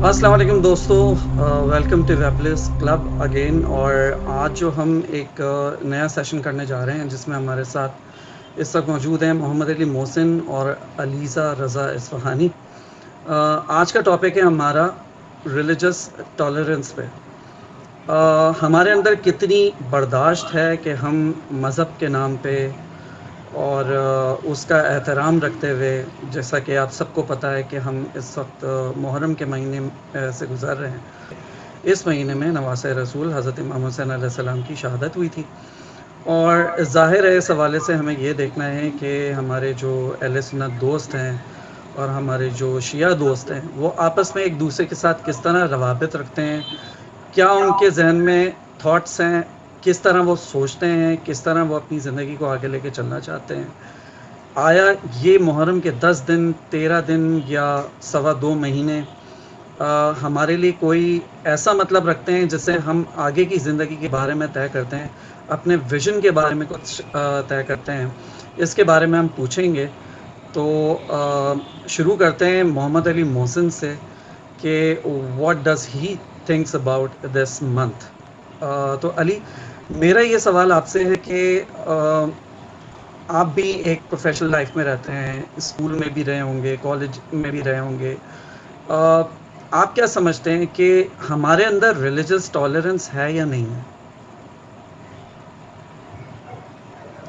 السلام علیکم دوستو، ویلکم ٹو ویبلس کلب اگین. اور آج جو ہم ایک نیا سیشن کرنے جا رہے ہیں جس میں ہمارے ساتھ اس وقت موجود ہیں محمد علی محسن اور علیزہ رضا اصفہانی. آج کا ٹاپک ہے ہمارا ریلیجس ٹالرنس پہ. ہمارے اندر کتنی برداشت ہے کہ ہم مذہب کے نام پہ اور اس کا احترام رکھتے ہوئے، جیسا کہ آپ سب کو پتہ ہے کہ ہم اس وقت محرم کے مہینے سے گزر رہے ہیں. اس مہینے میں نواسۂ رسول حضرت امام حسین علیہ السلام کی شہادت ہوئی تھی، اور ظاہر ہے اس حوالے سے ہمیں یہ دیکھنا ہے کہ ہمارے جو اہل سنت دوست ہیں اور ہمارے جو شیعہ دوست ہیں وہ آپس میں ایک دوسرے کے ساتھ کس طرح روابط رکھتے ہیں، کیا ان کے ذہن میں تھاٹس ہیں، کس طرح وہ سوچتے ہیں، کس طرح وہ اپنی زندگی کو آگے لے کے چلنا چاہتے ہیں. آیا یہ محرم کے 10 دن، 13 دن یا 2.25 مہینے ہمارے لیے کوئی ایسا مطلب رکھتے ہیں جس سے ہم آگے کی زندگی کے بارے میں طے کرتے ہیں، اپنے ویژن کے بارے میں کچھ طے کرتے ہیں؟ اس کے بارے میں ہم پوچھیں گے. تو شروع کرتے ہیں محمد علی محسن سے کہ what does he thinks about this month. تو علی، میرا یہ سوال آپ سے ہے کہ آپ بھی ایک پروفیشنل لائف میں رہتے ہیں، اسکول میں بھی رہے ہوں گے، کالج میں بھی رہے ہوں گے. آپ کیا سمجھتے ہیں کہ ہمارے اندر ریلیجس ٹالرنس ہے یا نہیں ہے؟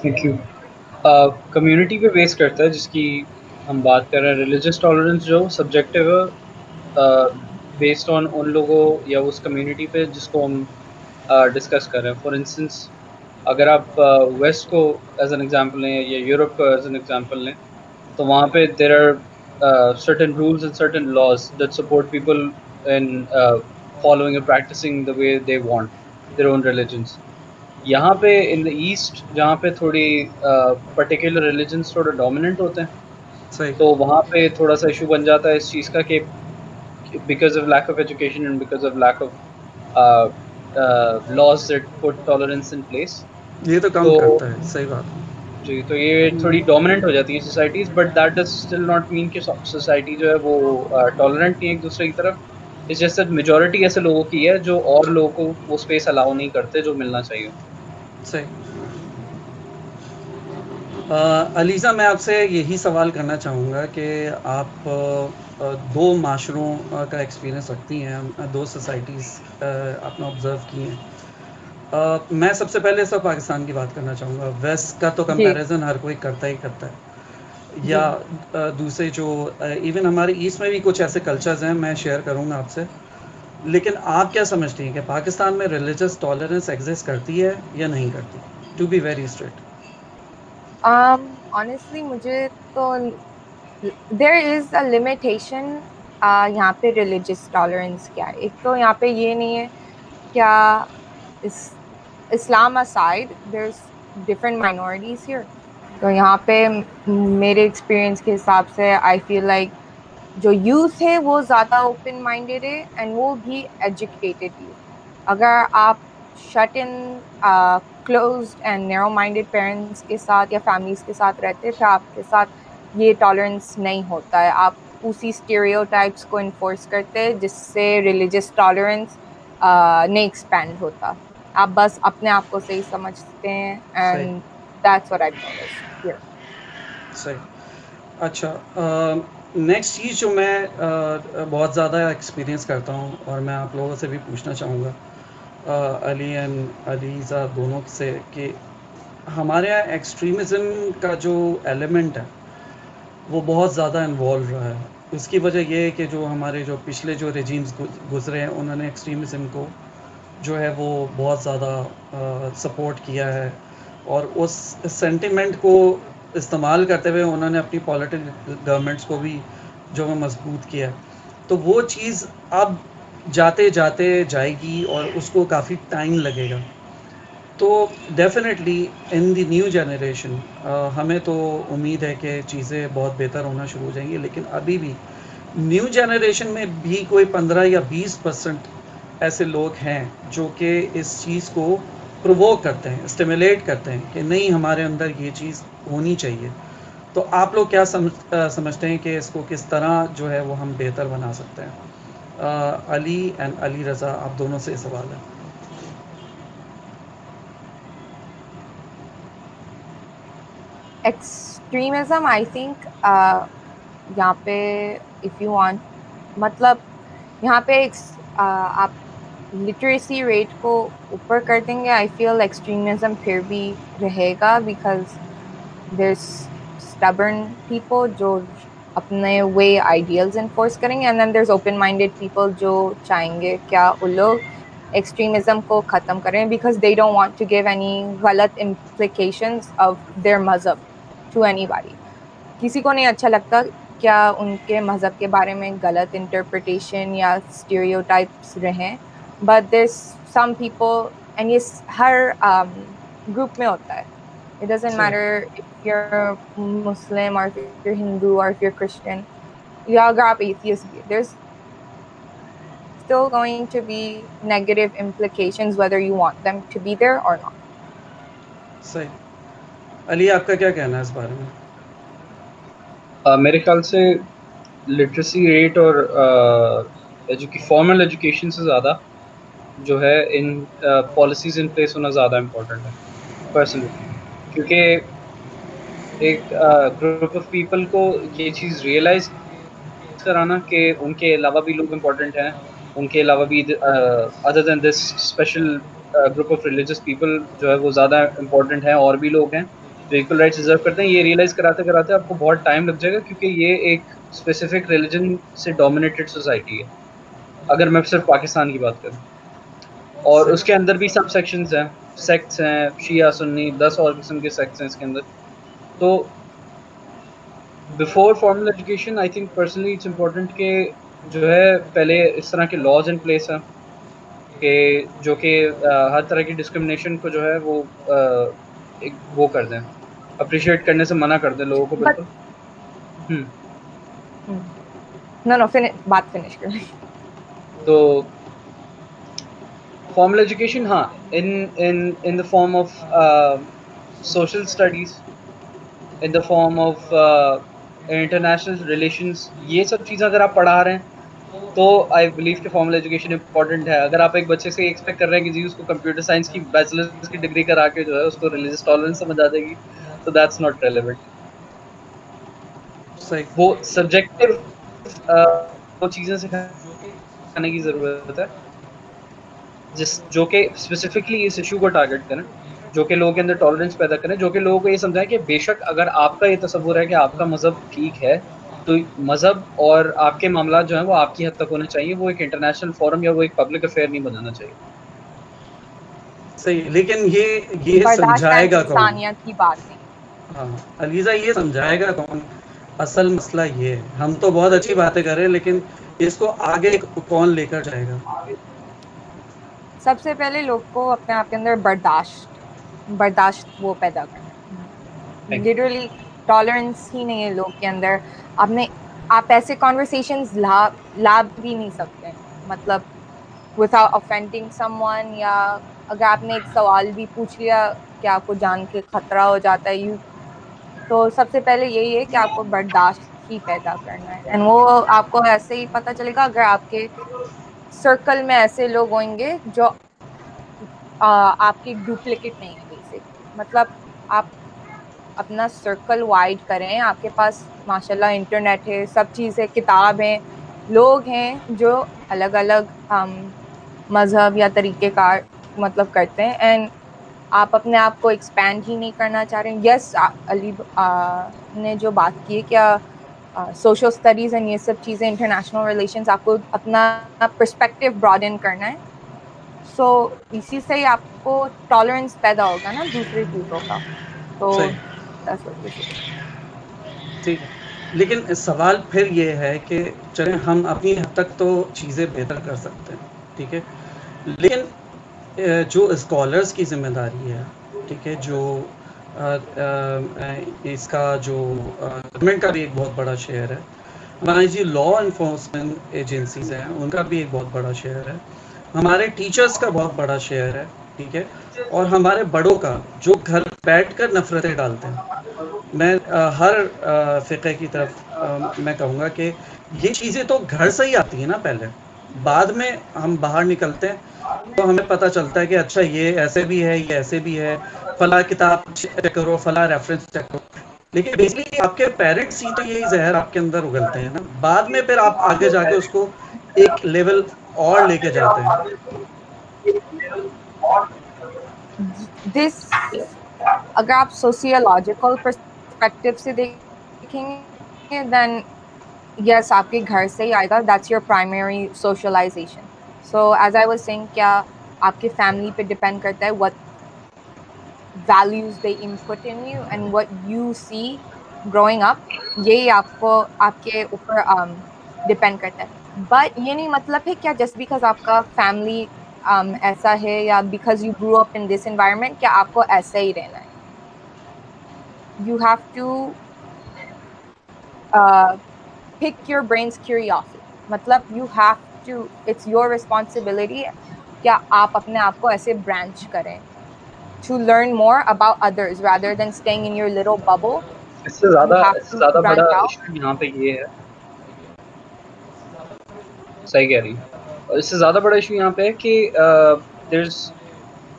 Thank you. کمیونٹی پہ بیس کرتا ہے جس کی ہم بات کر رہے ہیں. ریلیجس ٹالرنس جو سبجیکٹیو ہے، بیسڈ آن ان لوگوں یا اس کمیونٹی پہ جس کو ہم ڈسکس کر رہے ہیں. فار انسٹنس، اگر آپ ویسٹ کو ایز این ایگزامپل لیں یا یورپ کو ایز این ایگزامپل لیں، تو وہاں پہ there are certain rules and certain laws that support people in following and practicing the way they want their own religions. یہاں پہ ان دا ایسٹ جہاں پہ تھوڑی پرٹیکولر ریلیجنس تھوڑا ڈومیننٹ ہوتے ہیں، صحیح. تو وہاں پہ تھوڑا سا ایشو بن جاتا ہے اس چیز کا کہ because of lack of education and because of lack of laws that put tolerance in place. یہ تو کم تو کرتا ہے، صحیح بات. جی، تو یہ تھوڑی ڈومیننٹ ہو جاتی ہیں societies, but that does still not mean کہ سوسائٹی جو ہے وہ ٹالرنٹ نہیں ہے ایک دوسرے کی طرف. اس جیسے میجورٹی ایسے لوگوں کی ہے جو اور لوگوں کو وہ اسپیس الاؤ نہیں کرتے جو ملنا چاہیے. صحیح. علیزہ، میں آپ سے یہی سوال کرنا چاہوں گا کہ آپ دو معاشروں کا ایکسپیرئنس رکھتی ہیں، دو سوسائٹیز آپ نے آبزرو کی ہیں. میں سب سے پہلے سب پاکستان کی بات کرنا چاہوں گا. ویسٹ کا تو جی کمپیریزن ہر کوئی کرتا ہی کرتا ہے، جی یا دوسرے جو ایون ہمارے ایسٹ میں بھی کچھ ایسے کلچرز ہیں، میں شیئر کروں گا آپ سے. لیکن آپ کیا سمجھتی ہیں کہ پاکستان میں ریلیجس ٹالرنس ایگزسٹ کرتی ہے یا نہیں کرتی؟ To be very strict. Honestly مجھے تو دیر از اے لمیٹیشن. یہاں پہ ریلیجس ٹالرنس کیا ہے؟ ایک تو یہاں پہ یہ نہیں ہے کیا Islam aside there is different minorities here. تو یہاں پہ میرے ایکسپیرئنس کے حساب سے آئی فیل لائک جو یوتھ ہے وہ زیادہ اوپن مائنڈیڈ ہے اینڈ وہ بھی ایجوکیٹڈ یوتھ. اگر آپ shut in closed and narrow minded parents کے ساتھ یا فیملیز کے ساتھ رہتے، پھر آپ کے ساتھ یہ ٹالرنس نہیں ہوتا ہے. آپ اسی اسٹیریو ٹائپس کو انفورس کرتے جس سے ریلیجس ٹالرنس نہیں ایکسپینڈ ہوتا. آپ بس اپنے آپ کو صحیح سمجھتے ہیں صحیح. And that's what I noticed here. صحیح. اچھا، نیکسٹ چیز جو میں بہت زیادہ ایکسپیرینس کرتا ہوں اور میں آپ لوگوں سے بھی پوچھنا چاہوں گا، علی اینڈ علیزہ دونوں سے، کہ ہمارے یہاں ایکسٹریمزم کا جو ایلیمنٹ ہے وہ بہت زیادہ انوالو رہا ہے. اس کی وجہ یہ ہے کہ جو ہمارے جو پچھلے جو ریجیمز گزرے ہیں انہوں نے ایکسٹریمزم کو جو ہے وہ بہت زیادہ سپورٹ کیا ہے، اور اس سینٹیمنٹ کو استعمال کرتے ہوئے انہوں نے اپنی پولیٹیکل گورنمنٹس کو بھی جو ہے مضبوط کیا. تو وہ چیز اب جاتے جاتے جائے گی اور اس کو کافی ٹائم لگے گا. تو ڈیفینیٹلی ان دی نیو جنریشن ہمیں تو امید ہے کہ چیزیں بہت بہتر ہونا شروع ہو جائیں گی، لیکن ابھی بھی نیو جنریشن میں بھی کوئی 15 یا 20% ایسے لوگ ہیں جو کہ اس چیز کو پرووک کرتے ہیں، اسٹیمولیٹ کرتے ہیں کہ نہیں، ہمارے اندر یہ چیز ہونی چاہیے. تو آپ لوگ کیا سمجھتے ہیں کہ اس کو کس طرح جو ہے وہ ہم بہتر بنا سکتے ہیں؟ علی اینڈ علی رضا، آپ دونوں سے سوال ہے. ایکسٹریمزم آئی تھنک یہاں پہ اف یو وانٹ مطلب یہاں پہ آپ لٹریسی ریٹ کو اوپر کر دیں گے. آئی فیل ایکسٹریمزم پھر بھی رہے گا بیکاز دیر اسٹبرن پیپل جو اپنے وے آئیڈیلز انفورس کریں گے and then there is open minded people جو چاہیں گے کیا ان لوگ ایکسٹریمزم کو ختم کریں because they don't want to give any غلط امپلیکیشنز آف دیئر مذہب ٹو اینی باڈی. کسی کو نہیں اچھا لگتا کیا ان کے مذہب کے بارے میں غلط انٹرپریٹیشن یا اسٹیریوٹائپس رہیں, but there some people and یہ ہر گروپ میں ہوتا ہے. It doesn't matter if you're Muslim or if you're Hindu or if you're Christian. یا اگر آپ atheist بھی, there's still going to be negative implications whether you want them to be there or not. صحیح. علی آپ کا کیا کہنا ہے اس بارے میں؟ میرے خیال سے لٹریسی ریٹ اور فارمل ایجوکیشن سے زیادہ جو ہے ان پالیسیز ان پلیس ہونا زیادہ امپورٹنٹ ہے پرسنلی, کیونکہ ایک گروپ آف پیپل کو یہ چیز ریئلائز کرانا کہ ان کے علاوہ بھی لوگ امپورٹنٹ ہیں, ان کے علاوہ بھی other then this special group of religious people جو ہے وہ زیادہ امپورٹنٹ ہیں, اور بھی لوگ ہیں جو ایکول رائٹس ڈیزرو کرتے ہیں. یہ ریئلائز کراتے کراتے آپ کو بہت ٹائم لگ جائے گا, کیونکہ یہ ایک اسپیسیفک ریلیجن سے ڈومینیٹڈ سوسائٹی ہے اگر میں صرف پاکستان کی بات کروں, اور اس کے اندر بھی سب سیکشنز ہیں, سیکٹس ہیں, شیعہ سنی 10 اور قسم کے سیکٹس ہیں اس کے اندر. تو before formal education I think personally it's important کہ جو ہے پہلے اس طرح کے لاز ان پلیس ہیں کہ جو کہ ہر طرح کی ڈسکرمنیشن کو جو ہے وہ کر دیں, اپریشیٹ کرنے سے منع کر دیں لوگوں کو. بالکل نو بات فنش کر. تو فارمل ایجوکیشن ہاں in the form of social studies, in the form of international relations, یہ سب چیزیں اگر آپ پڑھا رہے ہیں تو آئی بلیو کہ فارمل ایجوکیشن امپورٹنٹ ہے. اگر آپ ایک بچے سے ایکسپیکٹ کر رہے ہیں کہ جی اس کو کمپیوٹر سائنس کی بیچلرز کی ڈگری کرا کے جو ہے اس کو ریلیجیس ٹالرنس سمجھ آ جائے گی, تو دیٹس ناٹ ریلیونٹ. وہ سبجیکٹو وہ چیزیں سکھانے کی ضرورت ہے جو کہ اسپیسیفکلی اس ایشو کو ٹارگیٹ کریں, جو کہ لوگوں کے اندر ٹالرنس پیدا کریں, جو کہ لوگوں کو یہ سمجھائیں کہ بے شک اگر آپ کا یہ تصور ہے کہ آپ کا مذہب ٹھیک ہے تو مذہب اور آپ کے معاملات جو ہیں وہ آپ کی حد تک ہونے چاہیے, وہ ایک انٹرنیشنل فورم یا وہ ایک پبلک افیئر نہیں بنانا چاہیے. صحیح, لیکن یہ سمجھائے گا کون؟ انسانیت کی بات نہیں. ہاں علیزہ, یہ سمجھائے گا کون؟ اصل مسئلہ یہ ہے, ہم تو بہت اچھی باتیں کر رہے ہیں لیکن اس کو آگے کون لے کر جائے گا؟ سب سے پہلے لوگ کو اپنے آپ کے اندر برداشت وہ پیدا کرنا. لٹرلی ٹالرنس ہی نہیں ہے لوگ کے اندر. آپ ایسے کانورسیشنز لا بھی نہیں سکتے, مطلب without offending someone, یا اگر آپ نے ایک سوال بھی پوچھ لیا کہ آپ کو جان کے خطرہ ہو جاتا ہے تو سب سے پہلے یہی ہے کہ آپ کو برداشت ہی پیدا کرنا ہے. اینڈ وہ آپ کو ایسے ہی پتہ چلے گا اگر آپ کے سرکل میں ایسے لوگ ہوئیں گے جو آپ کی ڈپلیکیٹ نہیں ہے بیسک. مطلب آپ اپنا سرکل وائڈ کریں, آپ کے پاس ماشاءاللہ انٹرنیٹ ہے, سب چیز ہے, کتاب ہیں, لوگ ہیں جو الگ الگ مذہب یا طریقہ کار مطلب کرتے ہیں, اینڈ آپ اپنے آپ کو ایکسپینڈ ہی نہیں کرنا چاہ رہے ہیں. یس علی نے جو بات کی ہے کیا سوشل اسٹڈیز اینڈ یہ سب چیزیں انٹرنیشنل ریلیشنز آپ کو اپنا پرسپیکٹیو براڈن کرنا ہے, سو اسی سے ہی آپ کو ٹالرنس پیدا ہوگا نا دوسری چیزوں کا. تو ٹھیک ہے, لیکن سوال پھر یہ ہے کہ چلیں ہم اپنی حد تک تو چیزیں بہتر کر سکتے ہیں, ٹھیک ہے, لیکن جو اسکالرس کی ذمہ داری ہے, ٹھیک ہے, جو اس کا جو گورنمنٹ کا بھی ایک بہت بڑا شیئر ہے, ہماری جو لا انفورسمنٹ ایجنسیز ہیں ان کا بھی ایک بہت بڑا شیئر ہے, ہمارے ٹیچرز کا بہت بڑا شیئر ہے, ٹھیک ہے, اور ہمارے بڑوں کا جو گھر بیٹھ کر نفرتیں ڈالتے ہیں. میں ہر فقہ کی طرف میں کہوں گا کہ یہ چیزیں تو گھر سے ہی آتی ہیں نا پہلے. بعد میں ہم باہر نکلتے ہیں تو ہمیں پتہ چلتا ہے کہ اچھا یہ ایسے بھی ہے، یہ ایسے بھی ہے، فلاں کتاب چیک کرو، فلاں ریفرنس چیک کرو. لیکن بیسکلی آپ کے پیرنٹس ہی تو یہی زہر آپ کے اندر اگلتے ہیں نا. بعد میں پھر آپ آگے جا کے اس کو ایک لیول اور لے کے جاتے ہیں. دس اگر آپ سوسیولوجیکل پرسپیکٹو سے دیکھیں گے دین یس آپ کے گھر سے ہی آئے گا. That's your primary socialization. So as I was saying کیا آپ کے فیملی پہ ڈپینڈ کرتا ہے what values they input in you and what you see growing up, یہی آپ کو آپ کے اوپر ڈپینڈ کرتا ہے. بٹ یہ نہیں مطلب ہے کیا جسٹ بیکاز آپ کا فیملی ایسا ہے یا because you grow up in this environment کیا آپ کو ایسا ہی رہنا ہے. You have to pick your brain's curiosity. مطلب you have to, it's your responsibility کیا آپ اپنے آپ کو ایسے برانچ کریں to learn more about others rather than staying in your little bubble. اس سے You have to زیادہ بڑا branch out. ایشو یہاں پہ یہ ہے، صحیح کہہ رہی، اور اس سے زیادہ بڑا ایشو یہاں پہ ہے کہ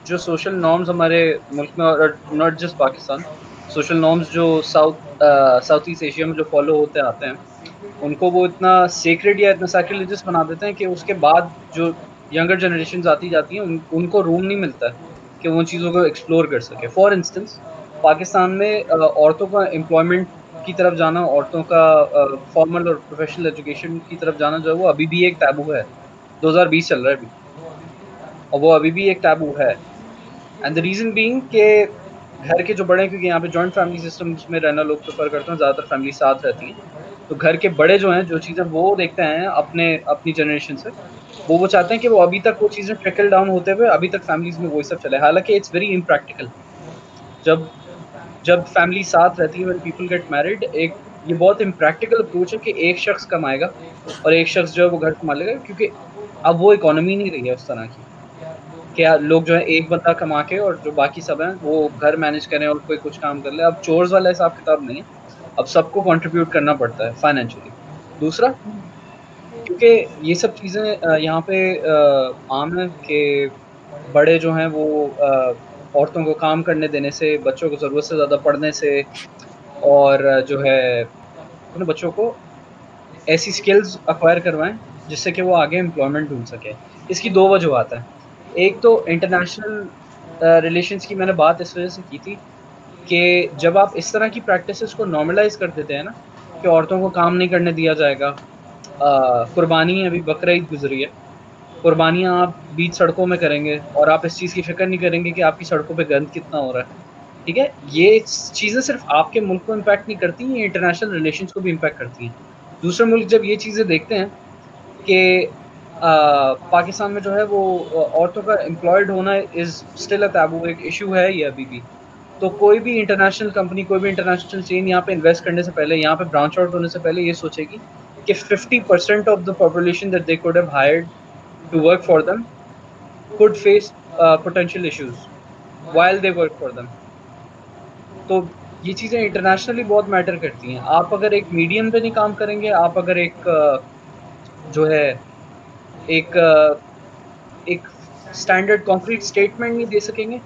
جو سوشل نارمز ہمارے ملک میں، اور not just Pakistan, social norms جو ساؤتھ ایسٹ ایشیا میں جو فالو ہوتے آتے ہیں، ان کو وہ اتنا سیکریڈ یا اتنا سیکریلیجس بنا دیتے ہیں کہ اس کے بعد جو ینگر جنریشنز آتی جاتی ہیں ان کو روم نہیں ملتا ہے کہ وہ ان چیزوں کو ایکسپلور کر سکے. فار انسٹنس پاکستان میں عورتوں کا امپلائمنٹ کی طرف جانا، عورتوں کا فارمل اور پروفیشنل ایجوکیشن کی طرف جانا جو ہے وہ ابھی بھی ایک ٹیبو ہے. 2020 چل رہا ہے ابھی، اور وہ ابھی بھی ایک ٹیبو ہے. اینڈ دا ریزن بینگ کہ گھر کے جو بڑے ہیں، کیونکہ یہاں پہ جوائنٹ فیملی سسٹمس میں رہنا لوگ پریفر کرتے ہیں، زیادہ تر فیملی ساتھ رہتی ہیں، تو گھر کے بڑے جو ہیں جو چیزیں وہ دیکھتے ہیں اپنی جنریشن سے، وہ چاہتے ہیں کہ وہ ابھی تک وہ چیزیں ٹریکل ڈاؤن ہوتے ہوئے ابھی تک فیملیز میں وہی سب چلے. حالانکہ اٹس ویری امپریکٹیکل. جب فیملی ساتھ رہتی ہے، when people get married، یہ بہت امپریکٹیکل اپروچ ہے کہ ایک شخص کمائے گا اور ایک شخص جو ہے وہ گھر سنبھالے گا، کیونکہ اب وہ اکانومی نہیں رہی ہے اس طرح کی کہ لوگ جو ہے ایک بندہ کما کے اور جو باقی سب ہیں وہ گھر مینج کریں اور کوئی کچھ کام کر لے. اب چورز والا حساب کتاب نہیں ہے، اب سب کو کنٹریبیوٹ کرنا پڑتا ہے فائنینشلی. دوسرا، کیونکہ یہ سب چیزیں یہاں پہ عام ہے کہ بڑے جو ہیں وہ عورتوں کو کام کرنے دینے سے، بچوں کو ضرورت سے زیادہ پڑھنے سے، اور جو ہے اپنے بچوں کو ایسی سکلز اکوائر کروائیں جس سے کہ وہ آگے امپلائمنٹ ڈھونڈ سکے. اس کی دو وجوہات ہیں. ایک تو انٹرنیشنل ریلیشنز کی میں نے بات اس وجہ سے کی تھی کہ جب آپ اس طرح کی پریکٹسز کو نارملائز کر دیتے ہیں نا کہ عورتوں کو کام نہیں کرنے دیا جائے گا. قربانی ابھی بقرعید گزری ہے، قربانیاں آپ بیچ سڑکوں میں کریں گے اور آپ اس چیز کی فکر نہیں کریں گے کہ آپ کی سڑکوں پہ گند کتنا ہو رہا ہے. ٹھیک ہے، یہ چیزیں صرف آپ کے ملک کو امپیکٹ نہیں کرتی، یہ انٹرنیشنل ریلیشنز کو بھی امپیکٹ کرتی ہیں. دوسرے ملک جب یہ چیزیں دیکھتے ہیں کہ پاکستان میں جو ہے وہ عورتوں کا امپلائڈ ہونا از اسٹل اے ٹیبو، ایک ایشو ہے یہ ابھی بھی، تو کوئی بھی انٹرنیشنل کمپنی، کوئی بھی انٹرنیشنل چین یہاں پہ انویسٹ کرنے سے پہلے، یہاں پہ برانچ آؤٹ ہونے سے پہلے یہ سوچے گی کہ 50% of the population that they could have hired to work for them could face potential issues while they work for them. تو یہ چیزیں انٹرنیشنلی بہت میٹر کرتی ہیں. آپ اگر ایک میڈیم پہ نہیں کام کریں گے، آپ اگر ایک جو ہے ایک اسٹینڈرڈ کانکریٹ اسٹیٹمنٹ نہیں دے سکیں گے،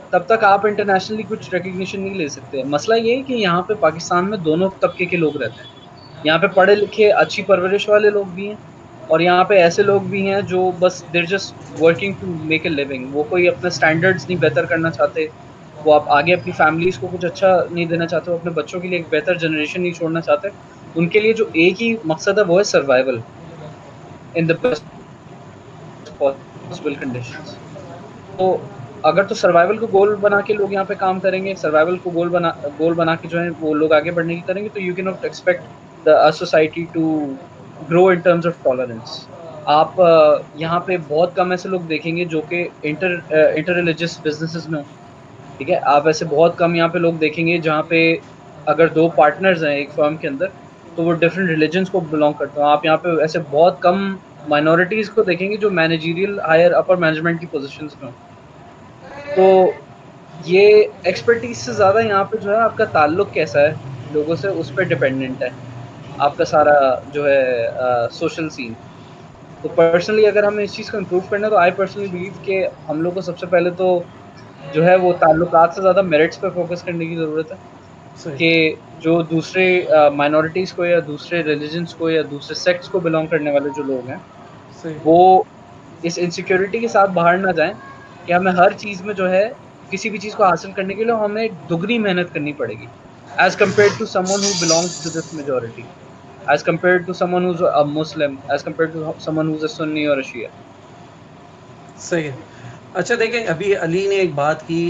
تب تک آپ انٹرنیشنلی کچھ ریکگنیشن نہیں لے سکتے. مسئلہ یہ ہے کہ یہاں پہ پاکستان میں دونوں طبقے کے لوگ رہتے ہیں. یہاں پہ پڑھے لکھے اچھی پرورش والے لوگ بھی ہیں، اور یہاں پہ ایسے لوگ بھی ہیں جو بس they're just working to make a living. وہ کوئی اپنے اسٹینڈرڈس نہیں بہتر کرنا چاہتے، وہ آپ آگے اپنی فیملیز کو کچھ اچھا نہیں دینا چاہتے، وہ اپنے بچوں کے لیے ایک بہتر جنریشن نہیں چھوڑنا چاہتے. ان کے لیے جو ایک ہی مقصد ہے وہ ہے survival in the best possible conditions. تو اگر تو سروائیول کو گول بنا کے لوگ یہاں پہ کام کریں گے، سروائیول کو گول بنا کے جو ہے وہ لوگ آگے بڑھنے کی کریں گے، تو you can not expect the society to grow in terms of tolerance. آپ یہاں پہ بہت کم ایسے لوگ دیکھیں گے جو کہ انٹر ریلیجس بزنسز میں ہوں. ٹھیک ہے، آپ ایسے بہت کم یہاں پہ لوگ دیکھیں گے جہاں پہ اگر دو پارٹنرز ہیں ایک فرم کے اندر تو وہ ڈفرینٹ ریلیجنس کو بلانگ کرتے ہیں. آپ یہاں پہ ایسے بہت کم مائنورٹیز کو دیکھیں گے جو مینیجیریل ہائر اپر مینجمنٹ کی پوزیشنز میں ہوں. تو یہ ایکسپرٹیز سے زیادہ یہاں پہ جو ہے آپ کا تعلق کیسا ہے لوگوں سے، اس پہ ڈپینڈنٹ ہے آپ کا سارا جو ہے سوشل سین. تو پرسنلی اگر ہمیں اس چیز کو امپروو کرنا ہے تو آئی پرسنلی بلیو کہ ہم لوگ کو سب سے پہلے تو جو ہے وہ تعلقات سے زیادہ میرٹس پہ فوکس کرنے کی ضرورت ہے کہ جو دوسرے مائنورٹیز کو یا دوسرے ریلیجنس کو یا دوسرے سیکٹس کو بلانگ کرنے والے جو لوگ ہیں وہ اس انسیکیورٹی کے ساتھ باہر نہ جائیں کہ ہمیں ہر چیز میں جو ہے کسی بھی چیز کو حاصل کرنے کے لیے ہمیں دگنی محنت کرنی پڑے گی as compare to someone who belongs to this majority, as compared to someone who's a Muslim, as compared to someone who's a Sunni or a Shia. صحیح ہے. اچھا دیکھیں ابھی علی نے ایک بات کی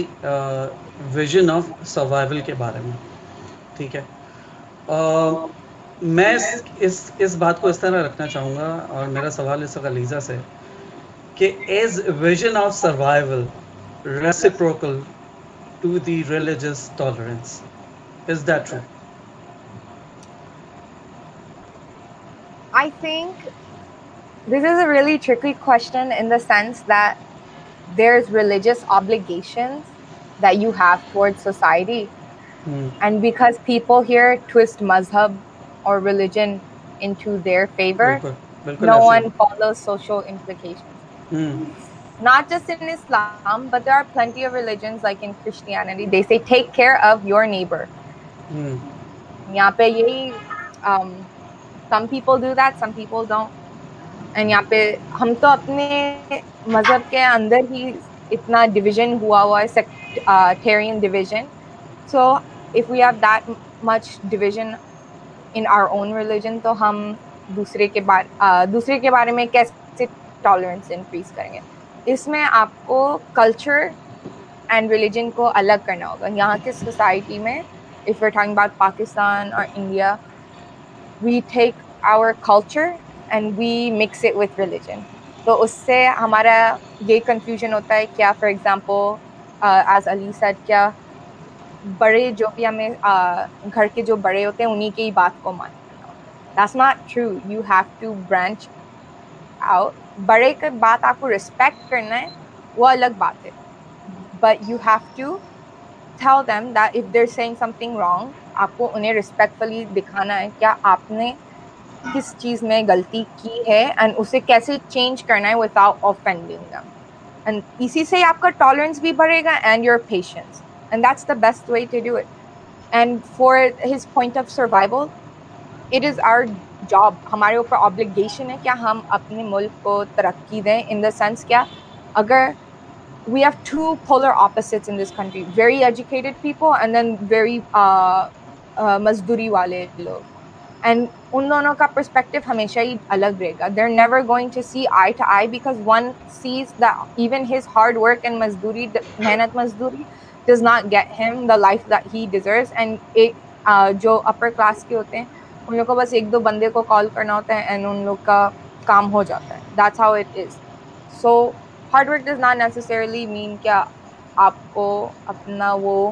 ویژن آف سروائیول کے بارے میں, ٹھیک ہے. میں اس بات کو اس طرح رکھنا چاہوں گا, اور میرا سوال اس وقت علیزہ سے کہ is vision of survival reciprocal to the religious tolerance, is that true? I think this is a really tricky question in the sense that there's religious obligations that you have towards society. And because people here twist mazhab or religion into their favor, no one follows social implications. Not just in Islam, but there are plenty of religions like in Christianity. They say take care of your neighbor. Yahan pe yahi some people do that, some people don't. And yahan pe hum to apne mazhab ke andar hi itna division hua hai, sectarian division. So if we have that much division in our own religion, to hum دوسرے کے بارے میں کیسے tolerance increase کریں گے. اس میں آپ کو کلچر اینڈ ریلیجن کو الگ کرنا ہوگا. یہاں کے سوسائٹی میں if we're talking about Pakistan or India, we take our culture and we mix it with religion. تو اس سے ہمارا یہ کنفیوژن ہوتا ہے کیا, for example as Ali said, کیا بڑے جو بھی ہمیں گھر کے جو بڑے ہوتے ہیں انہی کی بات کو ماننا ہوتا ہے. That's not true. You have to branch out. بڑے کی بات آپ کو رسپیکٹ کرنا ہے وہ الگ بات ہے, but you have to tell them that if they're saying something wrong, آپ کو انہیں ریسپیکٹفلی دکھانا ہے کیا آپ نے کس چیز میں غلطی کی ہے اینڈ اسے کیسے چینج کرنا ہے without offending them. And اسی سے آپ کا ٹالرنس بھی بڑھے گا and your patience. And that's the best way to do it. And for his point of survival, it is our job, ہمارے اوپر obligation ہے کیا ہم اپنے ملک کو ترقی دیں, in the sense کیا اگر we have two polar opposites in this country, very educated people and then very مزدوری والے لوگ, and ان دونوں کا پرسپیکٹو ہمیشہ ہی الگ رہے گا. They're never going to see eye to eye because one sees that even his hard work and مزدوری, محنت مزدوری does not get him the life that he deserves. And جو upper class کے ہوتے ہیں ان لوگ کو بس ایک دو بندے کو کال کرنا ہوتا ہے and ان لوگ کا کام ہو جاتا ہے. That's how it is. So hard work does not necessarily mean کہ آپ کو اپنا وہ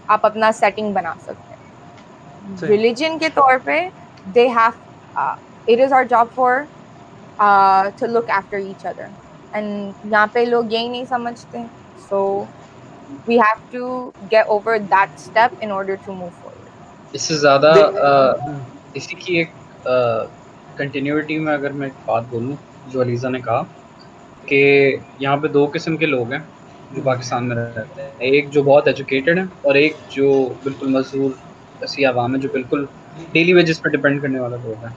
آپ اپنا سیٹنگ بنا سکتے ہیں. ریلیجن کے طور پہ they have it is our job for to look after each other, and یہاں پہ لوگ یہی نہیں سمجھتے, so we have to get over that step in order to move forward. اس سے زیادہ اسی کی ایک کنٹینیوٹی میں اگر میں ایک بات بولوں جو علیزہ نے کہا کہ یہاں پہ دو قسم کے لوگ ہیں جو پاکستان میں رہتے ہیں, ایک جو بہت ایجوکیٹڈ ہیں اور ایک جو بالکل مزدور ایسی عوام ہے جو بالکل ڈیلی ویجز پہ ڈپینڈ کرنے والا لوگ ہیں.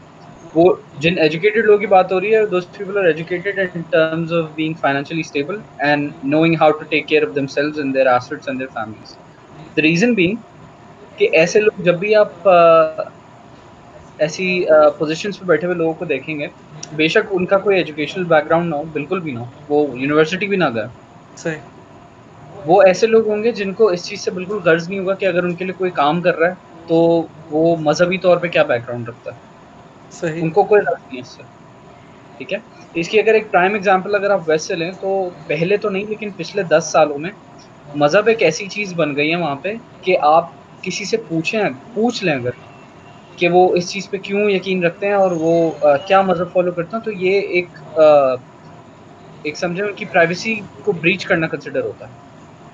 وہ جن ایجوکیٹڈ لوگوں کی بات ہو رہی ہے, those people are educated in terms of being financially stable and knowing how to take care of themselves and their assets and their families. The reason being کہ ایسے لوگ جب بھی آپ ایسی پوزیشنس پہ بیٹھے ہوئے لوگوں کو دیکھیں گے, بے شک ان کا کوئی ایجوکیشنل بیک گراؤنڈ نہ ہو, بالکل بھی نہ ہو, وہ یونیورسٹی بھی نہ گئے, وہ ایسے لوگ ہوں گے جن کو اس چیز سے بالکل غرض نہیں ہوگا کہ اگر ان کے لیے کوئی کام کر رہا ہے تو وہ مذہبی طور پہ کیا بیک گراؤنڈ رکھتا ہے, ان کو کوئی غرض نہیں ہے اس سے. ٹھیک ہے, اس کی اگر ایک پرائم ایگزامپل اگر آپ ویسٹ سے لیں تو پہلے تو نہیں لیکن پچھلے 10 سالوں میں مذہب ایک ایسی چیز بن گئی ہے وہاں پہ کہ آپ کسی سے پوچھ لیں اگر کہ وہ اس چیز پہ کیوں یقین رکھتے ہیں اور وہ کیا مذہب فالو کرتے ہیں, تو یہ ایک سمجھیں ان کی پرائیویسی کو بریچ کرنا کنسیڈر ہوتا ہے.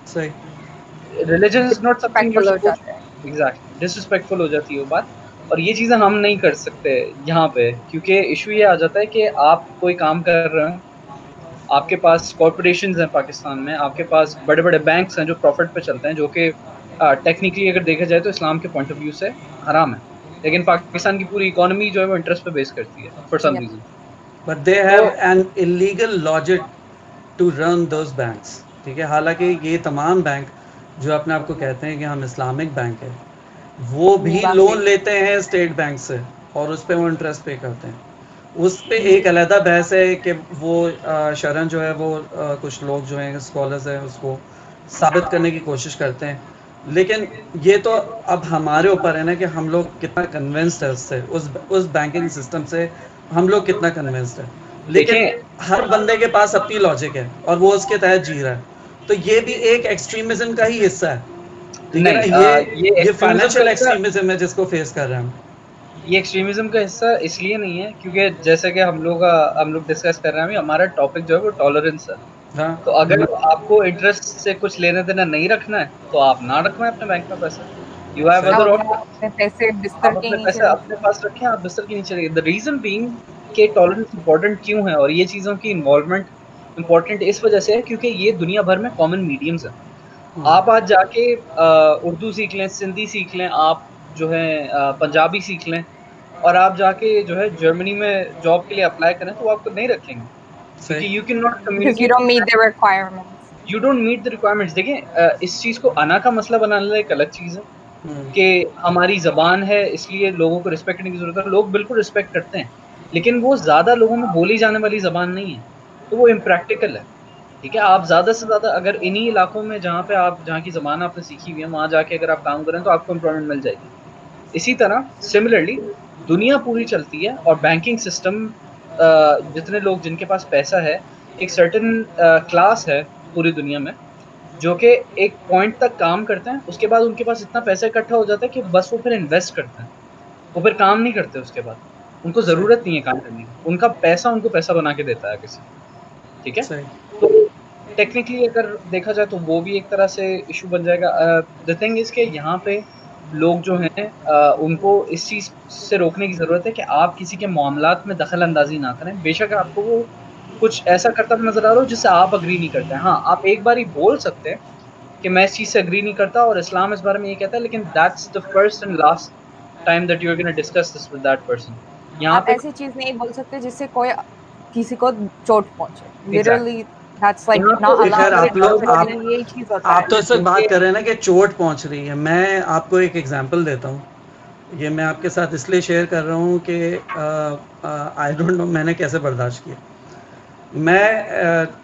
صحیح, religion is not some thing you supposed, exactly disrespectful ہو جاتی ہے وہ بات. اور یہ چیزیں ہم نہیں کر سکتے یہاں پہ، کیونکہ ایشو یہ آ جاتا ہے کہ آپ کوئی کام کر رہے ہیں، آپ کے پاس کارپوریشنز ہیں پاکستان میں، آپ کے پاس بڑے بڑے بینکس ہیں جو پروفٹ پہ چلتے ہیں، جو کہ ٹیکنیکلی اگر دیکھا جائے تو اسلام کے پوائنٹ آف ویو سے حرام ہے، لیکن پاکستان کی پوری اکانومی جو ہے وہ انٹرسٹ پہ بیس کرتی ہے for some reason. But they too have an illegal logic to run those banks. ٹھیک ہے، حالانکہ یہ تمام بینک جو اپنے آپ کو کہتے ہیں کہ ہم اسلامک بینک ہے، وہ بھی لون لیتے ہیں اسٹیٹ بینک سے اور اس پہ وہ انٹرسٹ پے کرتے ہیں. اس پہ ایک علیحدہ بحث ہے کہ وہ شرن جو ہے وہ کچھ لوگ جو ہیں اسکالرز ہیں اس کو ثابت کرنے کی کوشش کرتے ہیں، لیکن یہ تو اب ہمارے اوپر ہے نا کہ ہم لوگ کتنا کنونسڈ ہے اس سے، اس بینکنگ سسٹم سے ہم لوگ کتنا کنونسڈ ہے. لیکن دیکھیں ہر بندے کے پاس اپنی لاجک ہے اور وہ اس کے تحت جی رہا ہے، تو یہ بھی ایک ایکسٹریمزم کا ہی حصہ ہے. ٹھیک ہے نا، نہیں، یہ ایکسٹریمزم کا فائنینشیل حصہ، ایکسٹریمزم ہے جس کو فیس کر رہے ہیں ہم. یہ ایکسٹریمزم کا حصہ اس لیے نہیں ہے کیونکہ جیسے کہ ہم لوگ ڈسکس کر رہے ہیں، ہمارا ٹاپک جو ہے وہ ٹالرنس ہے. ہاں، تو اگر آپ کو انٹرسٹ سے کچھ لینا دینا نہیں رکھنا ہے تو آپ نہ رکھوائیں اپنے بینک میں پیسے. یو ہیو صحیح. ادر اپنے آپشن. اپنے پیسے بستر آپ کے اپنے نیچے پیسے اپنے رکھیں. پاس رکھیں، آپ بستر کے نیچے رکھیں. دا ریزن بینگ کہ ٹالرنس امپورٹنٹ کیوں ہے اور یہ چیزوں کی انوالومنٹ امپورٹنٹ اس وجہ سے ہے کیونکہ یہ دنیا بھر میں کامن میڈیمز ہیں. آپ آج جا کے اردو سیکھ لیں، سندھی سیکھ لیں، آپ جو ہے پنجابی سیکھ لیں، اور آپ جا کے جو ہے جرمنی میں جاب کے لیے اپلائی کریں تو وہ آپ کو نہیں رکھیں گے کیونکہ صحیح. You can not Because you communicate, don't meet the requirements. You don't meet the requirements. دیکھیں اس چیز کو انا کا مسئلہ بنانا ایک الگ چیز ہے کہ ہماری زبان ہے اس لیے لوگوں کو رسپیکٹ کرنے کی ضرورت ہے. لوگ بالکل رسپیکٹ کرتے ہیں لیکن وہ زیادہ لوگوں میں بولی جانے والی زبان نہیں ہے، تو وہ امپریکٹیکل ہے. ٹھیک ہے، آپ زیادہ سے زیادہ اگر انہی علاقوں میں جہاں کی زبان آپ نے سیکھی ہوئی ہے وہاں جا کے اگر آپ کام کریں تو آپ کو امپلائمنٹ مل جائے گی. اسی طرح سملرلی دنیا پوری چلتی ہے اور بینکنگ سسٹم، جتنے لوگ جن کے پاس پیسہ ہے، ایک سرٹن کلاس ہے پوری دنیا میں جو کہ ایک پوائنٹ تک کام کرتے ہیں، اس کے بعد ان کے پاس اتنا پیسہ اکٹھا ہو جاتا ہے کہ بس وہ پھر انویسٹ کرتے ہیں، وہ پھر کام نہیں کرتے. اس کے بعد ان کو صحیح. ضرورت نہیں ہے کام کرنے کی، ان کا پیسہ ان کو پیسہ بنا کے دیتا ہے کسی. ٹھیک ہے، صحیح. تو ٹیکنیکلی اگر دیکھا جائے تو وہ بھی ایک طرح سے ایشو بن جائے گا. دا تھنگ از کہ یہاں پہ لوگ جو ہیں ان کو اس چیز سے روکنے کی ضرورت ہے کہ آپ کسی کے معاملات میں دخل اندازی نہ کریں. بے شک آپ کو وہ کچھ ایسا کرتا ہوا نظر آ رہا ہو جس سے آپ اگری نہیں کرتے ہیں، ہاں آپ ایک بار ہی بول سکتے ہیں کہ میں اس چیز سے اگری نہیں کرتا اور اسلام اس بارے میں یہ کہتا ہے، لیکن that's the first and last time that you are going to discuss this with that person. یہاں آپ پہ ایسی چیز نہیں بول سکتے جس سے کوئی کسی کو چوٹ پہنچے. Exactly. Literally that's like یہاں not پہ خیر allowed in آپ Muslim. یہی چیز ہوتا آپ ہے. تو اس وقت بات کر کیونکہ رہے ہیں نا کہ چوٹ پہنچ رہی ہے. میں آپ کو ایک ایگزامپل دیتا ہوں، یہ میں آپ کے ساتھ اس لیے شیئر کر رہا ہوں کہ آئی ڈونٹ نو میں نے کیسے برداشت کیا. میں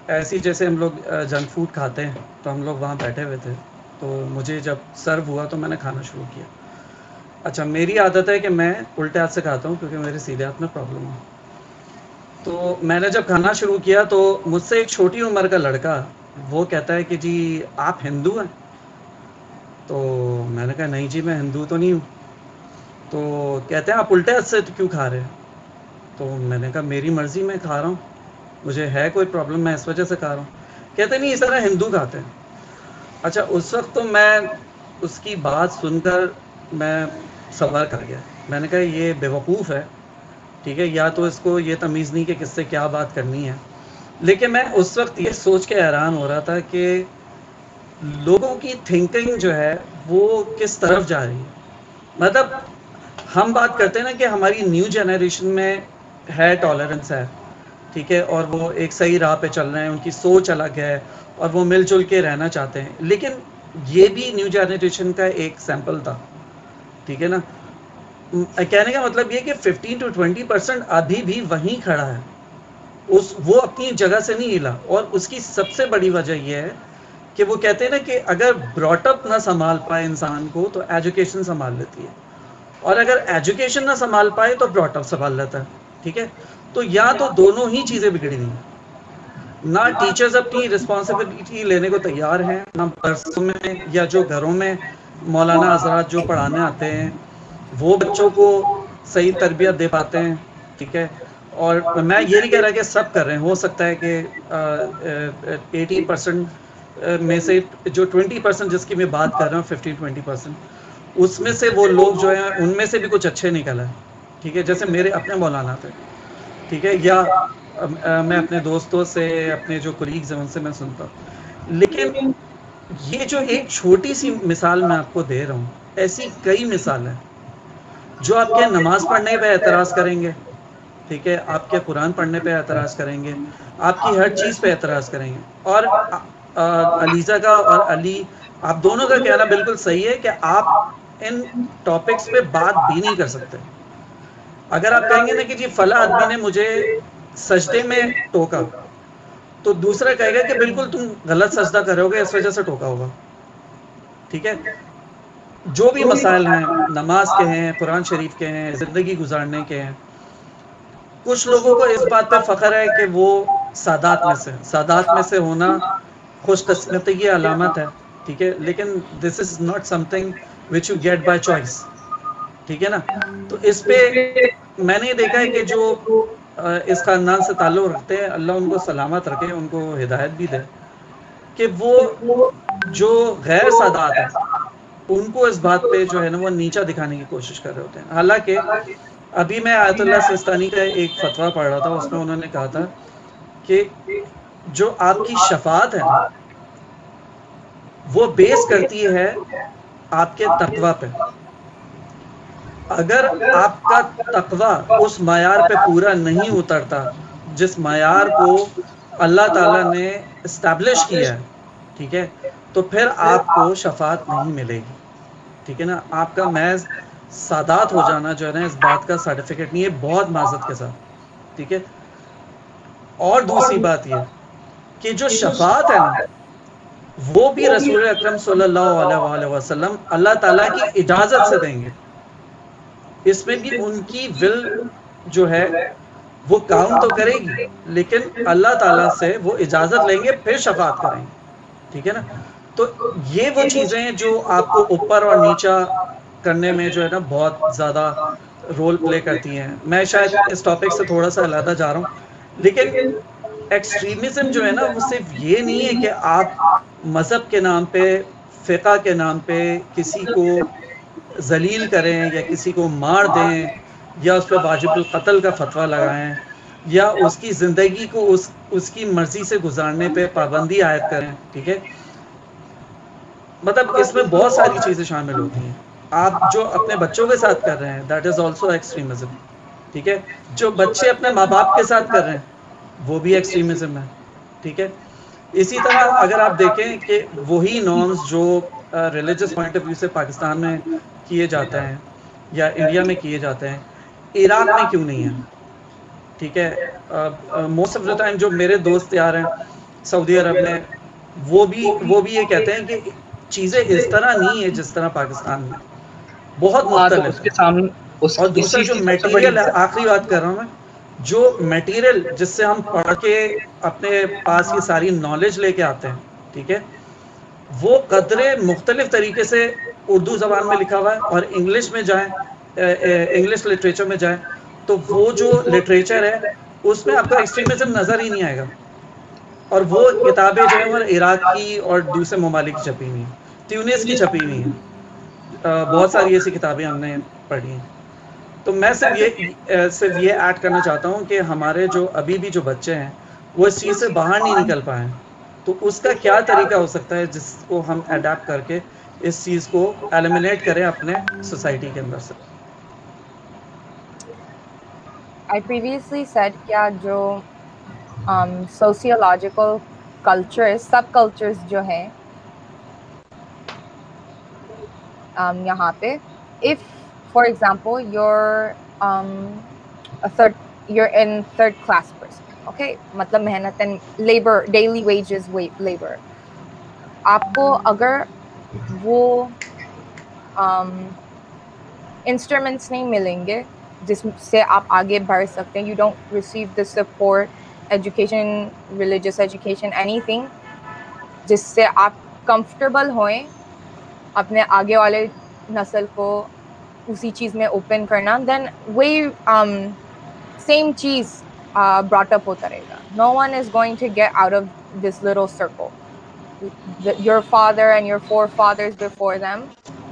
ایسی جیسے ہم لوگ جنک فوڈ کھاتے ہیں تو ہم لوگ وہاں بیٹھے ہوئے تھے، تو مجھے جب سرو ہوا تو میں نے کھانا شروع کیا. اچھا، میری عادت ہے کہ میں الٹے ہاتھ سے کھاتا ہوں کیونکہ میرے سیدھے ہاتھ میں پرابلم ہے. تو میں نے جب کھانا شروع کیا تو مجھ سے ایک چھوٹی عمر کا لڑکا وہ کہتا ہے کہ جی آپ ہندو ہیں؟ تو میں نے کہا نہیں جی میں ہندو تو نہیں ہوں. تو کہتے ہیں آپ الٹے ہاتھ سے کیوں کھا رہے ہیں؟ تو میں نے کہا میری مرضی، میں کھا رہا ہوں، مجھے ہے کوئی پرابلم، میں اس وجہ سے کھا رہا ہوں. کہتے نہیں اس طرح ہندو کھاتے ہیں. اچھا، اس وقت تو میں اس کی بات سن کر میں سوار کر گیا. میں نے کہا یہ بیوقوف ہے. ٹھیک ہے، یا تو اس کو یہ تمیز نہیں کہ کس سے کیا بات کرنی ہے. لیکن میں اس وقت یہ سوچ کے حیران ہو رہا تھا کہ لوگوں کی تھنکنگ جو ہے وہ کس طرف جا رہی ہے. مطلب ہم بات کرتے ہیں نا کہ ہماری نیو جنریشن میں ہے ٹالرنس ہے، ٹھیک ہے، اور وہ ایک صحیح راہ پہ چل رہے ہیں، ان کی سوچ الگ ہے اور وہ مل جل کے رہنا چاہتے ہیں. لیکن یہ بھی نیو جنریشن کا ایک سیمپل تھا. ٹھیک ہے نا، کہنے کا مطلب یہ کہ 15-20% ابھی بھی وہیں کھڑا ہے، وہ اپنی جگہ سے نہیں ہلا. اور اس کی سب سے بڑی وجہ یہ ہے کہ وہ کہتے ہیں نا کہ اگر براٹ اپ نہ سنبھال پائے انسان کو تو ایجوکیشن سنبھال لیتی ہے، اور اگر ایجوکیشن نہ سنبھال پائے تو براٹ اپ سنبھال لیتا ہے. ٹھیک ہے، تو یا تو دونوں ہی چیزیں بگڑی ہوئی ہیں. نہ ٹیچرز اپنی رسپانسبلٹی لینے کو تیار ہیں، نہ برسوں میں یا جو گھروں میں مولانا حضرات جو پڑھانے آتے ہیں وہ بچوں کو صحیح تربیت دے پاتے ہیں. ٹھیک ہے، اور میں یہ نہیں کہہ رہا کہ سب کر رہے ہیں، ہو سکتا ہے کہ 80% میں سے جو 20% جس کی میں بات کر رہا ہوں 15-20%، اس میں سے وہ لوگ جو ہیں ان میں سے بھی کچھ اچھے نکل ہیں, ٹھیک ہے, جیسے میرے اپنے مولانا تھے, ٹھیک ہے, یا میں اپنے دوستوں سے, اپنے جو کولیگز ہیں ان سے میں سنتا ہوں. لیکن یہ جو ایک چھوٹی سی مثال میں آپ کو دے رہا ہوں, ایسی کئی مثالیں جو آپ کے نماز پڑھنے پہ اعتراض کریں گے, ٹھیک ہے, آپ کے قرآن پڑھنے پہ اعتراض کریں گے, آپ کی ہر چیز پہ اعتراض کریں گے. اور علیزہ کا اور علی, آپ دونوں کا کہنا بالکل صحیح ہے کہ آپ ان ٹاپکس پہ بات بھی نہیں کر سکتے. اگر آپ کہیں گے نا کہ جی فلاں آدمی نے مجھے سجدے میں ٹوکا, تو دوسرا کہے گا کہ بالکل تم غلط سجدہ کر رہے ہوگے, اس وجہ سے ٹوکا ہوگا, ٹھیک ہے. جو بھی مسائل ہیں, نماز کے ہیں, قرآن شریف کے ہیں, زندگی گزارنے کے ہیں, کچھ لوگوں کو اس بات پہ فخر ہے کہ وہ سادات میں سے, سادات میں سے ہونا خوش قسمتی کی علامت ہے, ٹھیک ہے, لیکن this is not some thing which you get by choice, ٹھیک ہے نا. تو اس پہ میں نے یہ دیکھا ہے کہ جو اس خاندان سے تعلق رکھتے ہیں, اللہ ان کو سلامت رکھے, ان کو ہدایت بھی دے, کہ وہ جو غیر سادات ہیں ان کو اس بات پہ جو ہے نا وہ نیچا دکھانے کی کوشش کر رہے ہوتے ہیں. حالانکہ ابھی میں آیت اللہ سستانی کا ایک فتویٰ پڑھ رہا تھا, اس میں انہوں نے کہا تھا کہ جو آپ کی شفاعت ہے نا وہ بیس کرتی ہے آپ کے تقوی پہ. اگر آپ کا تقوی اس معیار پہ پورا نہیں اترتا جس معیار کو اللہ تعالیٰ نے اسٹیبلش کیا ہے, ٹھیک ہے, تو پھر آپ کو شفاعت نہیں ملے گی, ٹھیک ہے نا. آپ کا محض سادات ہو جانا جو ہے نا اس بات کا سرٹیفکیٹ نہیں ہے, بہت معذرت کے ساتھ, ٹھیک ہے. اور دوسری بات یہ کہ جو شفاعت ہے نا وہ بھی رسول اکرم صلی اللہ علیہ وآلہ وسلم اللہ تعالیٰ کی اجازت سے دیں گے. اس میں بھی ان کی ول جو ہے وہ کام تو کرے گی, لیکن اللہ تعالیٰ سے وہ اجازت لیں گے پھر شفاعت کریں گے, ٹھیک ہے نا. تو یہ وہ چیزیں ہیں جو آپ کو اوپر اور نیچا کرنے میں جو ہے نا بہت زیادہ رول پلے کرتی ہیں. میں شاید اس ٹاپک سے تھوڑا سا علیحدہ جا رہا ہوں, لیکن ایکسٹریمزم جو ہے نا وہ صرف یہ نہیں ہے کہ آپ مذہب کے نام پہ, فقہ کے نام پہ کسی کو ذلیل کریں یا کسی کو مار دیں یا اس پہ واجب القتل کا فتویٰ لگائیں یا اس کی زندگی کو اس کی مرضی سے گزارنے پہ پابندی عائد کریں, ٹھیک ہے. مطلب اس میں بہت ساری چیزیں شامل ہوتی ہیں. آپ جو اپنے بچوں کے ساتھ کر رہے ہیں دیٹ از آلسو ایکسٹریمزم, ٹھیک ہے. جو بچے اپنے ماں باپ کے ساتھ کر رہے ہیں وہ بھی ایکسٹریمزم ہے, ٹھیک ہے. اسی طرح اگر آپ دیکھیں کہ وہی نارمز جو ریلیجس پوائنٹ آف ویو سے پاکستان میں کیے جاتے ہیں یا انڈیا میں کیے جاتے ہیں, عراق میں کیوں نہیں ہیں, ٹھیک ہے. موسٹ آف دا ٹائم جو میرے دوست یار ہیں سعودی عرب میں, وہ بھی یہ کہتے ہیں کہ چیزیں اس طرح نہیں ہے جس طرح پاکستان میں, بہت تو مختلف اس ہے. کے سامنے اور دوسرا اسی جو کی سب سے بڑی میٹیریل ہے, آخری بات کر رہا ہوں میں, جو میٹیریل جس سے ہم پڑھ کے اپنے پاس یہ ساری نالج لے کے آتے ہیں, ٹھیک ہے, وہ قدرے مختلف طریقے سے اردو زبان میں لکھا ہوا ہے, اور انگلش میں جائیں, انگلش لٹریچر میں جائیں تو وہ جو لٹریچر ہے اس میں آپ کو ایکسٹریمزم نظر ہی نہیں آئے گا. اور وہ کتابیں جو ہیں وہ عراق کی اور دوسرے ممالک کی چھپی ہوئی ہیں, تیونس کی چھپی ہوئی ہیں, بہت ساری ایسی کتابیں ہم نے پڑھی ہیں. تو میں صرف یہ ایڈ کرنا چاہتا ہوں کہ ہمارے جو ابھی بھی جو بچے ہیں وہ اس چیز سے باہر نہیں نکل پائے ہیں, تو اس کا کیا طریقہ ہو سکتا ہے جس کو ہم اڈیپٹ کر کے اس چیز کو ایلیمنیٹ کریں اپنے سوسائٹی کے اندر سے. I previously said کیا جو sociological cultures, sub cultures جو ہیں یہاں پہ, if for example you're in third class person, okay, مطلب محنت and labor, daily wages labor, آپ کو اگر وہ انسٹرومنٹس نہیں ملیں گے جس سے آپ آگے بڑھ سکتے ہیں, you don't receive the support, education, religious education, anything جس سے آپ comfortable ہوئیں اپنے آگے والے نسل کو اسی چیز میں اوپن کرنا, then وہی same چیز brought up ہوتا رہے گا. No one is going to get out of this little circle. Your father and your forefathers before them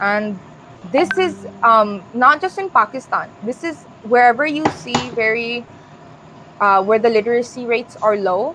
And this is not just in Pakistan. This is wherever you see where the literacy rates are low.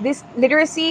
This literacy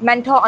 mental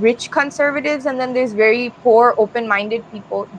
rich conservatives and then there's very poor open-minded people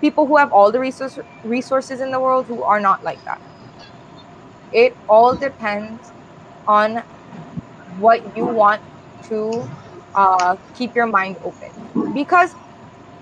people who have all the resources in the world who are not like that. It all depends on what you want to keep your mind open. Because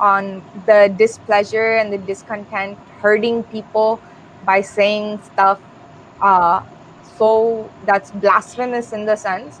on the displeasure and the discontent, hurting people by saying stuff so that's blasphemous in the sense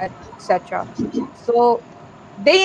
etc. So they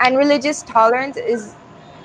And religious tolerance is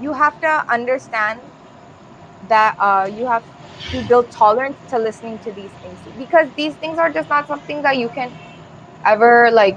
you have to understand that you have to build tolerance to listening to these things, because these things are just not something that you can ever like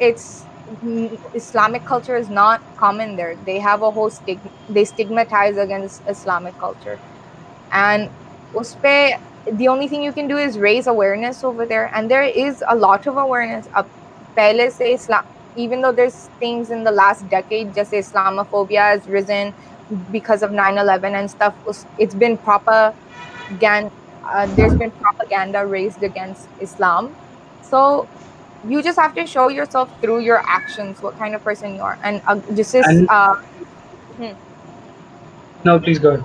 it's Islamic culture is not common there. They have a whole they stigmatize against Islamic culture, and uspe the only thing you can do is raise awareness over there, and there is a lot of awareness. Pehle se Islam, even though there's things in the last decade, just Islamophobia has risen because of 9/11 and stuff. It's been there's been propaganda raised against Islam. So you just have to show yourself through your actions what kind of person you are, and No, please go ahead.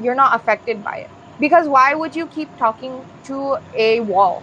you're not affected by it. Because why would you keep talking to a wall?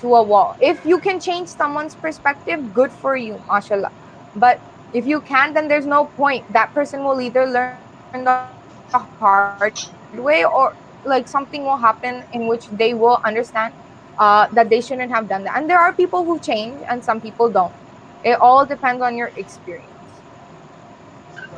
to a wall. If you can change someone's perspective, good for you, mashallah. But if you can't, then there's no point. That person will either learn the hard way, or like something will happen in which they will understand that they shouldn't have done that. And there are people who change and some people don't. It all depends on your experience.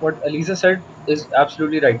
what Aliza said is absolutely right.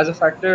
as a factor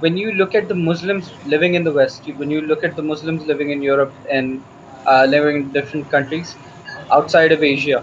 when you look at the Muslims living in the West, when you look at the Muslims living in Europe and living in different countries outside of Asia,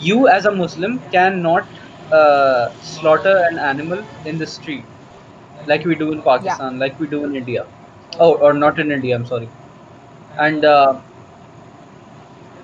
you as a Muslim cannot slaughter an animal in the street like we do in Pakistan, like we do in India. Or not in India, I'm sorry. And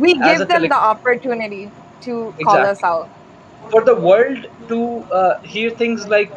We give them the opportunity to call us out. For the world to hear things like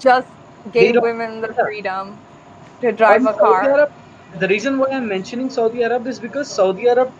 just gave women the freedom to drive a car. The reason why I'm mentioning Saudi Arab is because Saudi Arab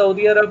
Saudi Arab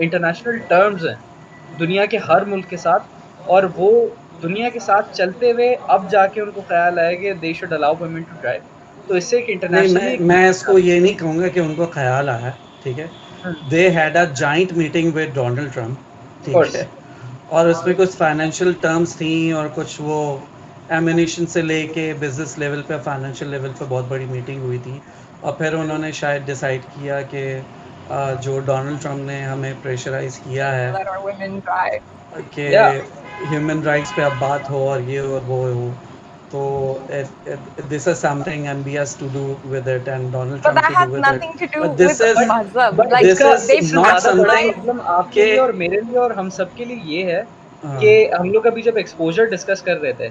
international terms ہیں دنیا کے ہر ملک کے ساتھ, اور وہ دنیا کے ساتھ چلتے ہوئے اب جا کے ان کو خیال آئے کہ they should allow women to drive. تو اس سے ایک انٹرنیشنلی میں اس کو یہ نہیں کہوں گا کہ ان کو خیال آیا, ٹھیک ہے, they had a joint meeting with Donald Trump, ٹھیک ہے, اور اس میں کچھ فائنینشیل ٹرمز تھیں اور کچھ وہ ایمونیشن سے لے کے بزنس لیول پہ فائنینشیل لیول پہ بہت بڑی میٹنگ ہوئی تھی, اور پھر انہوں نے شاید ڈیسائیڈ کیا کہ جو ڈونلڈ ٹرمپ نے ہمیں پریشرائز کیا ہے let our women drive. کہ Yeah. ہیومن رائٹس پہ اب بات ہو اور یہ اور وہ ہو, تو this is something MBS to do with it and Donald But Trump that to do has with nothing it. to do But this with is mazhab. But Like this is they not زیادہ بڑا something problem آپ کے کہ لیے اور میرے لیے اور ہم سب کے لیے یہ ہے کہ ہم لوگ ابھی جب ایکسپوجر ڈسکس کر رہے تھے,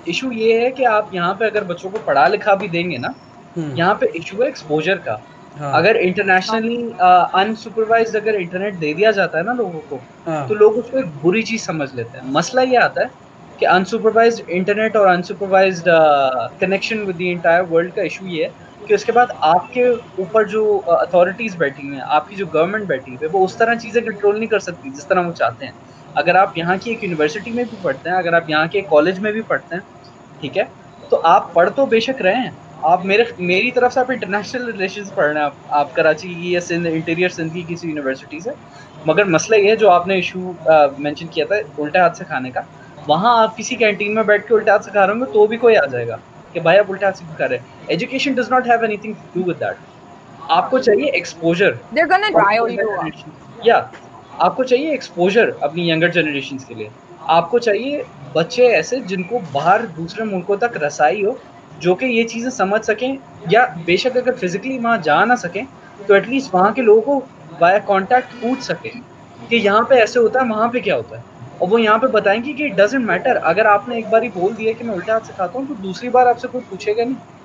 ایشو یہ ہے کہ آپ یہاں پہ اگر بچوں کو پڑھا لکھا بھی دیں گے نا, یہاں پہ ایشو ہے ایکسپوجر کا. اگر انٹرنیشنلی انسپروائزڈ اگر انٹرنیٹ دے دیا جاتا ہے نا لوگوں کو, تو لوگ اس کو ایک بری چیز سمجھ لیتے ہیں. مسئلہ یہ آتا ہے کہ انسپروائزڈ انٹرنیٹ اور unsupervised connection with the entire world کا ایشو یہ ہے کہ اس کے بعد آپ کے اوپر جو اتھارٹیز بیٹھی ہوئی ہیں, آپ کی جو گورنمنٹ بیٹھی ہوئی ہے, وہ اس طرح چیزیں کنٹرول نہیں کر سکتی جس طرح وہ چاہتے ہیں. اگر آپ یہاں کی ایک یونیورسٹی میں بھی پڑھتے ہیں, اگر آپ یہاں کے کالج میں بھی پڑھتے ہیں, ٹھیک ہے, تو آپ پڑھ تو بے شک رہے ہیں, آپ میری طرف سے آپ انٹرنیشنل ریلیشنز پڑھ رہے ہیں, آپ کراچی کی یا سندھ انٹیریئر سندھ کی کسی یونیورسٹی سے. مگر مسئلہ یہ ہے جو آپ نے ایشو مینشن کیا تھا الٹے ہاتھ سے کھانے کا, وہاں آپ کسی کینٹین میں بیٹھ کے الٹے ہاتھ سے کھا رہے ہوں گے تو بھی کوئی آ جائے گا کہ بھائی آپ الٹے ہاتھ سے کھا رہے ہیں. Education does not have anything to do with that. آپ کو چاہیے exposure, they're gonna rile you up. یا آپ کو چاہیے ایکسپوجر اپنی ینگر جنریشنز کے لیے. آپ کو چاہیے بچے ایسے جن کو باہر دوسرے ملکوں تک رسائی ہو, جو کہ یہ چیزیں سمجھ سکیں, یا بے شک اگر فزیکلی وہاں جا نہ سکیں تو ایٹ لیسٹ وہاں کے لوگوں کو بایا کانٹیکٹ پوچھ سکیں کہ یہاں پہ ایسے ہوتا ہے, وہاں پہ کیا ہوتا ہے, اور وہ یہاں پہ بتائیں گے کہ اٹ ڈزنٹ میٹر. اگر آپ نے ایک بار ہی بول دیا کہ میں الٹے ہاتھ سے کھاتا ہوں, تو دوسری بار آپ سے کوئی پوچھے گا نہیں.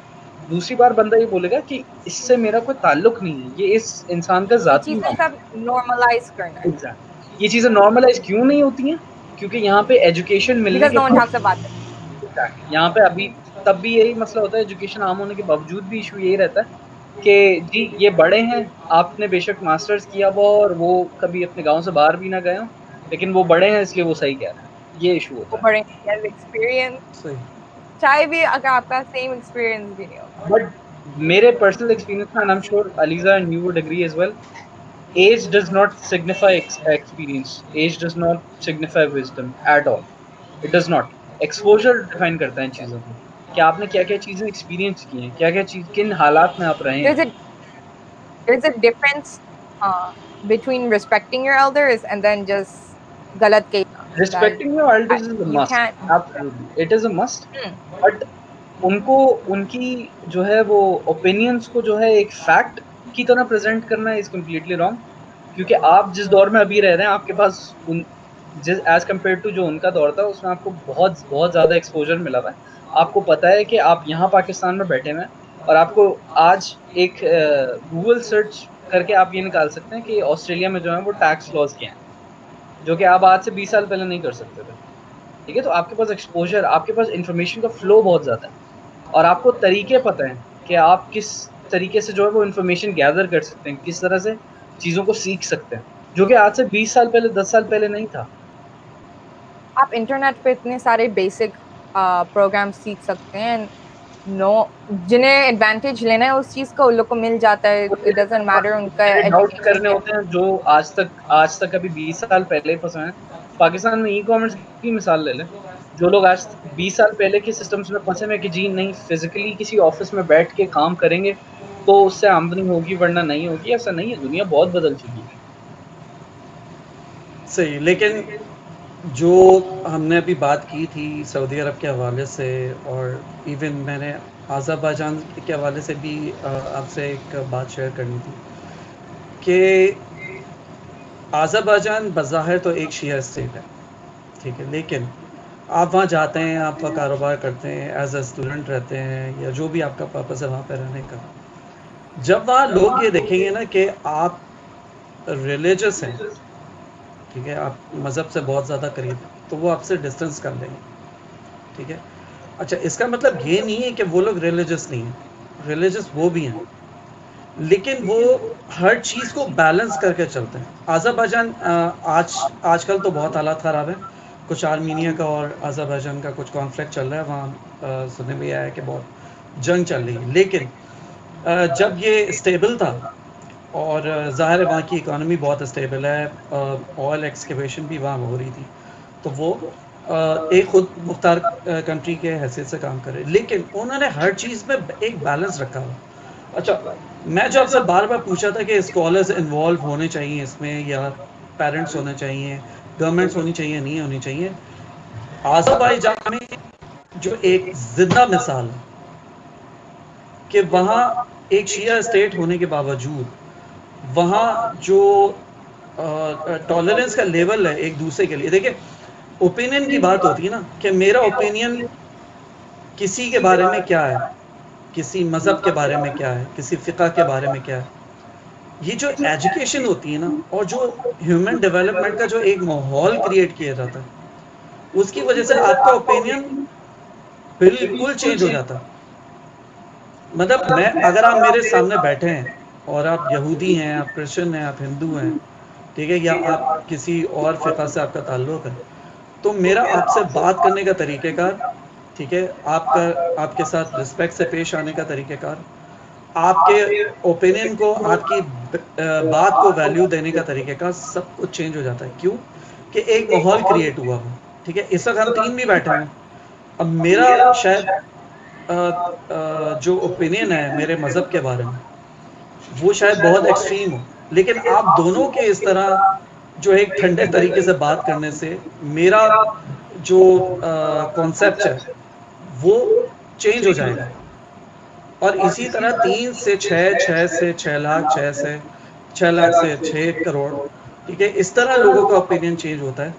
دوسری بار بندہ یہ بولے گا کہ اس سے میرا کوئی تعلق نہیں ہے, یہ اس انسان کا یہ ذاتی چیزیں معاملہ سب نارملائز کرنا ہے. ہے. یہ چیزیں نارملائز کیوں نہیں ہوتی ہیں؟ کیونکہ یہاں پہ ایجوکیشن ملنے Because کے no one talks about it. یہاں پہ ابھی تب بھی یہی مسئلہ ہوتا ہے, ایجوکیشن عام ہونے کے باوجود بھی ایشو یہی رہتا ہے کہ جی یہ بڑے ہیں, آپ نے بے شک ماسٹرز کیا ہوا اور وہ کبھی اپنے گاؤں سے باہر بھی نہ گئے ہوں, لیکن وہ بڑے ہیں اس لیے وہ صحیح کہہ رہے ہیں. یہ ایشو ہوتا وہ ہے. بڑے ایکسپیرئنس, چاہے بھی اگر آپ کا سیم ایکسپیرئنس بھی نہیں ہوگا. بٹ میرے پرسنل ایکسپیرینس میں, and I am sure Aliza and you would agree as well, age does not signify experience, age does not signify wisdom at all. It does not. Exposure define کرتا ہے ان چیزوں کو کہ آپ نے کیا کیا چیزیں ایکسپیرینس کی ہیں, کیا کیا چیز کن حالات میں آپ رہے ہیں. There's a difference between respecting your elders and then just galat kehna. Respecting your elders is a You must. can't. Absolutely. It is a must. But ان کو ان کی جو ہے وہ اوپینینس کو جو ہے ایک فیکٹ کی طرح پریزنٹ کرنا از کمپلیٹلی رانگ. کیونکہ آپ جس دور میں ابھی رہ رہے ہیں, آپ کے پاس ایز کمپیئر ٹو جو ان کا دور تھا, اس میں آپ کو بہت بہت زیادہ ایکسپوجر ملا ہوا ہے. آپ کو پتا ہے کہ آپ یہاں پاکستان میں بیٹھے ہوئے ہیں, اور آپ کو آج ایک گوگل سرچ کر کے آپ یہ نکال سکتے ہیں کہ آسٹریلیا میں جو ہے وہ ٹیکس لاز کیا ہیں, جو کہ آپ آج سے 20 سال پہلے نہیں کر سکتے تھے. ٹھیک ہے, تو آپ کے پاس ایکسپوجر, آپ کے پاس انفارمیشن کا فلو بہت زیادہ ہے, اور آپ کو طریقے پتہ ہیں کہ آپ کس طریقے سے جو ہے وہ انفارمیشن گیدر کر سکتے ہیں, کس طرح سے چیزوں کو سیکھ سکتے ہیں, جو کہ آج سے 20 سال پہلے 10 سال پہلے نہیں تھا. آپ انٹرنیٹ پہ اتنے سارے بیسک پروگرام سیکھ سکتے ہیں, جنہیں ایڈوانٹیج لینا ہے اس چیز کا ان لوگ کو مل جاتا ہے. اٹ ڈزنٹ میٹر ان کا ڈاؤٹ کرنے ایجوکیشن. ہوتے ہیں جو آج تک ابھی 20 سال پہلے پھنسے ہیں. پاکستان میں ای کامرس کی مثال لے لیں, جو لوگ آج 20 سال پہلے کے سسٹمز میں پھنسے ہوئے کہ جی نہیں فزیکلی کسی آفس میں بیٹھ کے کام کریں گے تو اس سے آمدنی ہوگی ورنہ نہیں ہوگی, ایسا نہیں ہے. دنیا بہت بدل چکی ہے. صحیح, لیکن جو ہم نے ابھی بات کی تھی سعودی عرب کے حوالے سے, اور ایون میں نے آذربائیجان کے حوالے سے بھی آپ سے ایک بات شیئر کرنی تھی کہ آذربائیجان بظاہر تو ایک شیعہ اسٹیٹ ہے, ٹھیک ہے, لیکن آپ وہاں جاتے ہیں, آپ وہاں کاروبار کرتے ہیں, ایز اے اسٹوڈنٹ رہتے ہیں, یا جو بھی آپ کا پرپز ہے وہاں پہ رہنے کا, جب وہاں لوگ یہ دیکھیں گے نا کہ آپ ریلیجس ہیں, ٹھیک ہے, آپ مذہب سے بہت زیادہ قریب ہیں, تو وہ آپ سے ڈسٹینس کر لیں گے. ٹھیک ہے, اچھا اس کا مطلب یہ نہیں ہے کہ وہ لوگ ریلیجس نہیں ہیں, ریلیجس وہ بھی ہیں, لیکن وہ ہر چیز کو بیلنس کر کے چلتے ہیں. آذربائیجان آج کل تو بہت حالات خراب ہیں. کچھ آرمینیا کا اور آذربائیجان کا کچھ کانفلکٹ چل رہا ہے وہاں. سننے میں آیا کہ بہت جنگ چل رہی ہے. لیکن جب یہ اسٹیبل تھا اور ظاہر ہے وہاں کی اکانومی بہت اسٹیبل ہے, آئل ایکسکیویشن بھی وہاں ہو رہی تھی, تو وہ ایک خود مختار کنٹری کے حیثیت سے کام کرے. لیکن انہوں نے ہر چیز میں ایک بیلنس رکھا ہوا. اچھا, میں جو آپ سے بار بار پوچھا تھا کہ اسکالرز انوالو ہونے چاہیے اس میں, یا پیرنٹس ہونے چاہیے, گورنمنٹس ہونی چاہیے, نہیں ہونی چاہیے. آذربائیجان میں جو ایک زندہ مثال ہے کہ وہاں ایک شیعہ اسٹیٹ ہونے کے باوجود وہاں جو ٹالرنس کا لیول ہے ایک دوسرے کے لیے. دیکھیں, اوپینین کی بات ہوتی ہے نا, کہ میرا اوپینین کسی کے بارے میں کیا ہے, کسی مذہب کے بارے میں کیا ہے, کسی فقہ کے بارے میں کیا ہے. یہ جو ایجوکیشن ہوتی ہے نا, اور جو ہیومن ڈیولپمنٹ کا جو ایک ماحول کریٹ کیا جاتا ہے, اس کی وجہ سے آپ کا اوپینین بالکل چینج ہو جاتا ہے. مطلب میں, اگر آپ میرے سامنے بیٹھے ہیں اور آپ یہودی ہیں, آپ کرسچن ہیں, آپ ہندو ہیں, ٹھیک ہے, یا آپ کسی اور فقہ سے آپ کا تعلق ہے, تو میرا آپ سے بات کرنے کا طریقہ کار, ٹھیک ہے, آپ کے ساتھ رسپیکٹ سے پیش آنے کا طریقہ کار, آپ کے اوپینین کو, آپ کی بات کو ویلیو دینے کا طریقہ کار, سب کچھ چینج ہو جاتا ہے. کیوں کہ ایک ماحول کریٹ ہوا ہو. ٹھیک ہے, اس وقت ہم تین بھی بیٹھے ہوئے ہیں. اب میرا شاید جو اوپینین ہے میرے مذہب کے بارے میں, وہ شاید بہت ایکسٹریم ہو, لیکن آپ دونوں کے اس طرح جو ایک ٹھنڈے طریقے سے بات کرنے سے میرا جو کانسیپٹ ہے وہ چینج ہو جائے گا. اور اسی طرح 3 سے 6, 6 سے 6 لاکھ, 6 لاکھ سے 6 کروڑ, ٹھیک ہے, اس طرح لوگوں کا اوپینین چینج ہوتا ہے.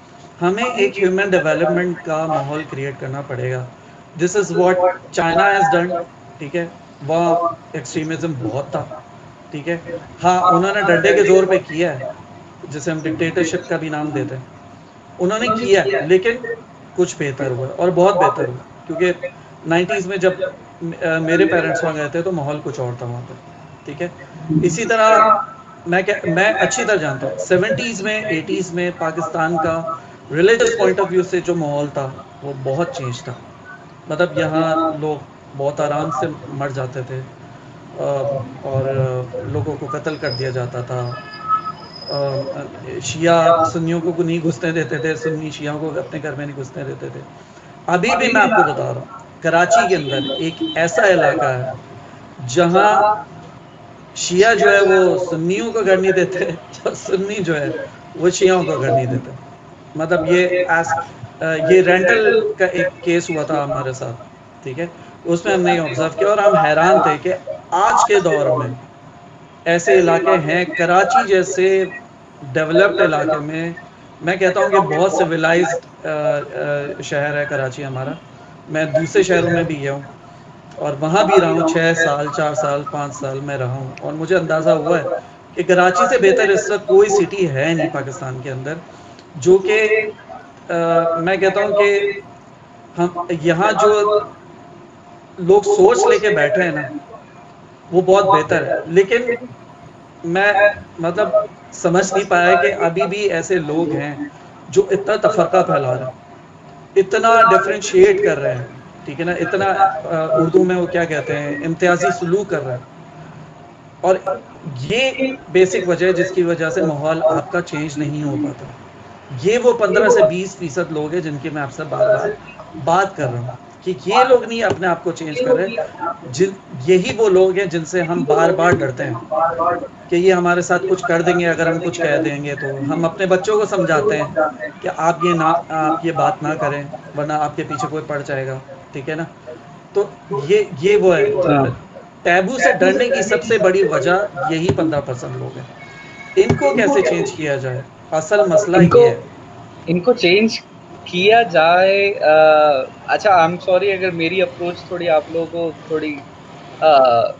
ہمیں ایک ہیومن ڈیولپمنٹ کا ماحول کریٹ کرنا پڑے گا. This is what China has done. ٹھیک ہے, وہاں ایکسٹریمزم بہت تھا. ٹھیک ہے, ہاں انہوں نے ڈنڈے کے زور پہ کیا ہے, جسے ہم ڈکٹیٹرشپ کا بھی نام دیتے ہیں, انہوں نے کیا, لیکن کچھ بہتر ہوا اور بہت بہتر ہوا. کیونکہ 90s میں جب میرے پیرنٹس وہاں گئے تھے تو ماحول کچھ اور تھا وہاں پہ. ٹھیک ہے, اسی طرح میں اچھی طرح جانتا ہوں 70s میں 80s میں پاکستان کا ریلیجس پوائنٹ آف ویو سے جو ماحول تھا وہ بہت چینج تھا. مطلب یہاں لوگ بہت آرام سے مر جاتے تھے, اور لوگوں کو قتل کر دیا جاتا تھا. شیعہ سنیوں کو نہیں گھسنے دیتے تھے, سنی شیعوں کو اپنے گھر میں نہیں گھسنے دیتے تھے. ابھی بھی میں آپ کو بتا رہا ہوں, کراچی کے اندر ایک ایسا علاقہ ہے جہاں شیعہ جو ہے وہ سنیوں کو گھر نہیں دیتے, اور سنی جو ہے وہ شیعوں کو گھر نہیں دیتے. مطلب یہ رینٹل کا ایک کیس ہوا تھا ہمارے ساتھ. ٹھیک ہے, اس میں ہم نے آبزرو کیا اور ہم حیران تھے کہ آج کے دور میں ایسے علاقے ہیں. کراچی جیسے ڈیولپڈ علاقے میں کہتا ہوں کہ بہت سویلائزڈ شہر ہے کراچی ہمارا. میں دوسرے شہروں میں بھی گیا ہوں اور وہاں بھی رہا ہوں, 6 سال, 4 سال, 5 سال میں رہا ہوں, اور مجھے اندازہ ہوا ہے کہ کراچی سے بہتر اس وقت کوئی سٹی ہے نہیں پاکستان کے اندر, جو کہ میں کہتا ہوں کہ ہم یہاں جو لوگ سوچ لے کے بیٹھے ہیں نا وہ بہت بہتر ہے. لیکن میں مطلب سمجھ نہیں پایا کہ ابھی بھی ایسے لوگ ہیں جو اتنا تفرقہ پھیلا رہے ہیں, اتنا ڈفرینشیٹ کر رہے ہیں. ٹھیک ہے نا, اتنا اردو میں وہ کیا کہتے ہیں, امتیازی سلوک کر رہے ہیں. اور یہ بیسک وجہ ہے جس کی وجہ سے ماحول آپ کا چینج نہیں ہو پاتا. یہ وہ 15 سے 20% لوگ ہیں جن کی میں آپ سے بار بار بات کر رہا ہوں کہ یہ لوگ نہیں اپنے آپ کو چینج کر رہے. یہی وہ لوگ ہیں جن سے ہم بار بار ڈرتے ہیں کہ یہ ہمارے ساتھ کچھ کر دیں گے اگر ہم کچھ کہہ دیں گے تو. ہم اپنے بچوں کو سمجھاتے ہیں کہ آپ یہ بات نہ کریں ورنہ آپ کے پیچھے کوئی پڑ جائے گا. ٹھیک ہے نا, تو یہ وہ ہے. ٹیبو سے ڈرنے کی سب سے بڑی وجہ یہی 15% لوگ ہیں. ان کو کیسے چینج کیا جائے, اصل مسئلہ یہ ہے. ان کو چینج کیا جائے. اچھا, آئی ایم سوری اگر میری اپروچ تھوڑی آپ لوگوں کو تھوڑی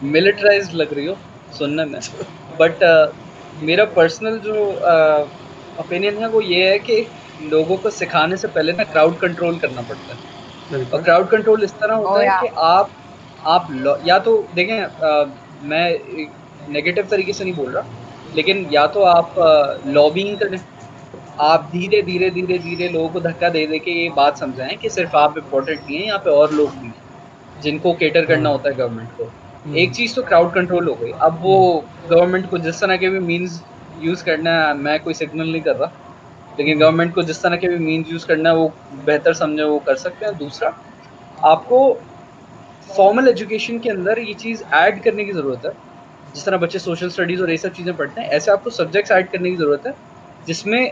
ملٹرائزڈ لگ رہی ہو سننے میں, بٹ میرا پرسنل جو اوپینین ہے وہ یہ ہے کہ لوگوں کو سکھانے سے پہلے نا کراؤڈ کنٹرول کرنا پڑتا ہے. اور کراؤڈ کنٹرول اس طرح ہوتا ہے کہ آپ یا تو دیکھیں, میں نیگیٹو طریقے سے نہیں بول رہا, لیکن یا تو آپ لابینگ کریں, آپ دھیرے دھیرے دھیرے دھیرے لوگوں کو دھکا دے دے کے یہ بات سمجھائیں کہ صرف آپ امپورٹنٹ نہیں ہیں, یہاں پہ اور لوگ بھی ہیں جن کو کیٹر کرنا ہوتا ہے گورنمنٹ کو. ایک چیز تو کراؤڈ کنٹرول ہو گئی. اب وہ گورنمنٹ کو جس طرح کے بھی مینز یوز کرنا ہے, میں کوئی سگنل نہیں کر رہا, لیکن گورنمنٹ کو جس طرح کے بھی مینز یوز کرنا ہے وہ بہتر سمجھے وہ کر سکتے ہیں. دوسرا, آپ کو فارمل ایجوکیشن کے اندر یہ چیز ایڈ کرنے کی ضرورت ہے. جس طرح بچے سوشل اسٹڈیز اور یہ سب چیزیں پڑھتے ہیں, ایسے آپ کو سبجیکٹس ایڈ کرنے کی ضرورت ہے جس میں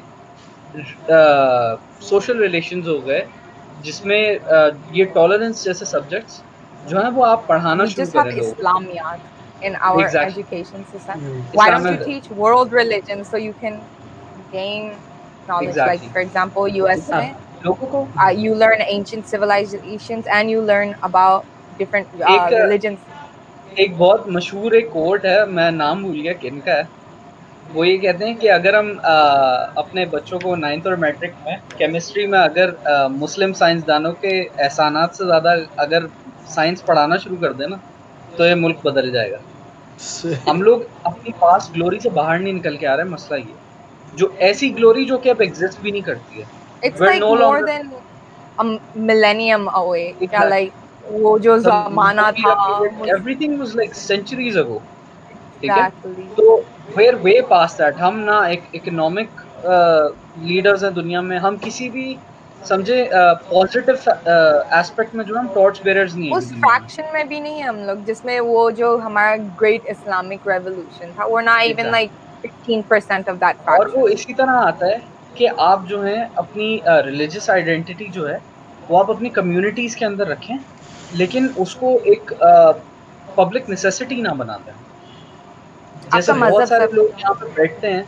سوشل ریلیشنز ہو گئے, جس میں یہ ٹالرنس جیسے سبجیکٹس جو ہیں وہ آپ پڑھانا We شروع just have کریں لوگوں کو. Islamiyat in our Exactly. education system. Why don't Islam you ہے. teach world religions so you can gain knowledge? Like Exactly. for example, US mein, لوگوں کو you learn ancient civilizations and you learn about different ایک religions. ایک بہت مشہور ایک کوٹ ہے, میں نام بھول گیا کن کا ہے. وہ یہ کہتے ہیں کہ اگر ہم اپنے بچوں کو 9th اور میٹرک میں کیمسٹری میں اگر مسلم سائنسدانوں کے احسانات سے زیادہ اگر سائنس پڑھانا شروع کر دیں نا تو یہ ملک بدل جائے گا. ہم لوگ اپنی پاسٹ گلوری سے باہر نہیں نکل کے آ رہے ہیں. مسئلہ یہ جو ایسی گلوری جو کہ اب ایگزسٹ بھی نہیں کرتی ہے. It's like more than a millennium away. Yeah, like وہ جو زمانہ تھا, everything was like centuries ago. exactly. تو we're way past that. ہم نہ ایک اکنامک لیڈرز ہیں دنیا میں, ہم کسی بھی سمجھے پازیٹیو ایسپیکٹ میں جو ہم ٹارچ بیئررز نہیں ہیں اس فریکشن میں بھی نہیں ہم لوگ جس میں وہ جو ہمارا گریٹ اسلامک ریولوشن تھا, we're not even like 15% of that fraction. اور وہ اسی طرح آتا ہے کہ آپ جو ہیں اپنی ریلیجس آئیڈینٹی جو ہے وہ آپ اپنی کمیونٹیز کے اندر رکھیں, لیکن اس کو ایک پبلک نیسیسٹی نہ بناتے ہیں. جیسے بہت سارے لوگ یہاں پہ بیٹھتے ہیں,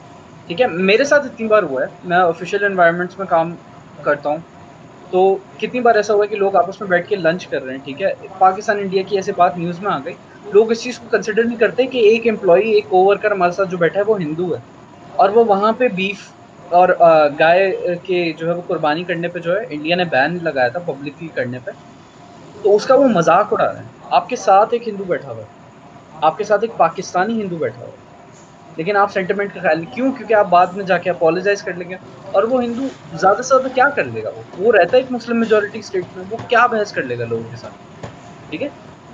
ٹھیک ہے, میرے ساتھ اتنی بار ہوا ہے, میں آفیشیل انوائرمنٹس میں کام کرتا ہوں, تو کتنی بار ایسا ہوا ہے کہ لوگ آپس میں بیٹھ کے لنچ کر رہے ہیں, ٹھیک ہے, پاکستان انڈیا کی ایسی بات نیوز میں آ گئی, لوگ اس چیز کو کنسیڈر نہیں کرتے کہ ایک امپلائی ایک کوورکر ہمارے ساتھ جو بیٹھا ہے وہ ہندو ہے, اور وہ وہاں پہ بیف اور گائے کے جو ہے وہ قربانی کرنے پہ جو ہے انڈیا نے بین لگایا تھا پبلکلی کرنے پہ, تو اس کا وہ مذاق اڑا رہے ہیں. آپ کے ساتھ ایک ہندو بیٹھا ہوا ہے, آپ کے ساتھ ایک پاکستانی ہندو بیٹھا ہوا ہے, لیکن آپ سینٹیمنٹ کا خیال کیوں, کیونکہ آپ بعد میں جا کے اپولوجائز کر لیں گے, اور وہ ہندو زیادہ سے زیادہ کیا کر لے گا, وہ رہتا ہے ایک مسلم میجورٹی اسٹیٹ میں, وہ کیا بحث کر لے گا لوگوں کے ساتھ, ٹھیک ہے.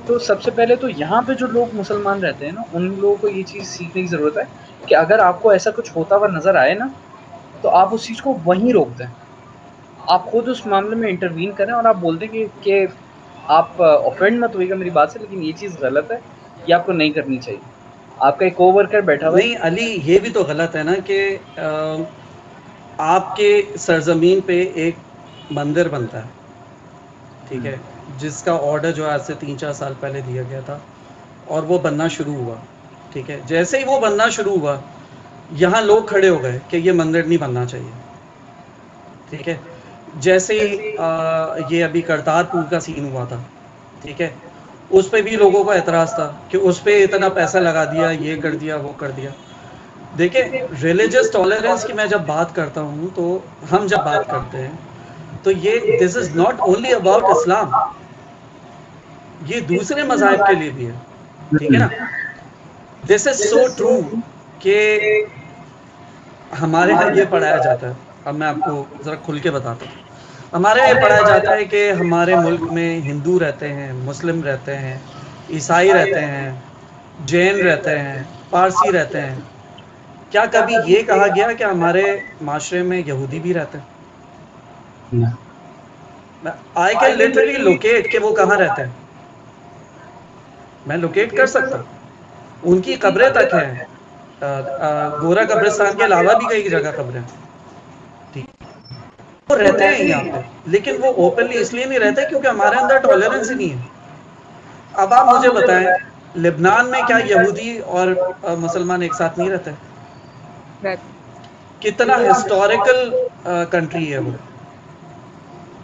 تو سب سے پہلے تو یہاں پہ جو لوگ مسلمان رہتے ہیں نا, ان لوگوں کو یہ چیز سیکھنے کی ضرورت ہے کہ اگر آپ کو ایسا کچھ ہوتا ہوا نظر آئے نا, تو آپ اس چیز کو وہیں روک دیں, آپ خود اس معاملے میں انٹروین کریں, اور آپ بول دیں کہ آپ آفینڈ مت ہوئے گا میری بات سے, لیکن یہ چیز غلط ہے, یہ آپ کو نہیں کرنی چاہیے. آپ کا ایک کو ورکر بیٹھا ہوا ہے. نہیں علی, یہ بھی تو غلط ہے نا کہ آپ کے سرزمین پہ ایک مندر بنتا ہے, ٹھیک ہے, جس کا آرڈر جو آج سے 3-4 سال پہلے دیا گیا تھا, اور وہ بننا شروع ہوا, ٹھیک ہے. جیسے ہی وہ بننا شروع ہوا, یہاں لوگ کھڑے ہو گئے کہ یہ مندر نہیں بننا چاہیے, ٹھیک ہے. جیسے ہی یہ ابھی کرتارپور کا سین ہوا تھا, ٹھیک ہے, اس پہ بھی لوگوں کو اعتراض تھا کہ اس پہ اتنا پیسہ لگا دیا, یہ کر دیا, وہ کر دیا. دیکھیں, ریلیجس ٹالرنس کی میں جب بات کرتا ہوں, تو ہم جب بات کرتے ہیں تو یہ دس is not only about Islam, یہ دوسرے مذاہب کے لیے بھی ہے, ٹھیک ہے نا. دس از سو ٹرو کہ ہمارے یہاں یہ پڑھایا جاتا ہے. اب میں آپ کو ذرا کھل کے بتاتا ہوں. ہمارے یہاں یہ پڑھایا جاتا ہے کہ ہمارے ملک میں ہندو رہتے ہیں, مسلم رہتے ہیں, عیسائی رہتے ہیں, جین رہتے ہیں, پارسی رہتے ہیں. کیا کبھی یہ کہا گیا کہ ہمارے معاشرے میں یہودی بھی رہتے ہیں؟ آئی کین لٹرلی لوکیٹ کہ وہ کہاں رہتے ہیں, میں لوکیٹ کر سکتا ہوں. ان کی قبریں تک ہیں, گورا قبرستان کے علاوہ بھی کئی جگہ قبریں, ٹھیک, وہ رہتے ہیں یہاں پہ, لیکن وہ اوپنلی اس لیے نہیں رہتے کیونکہ ہمارے اندر ٹالرنس ہی نہیں ہے. اب آپ مجھے بتائیں, لبنان میں کیا یہودی اور مسلمان ایک ساتھ نہیں رہتے؟ کتنا ہسٹوریکل کنٹری ہے وہ,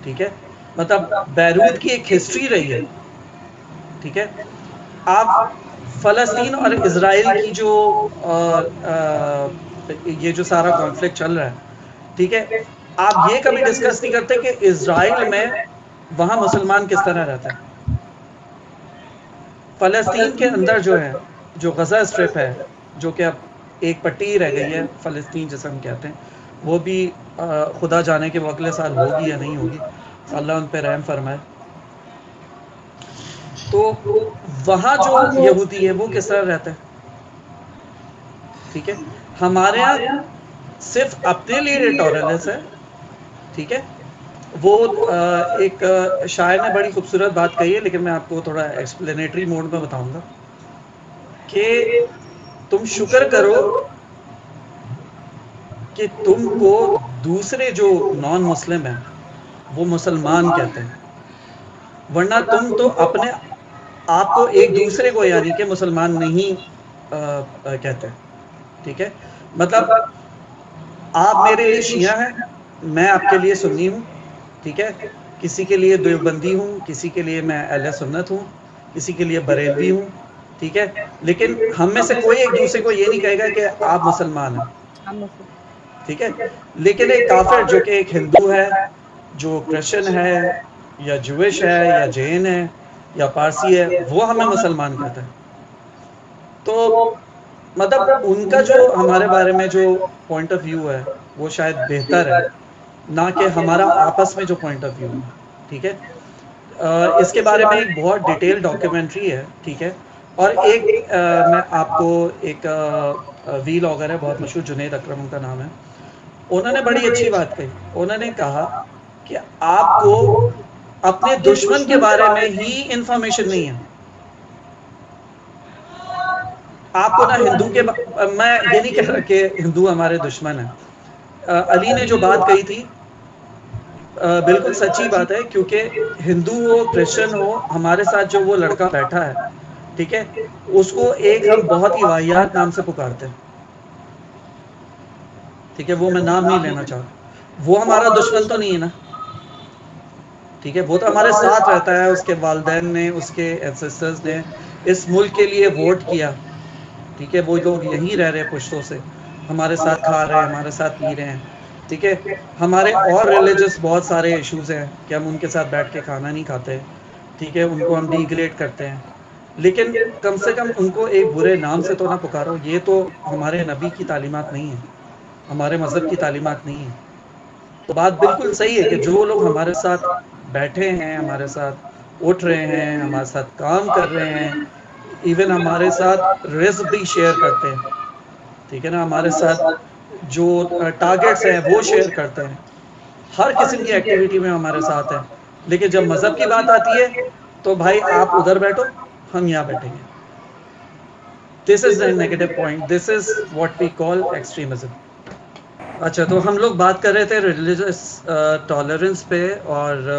ٹھیک ہے. مطلب بیروت کی ایک ہسٹری رہی ہے, ٹھیک ہے. آپ فلسطین اور اسرائیل کی جو یہ جو سارا کانفلکٹ چل رہا ہے, ٹھیک ہے, آپ یہ کبھی ڈسکس نہیں کرتے کہ اسرائیل میں وہاں مسلمان کس طرح رہتے ہیں. فلسطین کے اندر جو ہے جو غزہ اسٹرپ ہے جو کہ اب ایک پٹی ہی رہ گئی ہے فلسطین جسے ہم کہتے ہیں، وہ بھی خدا جانے کہ وہ اگلے سال ہوگی یا نہیں ہوگی، اللہ ان پہ رحم فرمائے. تو وہاں جو یہودی ہے وہ کس طرح رہتا ہے؟ ٹھیک ہے، ہمارے یہاں صرف اپنے لیے ٹالرنس ہے. ٹھیک ہے، وہ ایک شاعر نے بڑی خوبصورت بات کہی ہے، لیکن میں آپ کو تھوڑا ایکسپلینیٹری موڈ میں بتاؤں گا کہ تم شکر کرو کہ تم کو دوسرے جو نان مسلم ہیں وہ مسلمان کہتے ہیں، ورنہ تم تو اپنے آپ کو ایک دوسرے کو یعنی کہ مسلمان نہیں کہتے. ٹھیک ہے، مطلب آپ میرے لیے شیعہ ہیں، میں آپ کے لیے سنی ہوں. ٹھیک ہے، کسی کے لیے دیوبندی ہوں، کسی کے لیے میں اہل سنت ہوں، کسی کے لیے بریلوی ہوں. ٹھیک ہے، لیکن ہم میں سے کوئی ایک دوسرے کو یہ نہیں کہے گا کہ آپ مسلمان ہیں. ہم مسلم. ٹھیک ہے، لیکن ایک کافر جو کہ ایک ہندو ہے، جو کرسچن ہے یا جوش ہے یا جین ہے یا پارسی ہے، وہ ہمیں مسلمان کہتا ہے. تو مطلب ان کا جو ہمارے بارے میں جو پوائنٹ آف ویو ہے وہ شاید بہتر ہے نہ کہ ہمارا آپس میں جو پوائنٹ آف ویو ہے. ٹھیک ہے، اس کے بارے میں ایک بہت ڈیٹیل ڈاکیومنٹری ہے. ٹھیک ہے، اور ایک میں آپ کو ایک ویلاگر ہے بہت مشہور، جنید اکرم ان کا نام ہے. انہوں نے بڑی اچھی بات کہی. انہوں نے کہا کہ آپ کو اپنے دشمن کے بارے میں ہی انفارمیشن نہیں ہے. آپ کو نہ ہندو کے میں یہ نہیں کہہ رہا کہ ہندو ہمارے دشمن ہیں. علی نے جو بات کہی تھی بالکل سچی بات ہے، کیونکہ ہندو ہو کرسچن ہو، ہمارے ساتھ جو وہ لڑکا بیٹھا ہے، ٹھیک ہے، اس کو ایک ہم بہت ہی واہیات نام سے پکارتے ہیں. ٹھیک ہے، وہ میں نام نہیں لینا چاہتا، وہ ہمارا دشمن تو نہیں ہے نا. ٹھیک ہے، وہ تو ہمارے ساتھ رہتا ہے. اس کے والدین نے، اس کے اینسسٹرز نے اس ملک کے لیے ووٹ کیا. ٹھیک ہے، وہ لوگ یہیں رہ رہے ہیں پشتوں سے، ہمارے ساتھ کھا رہے ہیں، ہمارے ساتھ پی رہے ہیں. ٹھیک ہے، ہمارے اور ریلیجس بہت سارے ایشوز ہیں کہ ہم ان کے ساتھ بیٹھ کے کھانا نہیں کھاتے. ٹھیک ہے، ان کو ہم ڈیگریڈ کرتے ہیں، لیکن کم سے کم ان کو ایک برے نام سے تو نہ پکارو. یہ تو ہمارے نبی کی تعلیمات نہیں ہیں، ہمارے مذہب کی تعلیمات نہیں ہیں. تو بات بالکل صحیح ہے کہ جو لوگ ہمارے ساتھ بیٹھے ہیں، ہمارے ساتھ اٹھ رہے ہیں، ہمارے ساتھ کام کر رہے ہیں، ایون ہمارے ساتھ رزق بھی شیئر کرتے ہیں. ٹھیک ہے نا، ہمارے ساتھ جو ٹارگیٹس ہیں وہ شیئر کرتے ہیں، ہر قسم کی ایکٹیویٹی میں ہمارے ساتھ ہیں. لیکن جب مذہب کی بات آتی ہے تو بھائی آپ ادھر بیٹھو، ہم یہاں بیٹھیں گے. This is the negative point, this is what we call extremism. اچھا، تو ہم لوگ بات کر رہے تھے ریلیجس ٹالرنس پہ، اور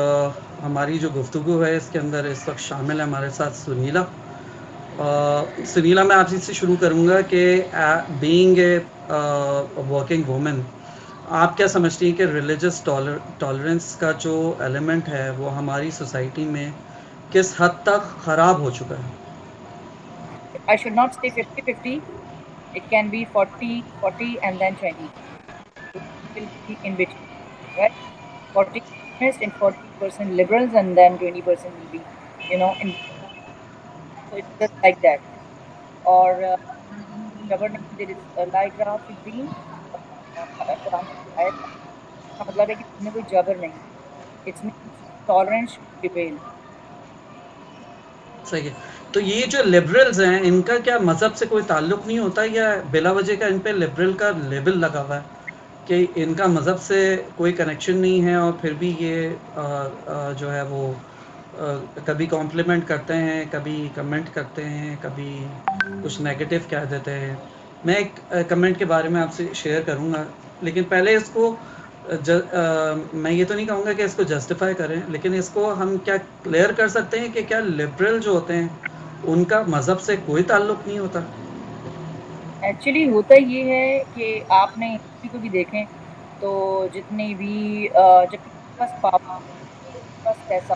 ہماری جو گفتگو ہے اس کے اندر اس وقت شامل ہے ہمارے ساتھ سنیلا. سنیلا، میں آپ سے شروع کروں گا کہ بینگ اے ورکنگ وومن، آپ کیا سمجھتی ہیں کہ ریلیجس ٹالرنس کا جو ایلیمنٹ ہے وہ ہماری سوسائٹی میں کس حد تک خراب ہو چکا ہے؟ I should not say 50-50. It can be 40-40 and then 20. Will be in between, right? 40 extremists and 40% liberals, and then 20% will be, in. So it's just like that. Or government, there is a lie graph green. قرآن کی آیت کا مطلب ہے کہ اس میں کوئی جبر نہیں. It means tolerance should prevail. صحیح ہے. تو یہ جو لبرلز ہیں ان کا کیا مذہب سے کوئی تعلق نہیں ہوتا، یا بلا وجہ کا ان پہ لبرل کا لیبل لگا ہوا ہے کہ ان کا مذہب سے کوئی کنیکشن نہیں ہے، اور پھر بھی یہ جو ہے وہ کبھی کمپلیمنٹ کرتے ہیں، کبھی کمنٹ کرتے ہیں، کبھی کچھ نیگیٹو کہہ دیتے ہیں. میں ایک کمنٹ کے بارے میں آپ سے شیئر کروں گا، لیکن پہلے اس کو میں یہ تو نہیں کہوں گا کہ اس کو جسٹیفائی کریں، لیکن اس کو ہم کیا کلیئر کر سکتے ہیں کہ کیا لبرل جو ہوتے ہیں ان کا مذہب سے کوئی تعلق نہیں ہوتا؟ ایکچولی ہوتا یہ ہے کہ آپ نے ہسٹری کو بھی دیکھیں تو جتنی بھی جب کسی کے پاس پاور، پاس پیسہ،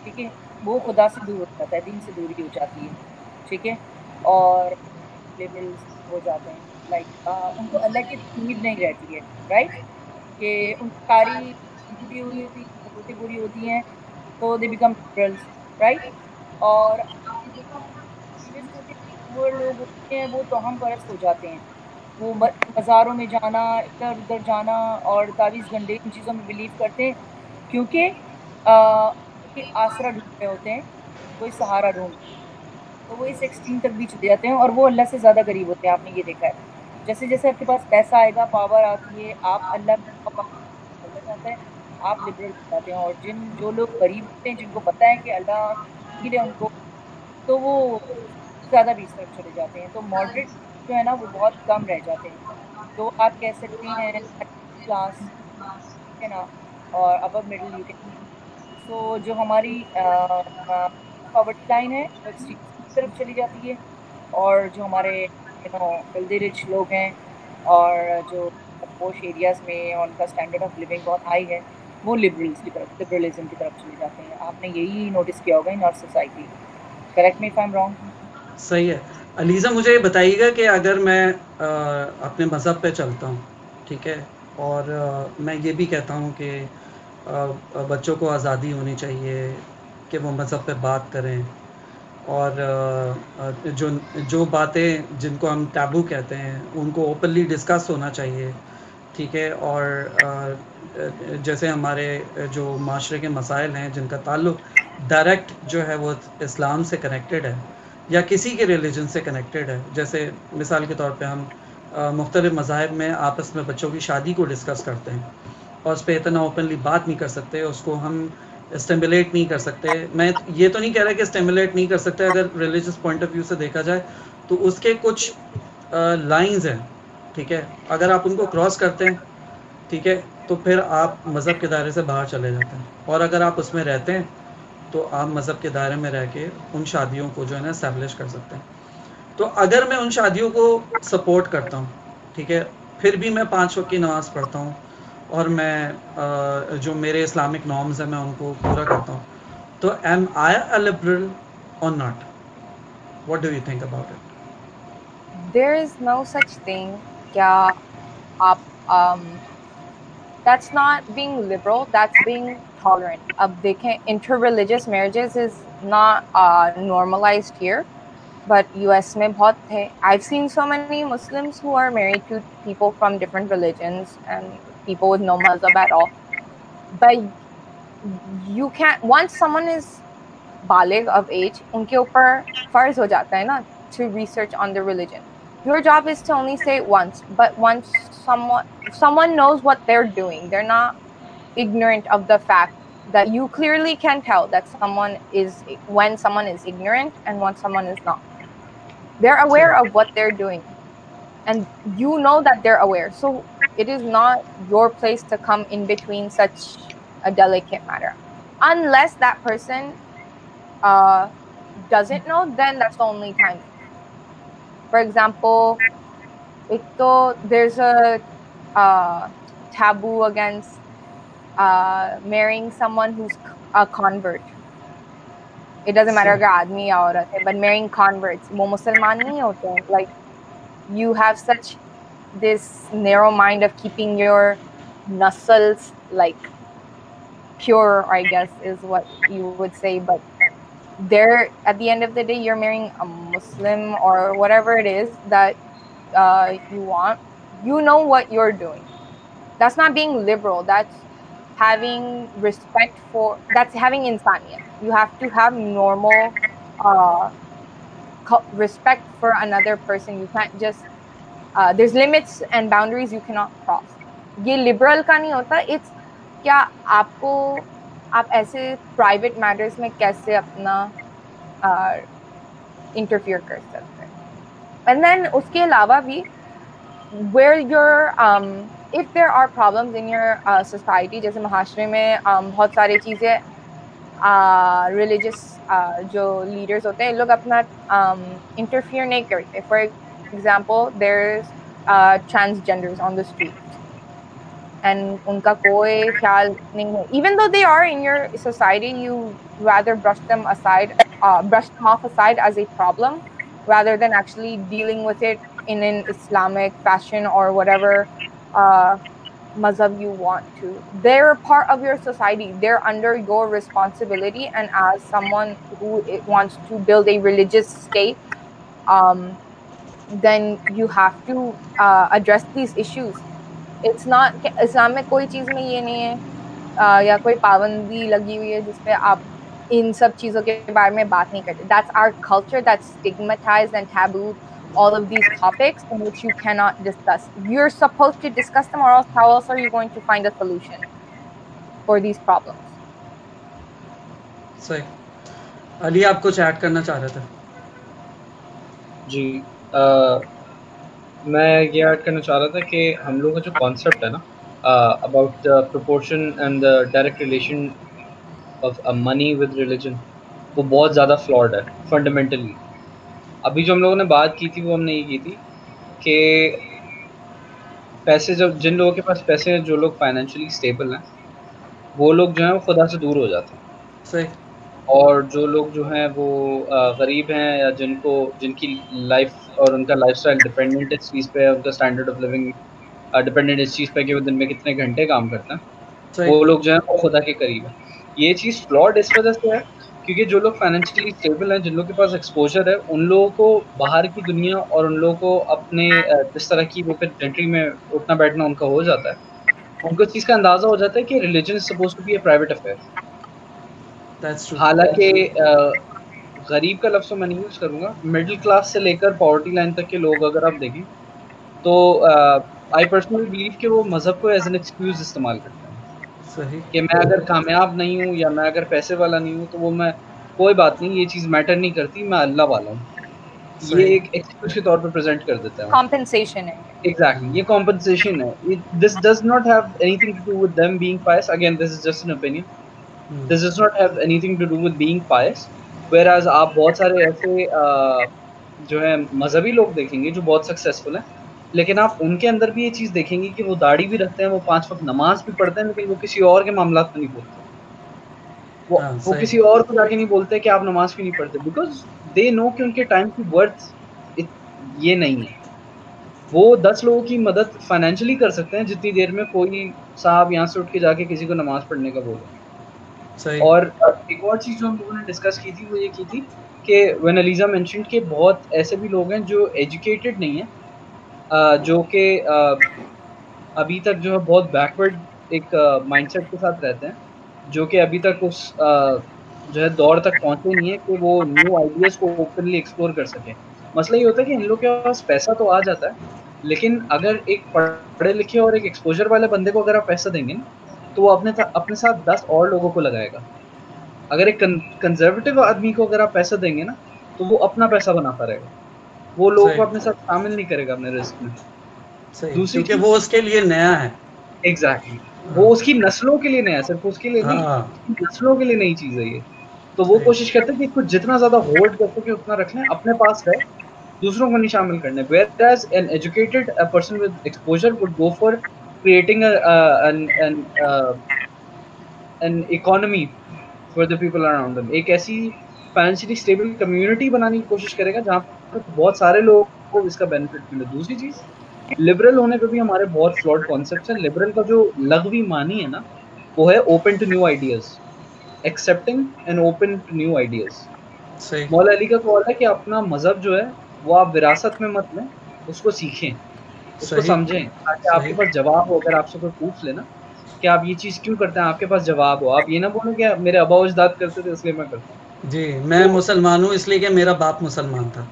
ٹھیک ہے، وہ خدا سے دور ہو جاتا ہے، دین سے دوری ہو جاتی ہے. ٹھیک ہے، اور لیبلز ہو جاتے ہیں، لائک ان کو اللہ کی امید نہیں رہتی ہے، رائٹ؟ کہ ان کی ساری ٹوٹی ہوئی ہوتی ہے، ضرورتیں پوری ہوتی ہیں، تو دے بیکم لبرلس، رائٹ؟ اور آپ نے دیکھا ہوگا ایکٹیوسٹ ہوتے ہیں وہ لوگ ہوتے ہیں وہ توہم پرست ہو جاتے ہیں. وہ مزاروں میں جانا, ادھر ادھر جانا اور تعویذ گنڈے ان چیزوں میں بلیو کرتے ہیں کیونکہ کوئی آسرا ڈھونڈ رہے ہوتے ہیں, کوئی سہارا ڈھونڈ, تو وہ اس ایکسٹریم تک بھی چلے جاتے ہیں اور وہ اللہ سے زیادہ قریب ہوتے ہیں. آپ نے یہ دیکھا ہے, جیسے جیسے آپ کے پاس پیسہ آئے گا, پاور آتی ہے, آپ اللہ چلتا جاتا ہے, آپ لبرل ہو جاتے ہیں. اور جو لوگ غریب ہوتے ہیں, جن کو پتہ ہے کہ اللہ ہے ان کو, تو وہ زیادہ بھی اس طرف چلے جاتے ہیں. تو ماڈریٹ جو ہے نا وہ بہت کم رہ جاتے ہیں. تو آپ کہہ سکتے ہیں کلاس, ٹھیک ہے نا, اور ابو مڈل یو کین. سو جو ہماری پاورٹی لائن ہے وہ ایکسٹریم کی طرف چلی جاتی ہے, اور جو ہمارے ویلدی رچ لوگ ہیں اور جو پوش ایریاز میں ان کا اسٹینڈرڈ آف لیونگ بہت ہائی ہے, وہ لبرلزم کی طرف چلے جاتے ہیں. آپ نے یہی نوٹس کیا ہوگا in our society. Correct me if I am wrong. صحیح ہے. علیزہ مجھے یہ بتائیے گا کہ اگر میں اپنے مذہب پہ چلتا ہوں, ٹھیک ہے, اور میں یہ بھی کہتا ہوں کہ بچوں کو آزادی ہونی چاہیے کہ وہ مذہب پہ بات کریں, اور جو باتیں جن کو ہم ٹیبو کہتے ہیں ان کو اوپنلی ڈسکس ہونا چاہیے, ٹھیک ہے, اور جیسے ہمارے جو معاشرے کے مسائل ہیں جن کا تعلق ڈائریکٹ جو ہے وہ اسلام سے کنیکٹڈ ہے یا کسی کے ریلیجن سے کنیکٹڈ ہے, جیسے مثال کے طور پہ ہم مختلف مذاہب میں آپس میں بچوں کی شادی کو ڈسکس کرتے ہیں اور اس پہ اتنا اوپنلی بات نہیں کر سکتے, اس کو ہم اسٹیمولیٹ نہیں کر سکتے. میں یہ تو نہیں کہہ رہا کہ اسٹیمولیٹ نہیں کر سکتے, اگر ریلیجس پوائنٹ آف ویو سے دیکھا جائے تو اس کے کچھ لائنز ہیں, ٹھیک ہے, اگر آپ ان کو کراس کرتے ہیں, ٹھیک ہے, تو پھر آپ مذہب کے دائرے سے باہر چلے جاتے ہیں, اور اگر آپ اس میں رہتے ہیں تو آپ مذہب کے دائرے میں رہ کے ان شادیوں کو جو ہے نا اسٹیبلش کر سکتے ہیں. تو اگر میں ان شادیوں کو سپورٹ کرتا ہوں, ٹھیک ہے, پھر بھی میں 5 وقت کی نماز پڑھتا ہوں اور میں جو میرے اسلامک نارمز ہیں میں ان کو پورا کرتا ہوں, تو ایم آئی اے لبرل اور not? What do you think about it? There is no such thing. کیا آپ that's not being liberal, that's being tolerant. اب دیکھیں, inter-religious marriages is not normalized here, but US میں بہت ہے. I've seen so many Muslims who are married to people from different religions and people with no mazhab at all. But you can't, once someone is بالغ of age, ان کے اوپر فرض ہو جاتا ہے نا to research on the religion. Your job is to only say it once, but once someone knows what they're doing, they're not ignorant of the fact that you clearly can tell that when someone is ignorant and when someone is not. They're aware of what they're doing, and you know that they're aware. So it is not your place to come in between such a delicate matter. Unless that person doesn't know, then that's the only time. For example, there's a taboo against marrying someone who's a convert. It doesn't matter اگر آدمی یا عورت ہے, but marrying converts, وہ مسلمان نہیں ہوتے ہیں. Like you have such this narrow mind of keeping your nasals like pure, I guess is what you would say, but there at the end of the day you're marrying a Muslim or whatever it is that you want. You know what you're doing. That's not being liberal, that's having respect for, that's having insaniyat. You have to have normal respect for another person. You can't just there's limits and boundaries you cannot cross. یہ liberal کا نہیں ہوتا. It's کیا آپ ایسے private matters میں کیسے اپنا انٹرفیئر کر سکتے ہیں. اینڈ دین اس کے علاوہ بھی where if there are problems in your society, جیسے معاشرے میں بہت ساری چیزیں ریلیجس جو لیڈرز ہوتے ہیں لوگ اپنا انٹرفیئر نہیں کرتے. For example there's transgenders on the street and ان کا کوئی خیال نہیں ہے. Even though they are in your society, you rather brush them off aside as a problem rather than actually dealing with it in an Islamic fashion or whatever mazhab you want to. They're part of your society. They're under your responsibility, and as someone who wants to build a religious state, then you have to address these issues. It's not کہ اسلام میں کوئی چیز میں یہ نہیں ہے یا کوئی پابندی لگی ہوئی ہے جس پہ آپ ان سب چیزوں کے بارے میں بات نہیں کرتے. That's our culture that's stigmatized and tabooed all of these topics in which you cannot discuss. You're supposed to discuss them, or else how else are you going to find a solution for these problems? صحیح. علی آپ کچھ add کرنا چاہ رہے تھے؟ جی میں یہ add کرنا چاہ رہا تھا کہ ہم لوگوں کا جو کانسیپٹ ہے نا about the proportion and the direct relation of money with religion وہ بہت زیادہ فلاڈ ہے فنڈامنٹلی. ابھی جو ہم لوگوں نے بات کی تھی وہ ہم نے یہ کی تھی کہ پیسے جن لوگوں کے پاس پیسے ہیں, جو لوگ فائنینشلی اسٹیبل ہیں, وہ لوگ جو ہیں وہ خدا سے دور ہو جاتے ہیں. صحیح. اور جو لوگ جو ہیں وہ غریب ہیں یا جن کی لائف اور ان کا لائف اسٹائل ڈپینڈنٹ اس چیز پہ, ان کا اسٹینڈرڈ آف لیونگ ڈپینڈنٹ اس چیز پہ کہ وہ دن میں کتنے گھنٹے کام کرتے ہیں, وہ لوگ جو ہیں وہ خدا کے قریب ہیں. یہ چیز فلاڈ اس وجہ سے ہے کیونکہ جو لوگ فائنینشلی اسٹیبل ہیں, جن لوگوں کے پاس ایکسپوجر ہے, ان لوگوں کو باہر کی دنیا اور ان لوگوں کو اپنے جس طرح کی وہ پھر کنٹری میں اٹھنا بیٹھنا ان کا ہو جاتا ہے, ان کو اس چیز کا اندازہ ہو جاتا ہے کہ religion is suppose to be a private affair. حالانکہ غریب کا لفظ میں نہیں یوز کروں گا, مڈل کلاس سے لے کر پاورٹی لائن تک کے لوگ اگر آپ دیکھیں تو آئی پرسنلی بلیو کہ وہ مذہب کو ایز این ایکسکیوز استعمال کرتے ہیں کہ میں اگر کامیاب نہیں ہوں یا میں اگر پیسے والا نہیں ہوں تو وہ میں کوئی بات نہیں, یہ چیز میٹر نہیں کرتی, میں اللہ والا ہوں. یہ ایک ایکسکیوز کے طور پہ پریزنٹ کر دیتا ہے. کمپنسیشن ہے. ایگزیکٹلی, یہ کمپنسیشن ہے. This does not have anything to do with them being pious. Again this is just an opinion. This does not have anything to do with being pious. Whereas آپ بہت سارے ایسے جو ہے مذہبی لوگ دیکھیں گے جو بہت سکسیزفل ہیں, لیکن آپ ان کے اندر بھی یہ چیز دیکھیں گے کہ وہ داڑھی بھی رکھتے ہیں, وہ 5 وقت نماز بھی پڑھتے ہیں, لیکن وہ کسی اور کے معاملات میں نہیں بولتے. وہ کسی اور کو جا کے نہیں بولتے کہ آپ نماز کیوں نہیں پڑھتے, بیکاز دے نو کہ ان کے ٹائم کی ورتھ یہ نہیں ہے. وہ 10 لوگوں کی مدد فائنینشلی کر سکتے ہیں جتنی دیر میں کوئی صاحب یہاں سے اٹھ کے جا کے کسی کو نماز پڑھنے کا بولے. اور ایک اور چیز جو ہم لوگوں نے ڈسکس کی تھی وہ یہ کی تھی کہ وین علیزہ مینشنڈ کہ بہت ایسے بھی لوگ ہیں جو ایجوکیٹڈ نہیں ہیں, جو کہ ابھی تک جو ہے بہت بیکورڈ ایک مائنڈ سیٹ کے ساتھ رہتے ہیں, جو کہ ابھی تک اس جو ہے دور تک پہنچے نہیں ہے کہ وہ نیو آئیڈیاز کو اوپنلی ایکسپلور کر سکیں. مسئلہ یہ ہوتا ہے کہ ان لوگ کے پاس پیسہ تو آ جاتا ہے, لیکن اگر ایک پڑھے لکھے اور ایک ایکسپوجر والے بندے کو اگر آپ پیسہ دیں گے نا تو وہ اپنے ساتھ 10 اور لوگوں کو لگائے گا. اگر ایک کنزرویٹو آدمی کو اگر آپ پیسہ دیں گے نا تو وہ اپنا پیسہ بناتا رہے گا, وہ لوگوں کو اپنے ساتھ شامل نہیں کرے گا اپنے رزق میں. دوسری کہ وہ اس کے لیے نیا ہے. ایگزیکٹلی, وہ اس کی نسلوں کے لیے نیا ہے, صرف اس کے لیے نہیں, نسلوں کے لیے نئی چیز ہے یہ. تو وہ کوشش کرتے ہیں کہ کچھ جتنا زیادہ ہولڈ کر سکے اتنا رکھ لیں, اپنے پاس رہے, دوسروں کو نہیں شامل کرنے. whereas an educated person with exposure would go for creating an economy for the people around them. ایک ایسی فائنینشلی اسٹیبل کمیونٹی بنانے کی کوشش کرے گا جہاں پر بہت سارے لوگوں کو اس کا بینیفٹ ملے. دوسری چیز, لبرل ہونے پہ بھی ہمارے بہت فلاڈ کانسیپٹس ہیں. لبرل کا جو لغوی معنی ہے نا وہ ہے open to new ideas, accepting and open to new ideas. Maula Ali کا قول ہے کہ اپنا مذہب جو ہے وہ آپ وراثت میں مت لیں, اس کو سیکھیں, اس کو سمجھیں, تاکہ آپ کے پاس جواب ہو. اگر آپ سے کوئی پوچھ لینا کہ آپ یہ چیز کیوں کرتے ہیں, آپ کے پاس جواب ہو. آپ یہ نہ بولیں کہ میرے ابا و اجداد کرتے تھے اس لیے میں کرتا ہوں. جی, میں مسلمان ہوں اس لیے کہ میرا باپ مسلمان تھا.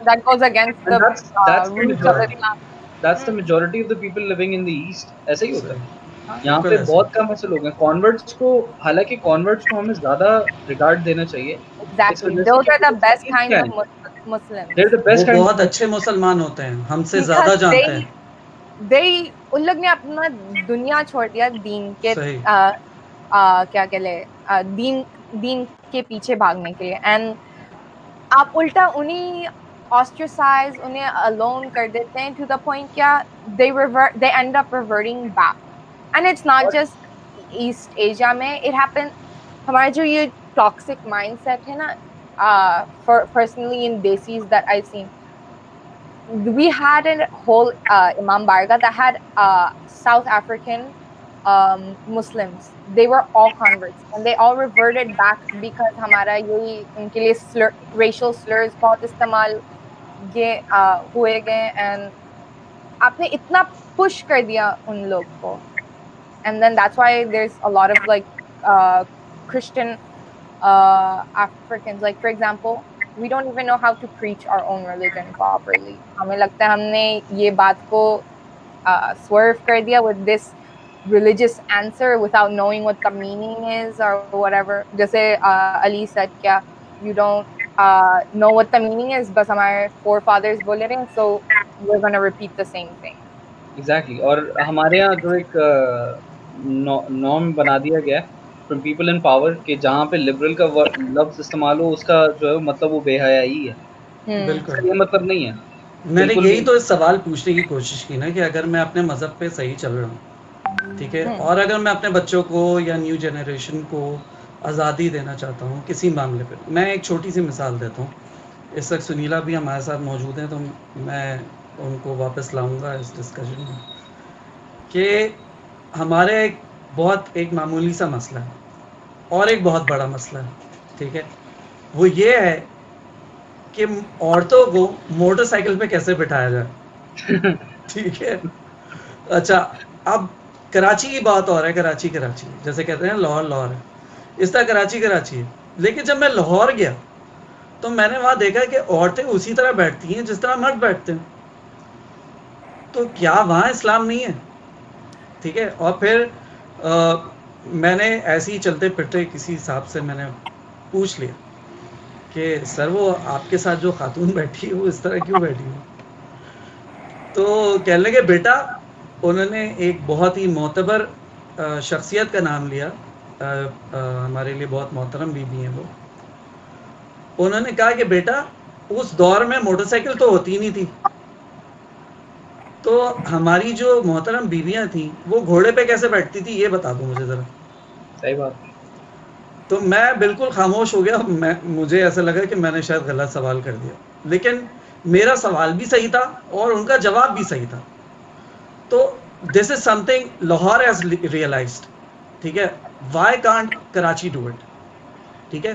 That goes against the roots of Islam. That's the majority of the people living in the East. ایسا ہی ہوتا ہے. یہاں پہ بہت کم ایسے لوگ ہیں. کانورٹس کو, حالانکہ کانورٹس کو ہمیں زیادہ ریگارڈ دینا چاہیے. Exactly. Those are the best kind of Muslims. They're the best kind. بہت اچھے مسلمان ہوتے ہیں, ہم سے زیادہ جانتے ہیں. ان لوگ نے اپنا دنیا چھوڑ دیا دین کے کیا کہلے دین کے پیچھے بھاگنے کے لیے, اینڈ آپ الٹا انہیں ostracize, انہیں alone کر دیتے ہیں to the point کیا they end up reverting back. And it's not just East Asia میں, it happens ہمارا جو یہ toxic mindset ہے نا, personally in desis that I've seen, we had a whole Imam Barga that had South African Muslims. They were all converts and they all reverted back because ہمارا یہی ان کے لیے racial slurs بہت استعمال یہ ہوئے گئے اینڈ آپ نے اتنا push کر دیا ان لوگ کو. And then that's why there's a lot of like Christian Africans, like for example, we don't even know how to preach our own religion properly. ہمیں لگتا ہے ہم نے یہ بات کو swerve کر دیا with this religious answer without knowing what the meaning is or whatever. جیسے Ali said کیا you don't know what the meaning is, بس ہمارے forefathers بولے رہے ہیں, so we're going to repeat the same thing. Exactly. اور ہمارے یہاں جو ایک نارم بنا دیا گیا ہے from people in power کہ جہاں پہ لبرل کا لفظ استعمال ہو اس کا جو ہے مطلب وہ بے حیائی ہے. بالکل یہ مطلب نہیں ہے. میں نے یہی تو اس سوال پوچھنے کی کوشش کی نا کہ اگر میں اپنے مذہب پہ صحیح چل رہا ہوں, ٹھیک ہے, اور اگر میں اپنے بچوں کو یا نیو جنریشن کو آزادی دینا چاہتا ہوں کسی معاملے پہ, میں ایک چھوٹی سی مثال دیتا ہوں. اس وقت سنیلا بھی ہمارے ساتھ موجود ہیں تو میں ان کو واپس لاؤں گا اس ڈسکشن میں کہ ہمارے ایک معمولی سا مسئلہ ہے اور ایک بہت بڑا مسئلہ ہے, ٹھیک ہے. وہ یہ ہے کہ عورتوں کو موٹر سائیکل پہ کیسے بٹھایا جائے, ٹھیک ہے. اچھا, اب کراچی کی بات اور ہے, کراچی جیسے کہتے ہیں لاہور ہے, اس طرح کراچی ہے. لیکن جب میں لاہور گیا تو میں نے وہاں دیکھا کہ عورتیں اسی طرح بیٹھتی ہیں جس طرح مرد بیٹھتے ہیں. تو کیا وہاں اسلام نہیں ہے؟ ٹھیک ہے. اور پھر میں نے ایسے ہی چلتے پھرتے کسی صاحب سے میں نے پوچھ لیا کہ سر وہ آپ کے ساتھ جو خاتون بیٹھی ہے وہ اس طرح کیوں بیٹھی ہے؟ تو کہنے لگے بیٹا, انہوں نے ایک بہت ہی معتبر شخصیت کا نام لیا, ہمارے لیے بہت محترم بیوی ہیں وہ. انہوں نے کہا کہ بیٹا اس دور میں موٹر سائیکل تو ہوتی نہیں تھی, تو ہماری جو محترم بیویاں تھیں وہ گھوڑے پہ کیسے بیٹھتی تھی یہ بتا دو مجھے ذرا. صحیح بات. تو میں بالکل خاموش ہو گیا. مجھے ایسا لگا کہ میں نے شاید غلط سوال کر دیا, لیکن میرا سوال بھی صحیح تھا اور ان کا جواب بھی صحیح تھا. تو this is some thing Lahore has realized, ٹھیک ہے. Why can't Karachi do it, ٹھیک ہے.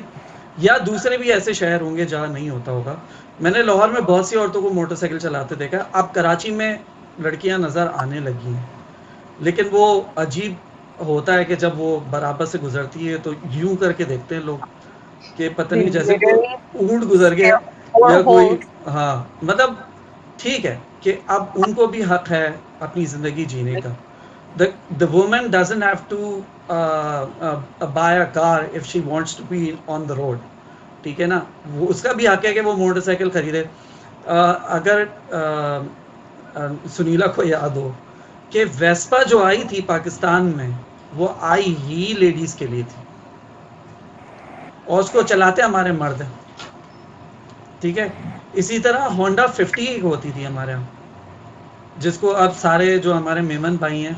یا دوسرے بھی ایسے شہر ہوں گے جہاں نہیں ہوتا ہوگا. میں نے لاہور میں بہت سی عورتوں کو موٹر سائیکل چلاتے دیکھا. اب کراچی میں لڑکیاں نظر آنے لگی ہیں, لیکن وہ عجیب ہوتا ہے کہ جب وہ برابر سے گزرتی ہے تو یوں کر کے دیکھتے ہیں لوگ کہ پتہ نہیں جیسے کوئی اونٹ گزر گیا یا کوئی. ہاں مطلب ٹھیک ہے کہ اب ان کو بھی حق ہے اپنی زندگی جینے کا. The woman doesn't have to buy a car if she wants to be on the road, ٹھیک ہے نا. وہ اس کا بھی حق ہے کہ وہ موٹر سائیکل خریدے. اگر سنیلا کو یاد ہو کہ ویسپا جو آئی تھی پاکستان میں وہ آئی ہی لیڈیز کے لیے تھی اور اس کو چلاتے ہمارے مرد ہیں, ٹھیک ہے. اسی طرح ہونڈا 50 ایک ہوتی تھی ہمارے یہاں جس کو اب سارے جو ہمارے میمن بھائی ہیں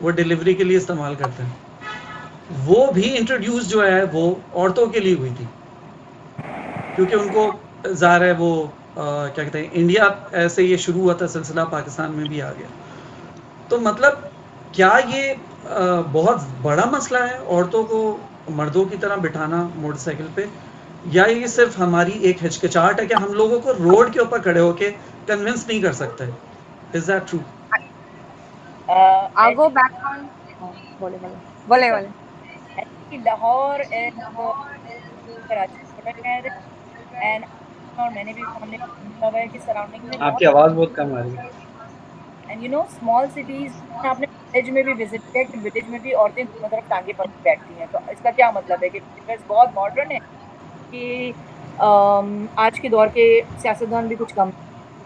وہ ڈیلیوری کے لیے استعمال کرتے ہیں. وہ بھی انٹروڈیوس جو ہے وہ عورتوں کے لیے ہوئی تھی کیونکہ ان کو ظاہر ہے وہ کیا کہتے ہیں انڈیا ایسے یہ شروع ہوا تھا سلسلہ, پاکستان میں بھی آ گیا. تو مطلب کیا یہ بہت بڑا مسئلہ ہے عورتوں کو مردوں کی طرح بٹھانا موٹر سائیکل پہ, یا یہ صرف ہماری ایک ہچکچاہٹ ہے کہ ہم لوگوں کو روڈ کے اوپر کھڑے ہو کے کنونس نہیں کر سکتے؟ Is that true? I'll go back on. بولے. لاہور کراچی اینڈ اور میں نے بھی ہم نے دیکھا ہے کہ سراؤنڈنگ میں آپ کی آواز بہت کم آ رہی ہے. And you know small cities آپ نے ولیج میں بھی وزٹ کیا کہ ولیج میں بھی عورتیں دونوں طرف ٹانگے پر بیٹھتی ہیں. تو اس کا کیا مطلب ہے کہ بہت ماڈرن ہے کہ آج کے دور کے سیاستدان بھی کچھ کم,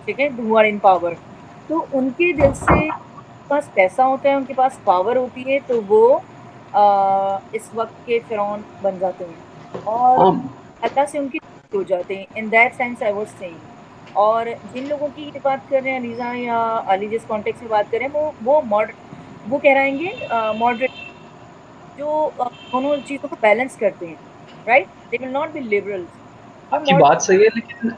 ٹھیک ہے, who are in power. تو ان کے دل سے پاس پیسہ ہوتا ہے, ان کے پاس پاور ہوتی ہے, تو وہ اس وقت کے فرعون بن جاتے ہیں اور اللہ سے ان کی ہو جاتے ہیں. In that sense I was seeing. اور جن لوگوں کی یہ بات کر رہے ہیں علیزہ یا علی جس کانٹیکس میں بات کر رہے ہیں وہ کہرائیں گے ماڈریٹ جو دونوں چیزوں کو بیلنس کرتے ہیں, right. They will not be liberals. آپ کی بات صحیح ہے, لیکن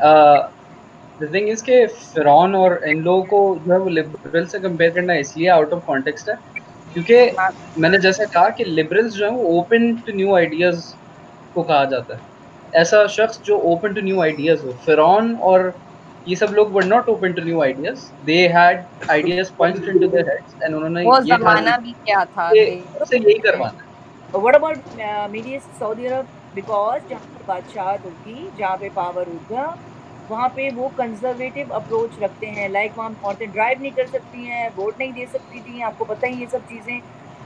the thing is کہ فرعون اور ان لوگوں کو جو ہے وہ لبرل سے کمپیئر کرنا اس لیے آؤٹ آف کانٹیکسٹ ہے کیونکہ میں نے جیسا کہا کہ لبرلز جو ہیں وہ اوپن ٹو نیو آئیڈیاز کو کہا جاتا ہے. ایسا شخص جو اوپن ٹو نیو آئیڈیاز ہو. فرعون اور یہ سب لوگ were not open to new ideas. They had ideas punched into their heads and انہوں نے وہ یہ زمانہ بھی کیا تھا کہ سے یہی کروانا ہے. What about Middle East, Saudi Arab? Because جہاں پر بادشاہت ہوگی, جہاں پہ پاور ہوگا, وہاں پہ وہ کنزرویٹو اپروچ رکھتے ہیں. لائک وہاں عورتیں ڈرائیو نہیں کر سکتی ہیں, ووٹ نہیں دے سکتی تھیں, آپ کو پتہ ہی یہ سب چیزیں.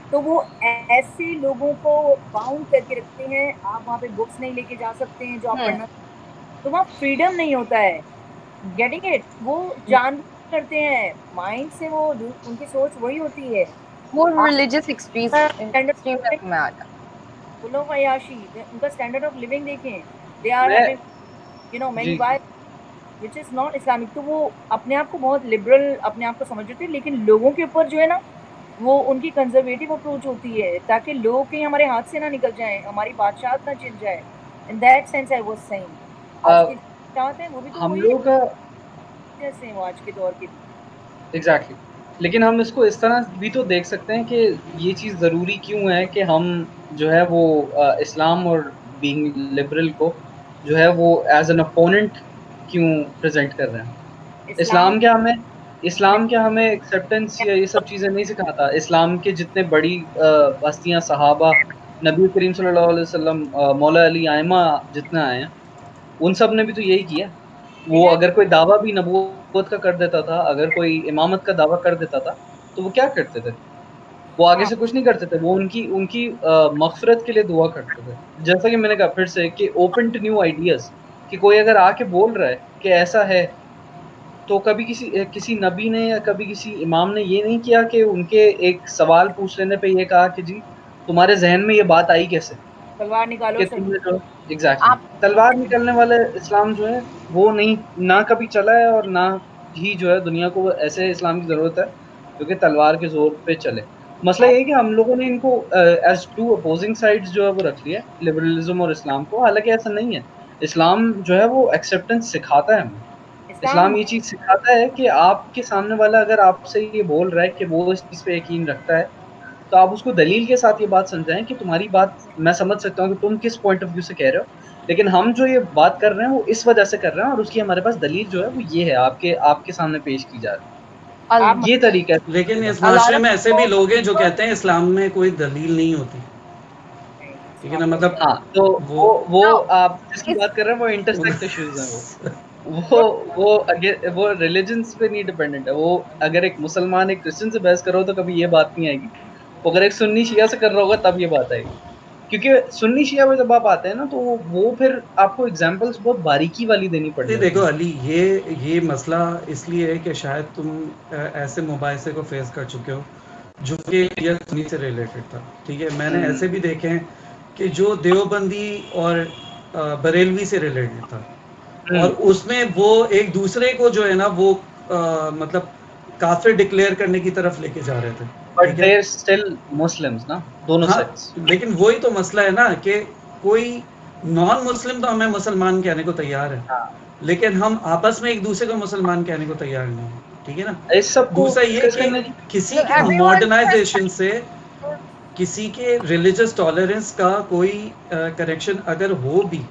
تو وہ ایسے لوگوں کو باؤنڈ کر کے رکھتے ہیں. آپ وہاں پہ بکس نہیں لے کے جا سکتے ہیں جو آپ پڑھنا, تو وہاں فریڈم نہیں ہوتا ہے. گیٹنگ اٹ, وہ جان کرتے ہیں مائنڈ سے, وہ ان کی سوچ وہی ہوتی ہے. وہ ریلیجس ایکسٹریمزم میں آ جاتا. وہ لوگ عیاشی, ان کا اسٹینڈرڈ آف لیونگ دیکھیں. They are having you know many wife which is not Islamic. تو وہ اپنے آپ کو بہت لبرل اپنے آپ کو سمجھ ہوتے ہیں, لیکن لوگوں کے اوپر جو ہے نا وہ ان کی کنزرویٹو اپروچ ہوتی ہے, تاکہ لوگ کہیں ہمارے ہاتھ سے نہ نکل جائیں, ہماری بادشاہت نہ چل جائے. In that sense I was seeing آج کی بادشاہت ہے وہ بھی تو ہم وہی لوگ جیسے ہیں وہ آج کے دور کے بھی. ایگزیکٹلی. لیکن ہم اس کو اس طرح بھی تو دیکھ سکتے ہیں کہ یہ چیز ضروری کیوں ہے کہ ہم جو ہے وہ اسلام اور بینگ لبرل کو جو ہے وہ ایز این اپوننٹ کیوں پریزنٹ کر رہے ہیں. اسلام کیا ہمیں ایکسیپٹنس یا یہ سب چیزیں نہیں سکھاتا. اسلام کے جتنے بڑی ہستیاں صحابہ, نبی کریم صلی اللہ علیہ وسلم, مولا علی, ائمہ جتنے آئے ہیں, ان سب نے بھی تو یہی کیا. وہ اگر کوئی دعویٰ بھی نبوت کا کر دیتا تھا, اگر کوئی امامت کا دعویٰ کر دیتا تھا, تو وہ کیا کرتے تھے؟ وہ آگے سے کچھ نہیں کرتے تھے, وہ ان کی مغفرت کے لیے دعا کرتے تھے. جیسا کہ میں نے کہا پھر سے کہ اوپن ٹو نیو آئیڈیاز, کہ کوئی اگر آ کے بول رہا ہے کہ ایسا ہے, تو کبھی کسی نبی نے یا کبھی کسی امام نے یہ نہیں کیا کہ ان کے ایک سوال پوچھ لینے پہ یہ کہا کہ جی تمہارے ذہن میں یہ بات آئی کیسے, تلوار نکالو کہ تم نے جو ایگزیکٹلی تلوار نکلنے والے اسلام جو ہے وہ نہیں, نہ کبھی چلا ہے, اور نہ ہی جو ہے دنیا کو ایسے اسلام کی ضرورت ہے جو کہ تلوار کے زور پہ چلے. مسئلہ یہ ہے کہ ہم لوگوں نے ان کو ایز ٹو اپوزنگ سائڈز جو ہے وہ رکھ لیا, لبرلزم اور اسلام کو. حالانکہ ایسا نہیں ہے. اسلام جو ہے وہ ایکسیپٹنس سکھاتا ہے ہمیں. اسلام یہ چیز سکھاتا ہے کہ آپ کے سامنے والا اگر آپ سے یہ بول رہا ہے کہ وہ اس چیز پہ یقین رکھتا ہے, تو آپ اس کو دلیل کے ساتھ یہ بات سمجھائیں کہ تمہاری بات میں سمجھ سکتا ہوں کہ تم کس پوائنٹ آف ویو سے کہہ رہے ہو, لیکن ہم جو یہ بات کر رہے ہیں وہ اس وجہ سے کر رہے ہیں, اور اس کی ہمارے پاس دلیل جو ہے وہ یہ ہے آپ کے سامنے پیش کی جا رہی ہے. یہ طریقہ ہے. لیکن اس معاشرے میں ایسے بھی لوگ ہیں جو کہتے ہیں اسلام میں کوئی دلیل نہیں ہوتی, ٹھیک ہے نا, مطلب ہاں, تو وہ آپ جس کی بات کر رہے ہیں وہ انٹرسیکٹ ایشوز ہیں. وہ ریلیجنس پہ نہیں ڈیپینڈنٹ ہے. وہ اگر ایک مسلمان ایک کرسچن سے بحث کرو تو کبھی یہ بات نہیں آئے گی. اگر ایک سنی شیعہ سے کر رہا ہوگا تب یہ بات آئے گی, کیونکہ سنی شیعہ میں جب آپ آتے ہیں نا تو وہ پھر آپ کو ایگزامپلس بہت باریکی والی دینی پڑتی ہے. دیکھو علی, یہ مسئلہ اس لیے ہے کہ شاید تم ایسے مباحثے کو فیس کر چکے ہو جو کہ سنی سے ریلیٹڈ تھا, ٹھیک ہے. میں نے ایسے بھی دیکھے ہیں کہ جو دیوبندی اور بریلوی سے ریلیٹڈ تھا, اور اس میں وہ ایک دوسرے کو جو ہے نا وہ مطلب کافر ڈکلیئر کرنے کی طرف لے کے جا رہے تھے. But they're still Muslims نا, دونوں سیکٹس. لیکن وہی تو مسئلہ ہے نا کہ کوئی نان مسلم تو ہمیں مسلمان کہنے کو تیار ہے, لیکن ہم آپس میں ایک دوسرے کو مسلمان کہنے کو تیار نہیں ہے, ٹھیک ہے نا. اس سب کو دوسرا یہ کہ کسی کے ماڈرنائزیشن سے, کسی کے ریلیجس ٹالرنس کا کوئی کنیکشن اگر ہو بھی,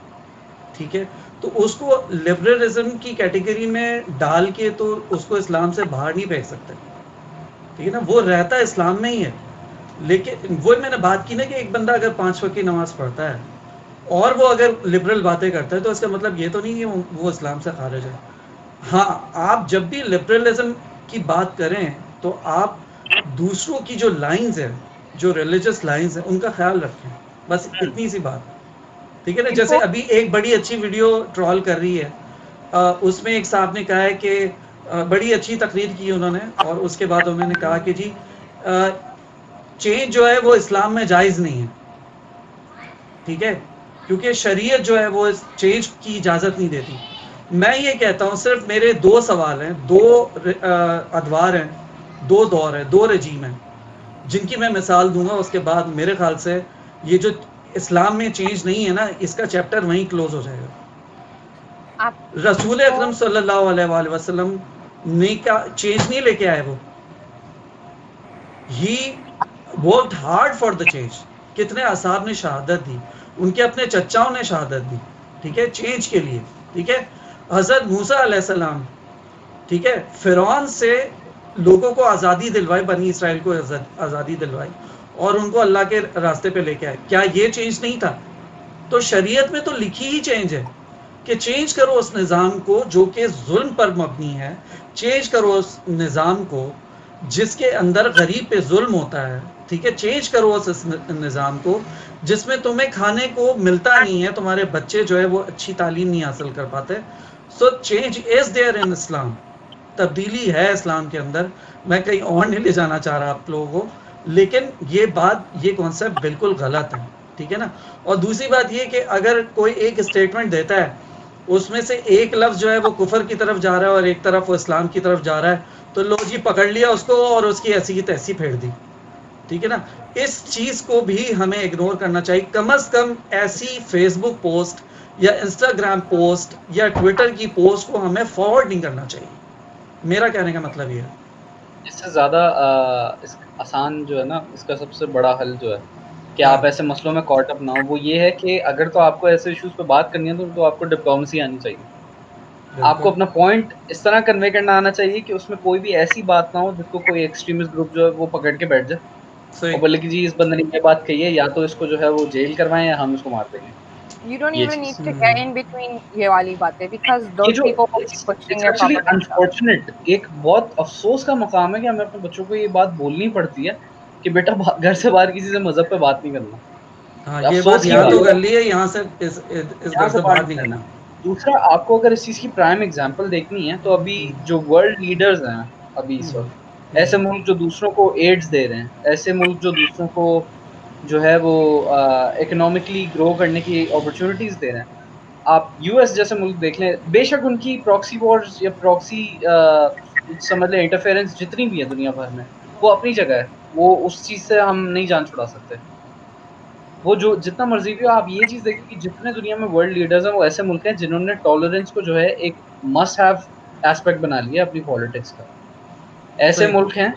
ٹھیک ہے, تو اس کو لبرلزم کی کیٹیگری میں ڈال کے تو اس کو اسلام سے باہر نہیں پھینک سکتے, ٹھیک ہے نا. وہ رہتا اسلام میں ہی ہے. لیکن وہ میں نے بات کی نا کہ ایک بندہ اگر 5 وقت کی نماز پڑھتا ہے اور وہ اگر لبرل باتیں کرتا ہے تو اس کا مطلب یہ تو نہیں کہ وہ اسلام سے خارج ہے. ہاں, آپ جب بھی لبرلزم کی بات کریں تو آپ دوسروں کی جو لائنز ہیں, جو ریلیجس لائنز ہیں, ان کا خیال رکھیں, بس اتنی سی بات, ٹھیک ہے نا. جیسے ابھی ایک بڑی اچھی ویڈیو ٹرول کر رہی ہے, اس میں ایک صاحب نے کہا ہے کہ بڑی اچھی تقریر کی انہوں نے, اور اس کے بعد انہوں نے کہا کہ جی چینج جو ہے وہ اسلام میں جائز نہیں ہے, ٹھیک ہے, کیونکہ شریعت جو ہے وہ چینج کی اجازت نہیں دیتی. میں یہ کہتا ہوں صرف میرے 2 سوال ہیں, 2 ادوار ہیں, 2 دور ہیں, 2 رجیم ہیں, جن کی میں مثال دوں گا. اس کے بعد میرے خیال سے یہ جو اسلام میں چینج نہیں ہے نا, اس کا چیپٹر وہیں کلوز ہو جائے گا. رسول اکرم صلی اللہ علیہ وآلہ وسلم نے کیا چینج نہیں لے کے آئے, وہ ہی worked hard for the change. کتنے اصحاب نے شہادت دی, ان کے اپنے چچاؤں نے شہادت دی, ٹھیک ہے, چینج کے لیے, ٹھیک ہے. حضرت موسیٰ علیہ السلام ٹھیک ہے, فرعون سے لوگوں کو آزادی دلوائی, بنی اسرائیل کو آزادی دلوائی اور ان کو اللہ کے راستے پہ لے کے آئے. کیا یہ چینج نہیں تھا؟ تو شریعت میں تو لکھی ہی چینج ہے کہ چینج کرو اس نظام کو جو کہ ظلم پر مبنی ہے, چینج کرو اس نظام کو جس کے اندر غریب پہ ظلم ہوتا ہے, ٹھیک ہے, چینج کرو اس نظام کو جس میں تمہیں کھانے کو ملتا نہیں ہے, تمہارے بچے جو ہے وہ اچھی تعلیم نہیں حاصل کر پاتے. So change is there in اسلام, تبدیلی ہے اسلام کے اندر. میں کہیں اور نہیں لے جانا چاہ رہا آپ لوگوں کو, لیکن یہ بات, یہ کانسیپٹ بالکل غلط ہے, ٹھیک ہے نا. اور دوسری بات یہ کہ اگر کوئی ایک اسٹیٹمنٹ دیتا ہے, اس میں سے ایک لفظ جو ہے وہ کفر کی طرف جا رہا ہے اور ایک طرف وہ اسلام کی طرف جا رہا ہے, تو لو جی پکڑ لیا اس کو اور اس کی ایسی کی تیسی پھیر دی, ٹھیک ہے نا. اس چیز کو بھی ہمیں اگنور کرنا چاہیے. کم از کم ایسی فیس بک پوسٹ یا انسٹاگرام پوسٹ یا ٹویٹر کی پوسٹ کو ہمیں فارورڈ نہیں کرنا چاہیے. میرا کہنے کا مطلب یہ ہے. اس سے زیادہ آسان جو ہے نا, اس کا سب سے بڑا حل جو ہے کہ آپ ایسے مسئلوں میں کاٹ اپ نہ ہو, وہ یہ ہے کہ اگر تو آپ کو ایسے ایشوز پہ بات کرنی ہے تو آپ کو ڈپلومیسی آنی چاہیے. آپ کو اپنا پوائنٹ اس طرح کنوے کرنا آنا چاہیے کہ اس میں کوئی بھی ایسی بات نہ ہو جس کو کوئی ایکسٹریمسٹ گروپ جو ہے وہ پکڑ کے بیٹھ جائے اور بولے کہ جی اس بندے نے یہ بات کہی ہے, یا تو اس کو جو ہے وہ جیل کروائیں یا ہم اس کو مار دیں گے. You don't even need to get in between یہ والی باتیں because those people will be pushing their propaganda. Unfortunate, ایک بہت افسوس کا مقام ہے کہ ہمیں اپنے بچوں کو یہ بات بولنی پڑتی ہے کہ بیٹا گھر سے باہر کسی سے مذہب پہ بات نہیں کرنا. ہاں, یہ بات یہاں تو کر لی ہے, یہاں سے اس گھر سے باہر نہیں کرنا. دوسرا, آپ کو اگر اس چیز کی پرائم ایگزامپل دیکھنی ہے تو ابھی جو ورلڈ لیڈرز ہیں ابھی اس وقت, ایسے ملک جو دوسروں کو ایڈز دے رہے ہیں, ایسے ملک جو دوسروں کو جو ہے وہ اکنامکلی گرو کرنے کی اپرچونیٹیز دے رہے ہیں, آپ یو ایس جیسے ملک دیکھ لیں. بے شک ان کی پراکسی وارز یا پراکسی سمجھ لیں انٹرفیئرنس جتنی بھی ہے دنیا بھر میں, وہ اپنی جگہ ہے, وہ اس چیز سے ہم نہیں جان چھڑا سکتے. وہ جو جتنا مرضی بھی ہو, آپ یہ چیز دیکھیں کہ جتنے دنیا میں ورلڈ لیڈرز ہیں وہ ایسے ملک ہیں جنہوں نے ٹالرنس کو جو ہے ایک مسٹ ہیو ایسپیکٹ بنا لیا اپنی پالیٹکس کا. ایسے ملک ہیں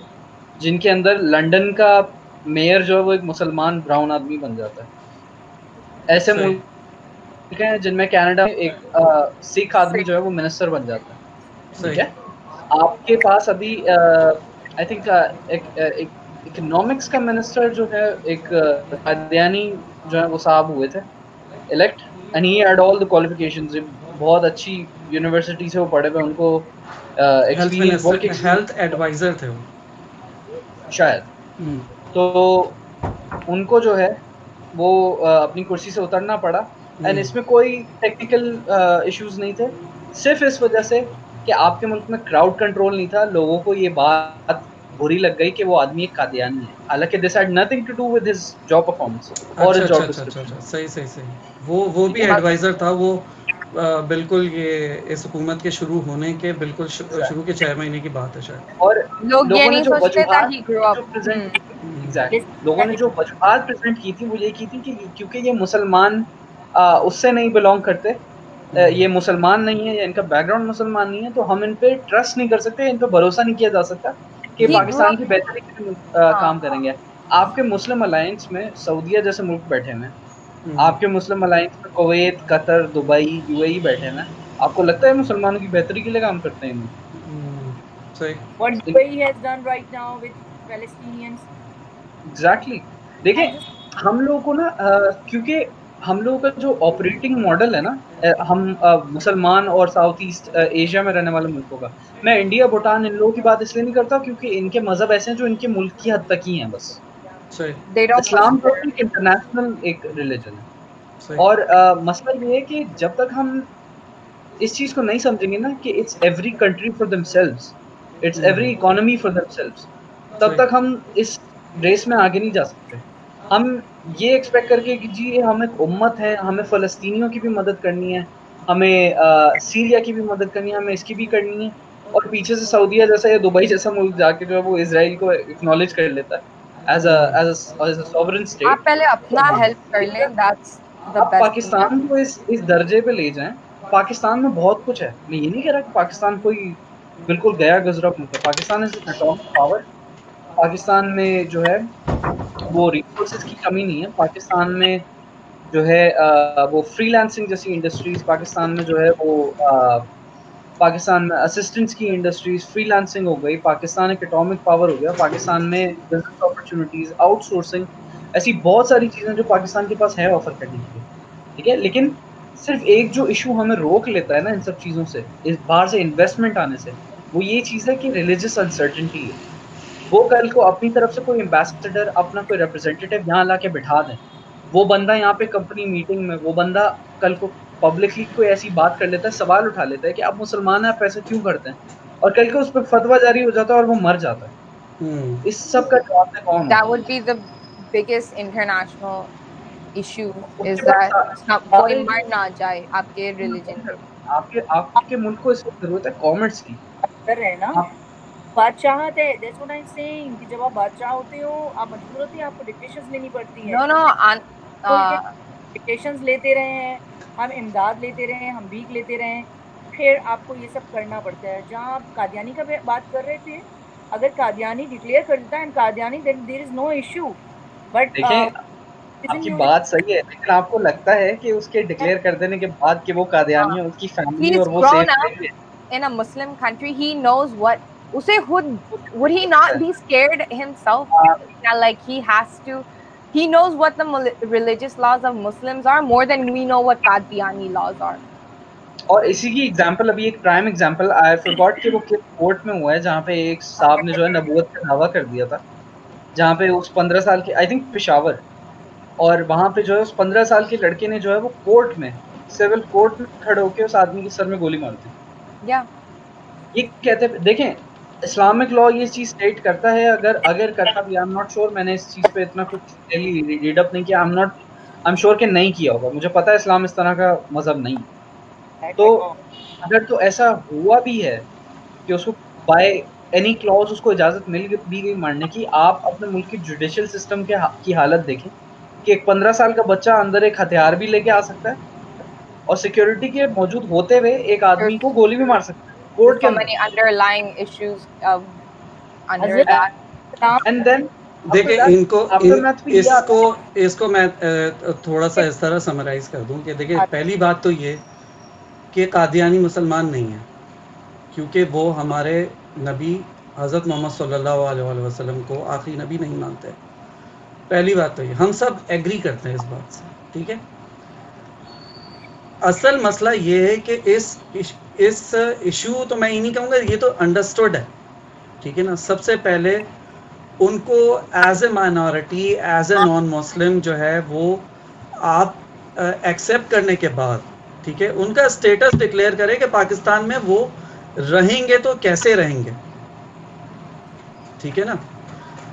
جن کے اندر لنڈن کا میئر جو ہے وہ ایک مسلمان براؤن آدمی بن جاتا ہے. ایسے ملک ہیں جن میں کینیڈا میں ایک سکھ آدمی جو ہے وہ منسٹر بن جاتا ہے. ٹھیک ہے, آپ کے پاس ابھی آئی تھنک اکنامکس کا منسٹر جو ہے ایک قادیانی جو ہے وہ صاحب ہوئے تھے elect, and he had all the qualifications. بہت اچھی یونیورسٹی سے وہ پڑھے ہوئے, ان کو ایکسپیرینس ہیلتھ ایڈوائزر تھے وہ شاید. تو ان کو جو ہے وہ اپنی کرسی سے اترنا پڑا, اینڈ اس میں کوئی ٹیکنیکل ایشوز نہیں تھے, صرف اس وجہ سے کہ آپ کے ملک میں کراؤڈ کنٹرول نہیں تھا. لوگوں کو یہ بات بری لگ گئی کہ وہ آدمی ایک قادیانی ہے, حالانکہ this had nothing to do with his job performance اور ہز جاب ڈسکرپشن. صحیح. وہ بھی ایڈوائزر تھا, وہ بالکل یہ اس حکومت کے شروع ہونے کے بالکل شروع کے 6 مہینے کی بات ہے شاید. اور لوگ یہ نہیں سوچتے تھا ہی گرو اپ. لوگوں نے جو وجوہات پریزنٹ کی تھی وہ یہ کی تھی کہ کیونکہ یہ مسلمان اس سے نہیں بلونگ کرتے, یہ مسلمان نہیں ہے یا ان کا بیک گراؤنڈ مسلمان نہیں ہے, تو ہم ان پہ ٹرسٹ نہیں کر سکتے, ان پہ بھروسہ نہیں کیا جا سکتا کہ پاکستان کی بہتری کے لیے کام کریں گے. آپ کے مسلم الائنس میں سعودیہ جیسے ملک بیٹھے ہوئے ہیں, آپ کے مسلم الائنس میں کویت, قطر, دبئی, یو اے ای بیٹھے ہوئے ہیں. آپ کو لگتا ہے مسلمانوں کی بہتری کے لیے کام کرتے ہیں؟ What UAE has done right now with Palestinians. Exactly. دیکھیں ہم لوگوں کو نا, کیونکہ ہم لوگوں کا جو آپریٹنگ ماڈل ہے نا, ہم مسلمان اور ساؤتھ ایسٹ ایشیا میں رہنے والے ملکوں کا, میں انڈیا, بھوٹان, ان لوگوں کی بات اس لیے نہیں کرتا کیونکہ ان کے مذہب ایسے ہیں جو ان کے ملک کی حد تک ہی ہیں بس. اسلام تو ایک انٹرنیشنل ایک ریلیجن ہے, اور مسئلہ یہ ہے کہ جب تک ہم اس چیز کو نہیں سمجھیں گے نا کہ it's every country for themselves, it's every economy for themselves, تب تک ہم اس ریس میں آگے نہیں جا سکتے. ہم یہ ایکسپیکٹ کر کے کہ جی ہم ایک امت ہے, ہمیں فلسطینیوں کی بھی مدد کرنی ہے, ہمیں سیریا کی بھی مدد کرنی ہے, ہمیں اس کی بھی کرنی ہے, اور پیچھے سے سعودیہ جیسا یا دبئی جیسا ملک جا کے جو ہے وہ اسرائیل کو اکنالج کر لیتا ہے ایز اے سوورن اسٹیٹ. آپ پہلے اپنا ہیلپ کر لیں, دیٹس دی آپ بیسٹ. پاکستان کو اس درجے پہ لے جائیں. پاکستان میں بہت کچھ ہے, میں یہ نہیں کہہ رہا کہ پاکستان کوئی بالکل گیا گزرا ملک ہے. Pakistan is an atomic power. Pakistan میں جو ہے وہ ریسورسز کی کمی نہیں ہے. پاکستان میں جو ہے وہ فری لانسنگ جیسی انڈسٹریز, پاکستان میں جو ہے وہ پاکستان میں اسسٹنٹس کی انڈسٹریز، فری لانسنگ ہو گئی، پاکستان ایک اٹامک پاور ہو گیا، پاکستان میں بزنس اپرچونیٹیز، آؤٹ سورسنگ، ایسی بہت ساری چیزیں جو پاکستان کے پاس ہے آفر کرنے کے لیے، ٹھیک ہے. لیکن صرف ایک جو ایشو ہمیں روک لیتا ہے نا ان سب چیزوں سے، باہر سے انویسٹمنٹ آنے سے، وہ یہ چیز ہے کہ ریلیجس انسرٹنٹی ہے. وہ کل کو اپنی طرف سے کوئی امبیسڈر، اپنا کوئی ریپرزینٹیٹیو یہاں لا کے بٹھا دیں، وہ بندہ یہاں پہ کمپنی میٹنگ میں وہ بندہ کل کو پبلکلی کوئی ایسی بات کر لیتا ہے، سوال اٹھا لیتا ہے کہ آپ مسلمان ہیں، آپ ایسے کیوں کرتے ہیں، اور کل کو اس پہ فتویٰ جاری ہو جاتا ہے اور وہ مر جاتا ہے. اس سب کا جواب میں کون That ہوگا؟ would be the biggest international issue, us is کے بعد that کوئی سارے مر نہ جائے آپ کے ریلیجن پہ. آپ کے ملک کو اس وقت ضرورت ہے کامرس کی. کر رہے ہیں نا بادشاہت ہے. That's what I'm saying کہ جب آپ بادشاہ ہوتے ہو آپ مجبور ہوتے ہیں، آپ کو ڈکٹیشنز لینی پڑتی ہیں. No, ڈکٹیشنز لیتے رہے ہیں ہم، امداد لیتے رہے ہیں ہم، بھیک لیتے رہے ہیں، پھر آپ کو یہ سب کرنا پڑتا ہے. جہاں آپ قادیانی کا بات کر رہے تھے، اگر قادیانی ڈکلیئر کر دیتا ہے and Qadiani then there is no issue. But دیکھیں آپ کی بات صحیح ہے، لیکن آپ کو لگتا ہے کہ اس کے ڈکلیئر کر دینے کے بعد کہ وہ قادیانی ہے، اس کی فیملی he's اور وہ grown سیف up رہیں گے؟ in a Muslim country. He knows what. Would he not be scared himself? That, like, he knows what the religious laws of Muslims are more than we know what Qadiani laws are. اور اسی کی example, ابھی ایک prime example I فورگاٹ کہ وہ کس court میں ہوا ہے، جہاں پہ ایک صاحب نے جو ہے نبوت کا دعویٰ کر دیا تھا، جہاں پہ اس 15 سال کے، آئی تھنک پشاور، اور وہاں پہ جو ہے اس 15 سال کے لڑکے نے جو ہے وہ کورٹ میں، سول کورٹ میں کھڑے ہو کے اس آدمی کے سر میں گولی مار دی. یہ کہتے دیکھیں اسلامک لا یہ چیز اسٹیٹ کرتا ہے، اگر کرتا بھی، آئی ایم ناٹ شیور، میں نے اس چیز پہ اتنا کچھ ریڈ اپ نہیں کیا، آئی ایم شیور کہ نہیں کیا ہوگا، مجھے پتا ہے اسلام اس طرح کا مذہب نہیں. تو اگر تو ایسا ہوا بھی ہے کہ اس کو بائی اینی کلوز اس کو اجازت مل بھی گئی مارنے کی، آپ اپنے ملک کی جوڈیشل سسٹم کی حالت دیکھیں کہ ایک 15 سال کا بچہ اندر ایک ہتھیار بھی لے کے آ سکتا ہے اور سیکیورٹی کے موجود ہوتے ہوئے ایک آدمی کو گولی بھی مار سکتا ہے کورٹ کے So اندر. many underlying issues under حضرت that. اینڈ دین دیکھیں اس کو میں تھوڑا سا اس طرح سمرائز کر دوں کہ دیکھیں پہلی بات تو یہ کہ قادیانی مسلمان نہیں ہیں، کیونکہ وہ ہمارے نبی حضرت محمد صلی اللہ علیہ وسلم کو آخری نبی نہیں مانتے. پہلی بات تو یہ ہم سب ایگری کرتے ہیں اس بات سے، ٹھیک ہے. اصل مسئلہ یہ ہے کہ اس ایشو تو میں یہ نہیں کہوں گا، یہ تو انڈرسٹوڈ ہے، ٹھیک ہے نا. سب سے پہلے ان کو as a minority, as a non Muslim جو ہے وہ آپ ایکسیپٹ کرنے کے بعد، ٹھیک ہے، ان کا اسٹیٹس ڈکلیئر کرے کہ پاکستان میں وہ رہیں گے تو کیسے رہیں گے، ٹھیک ہے نا.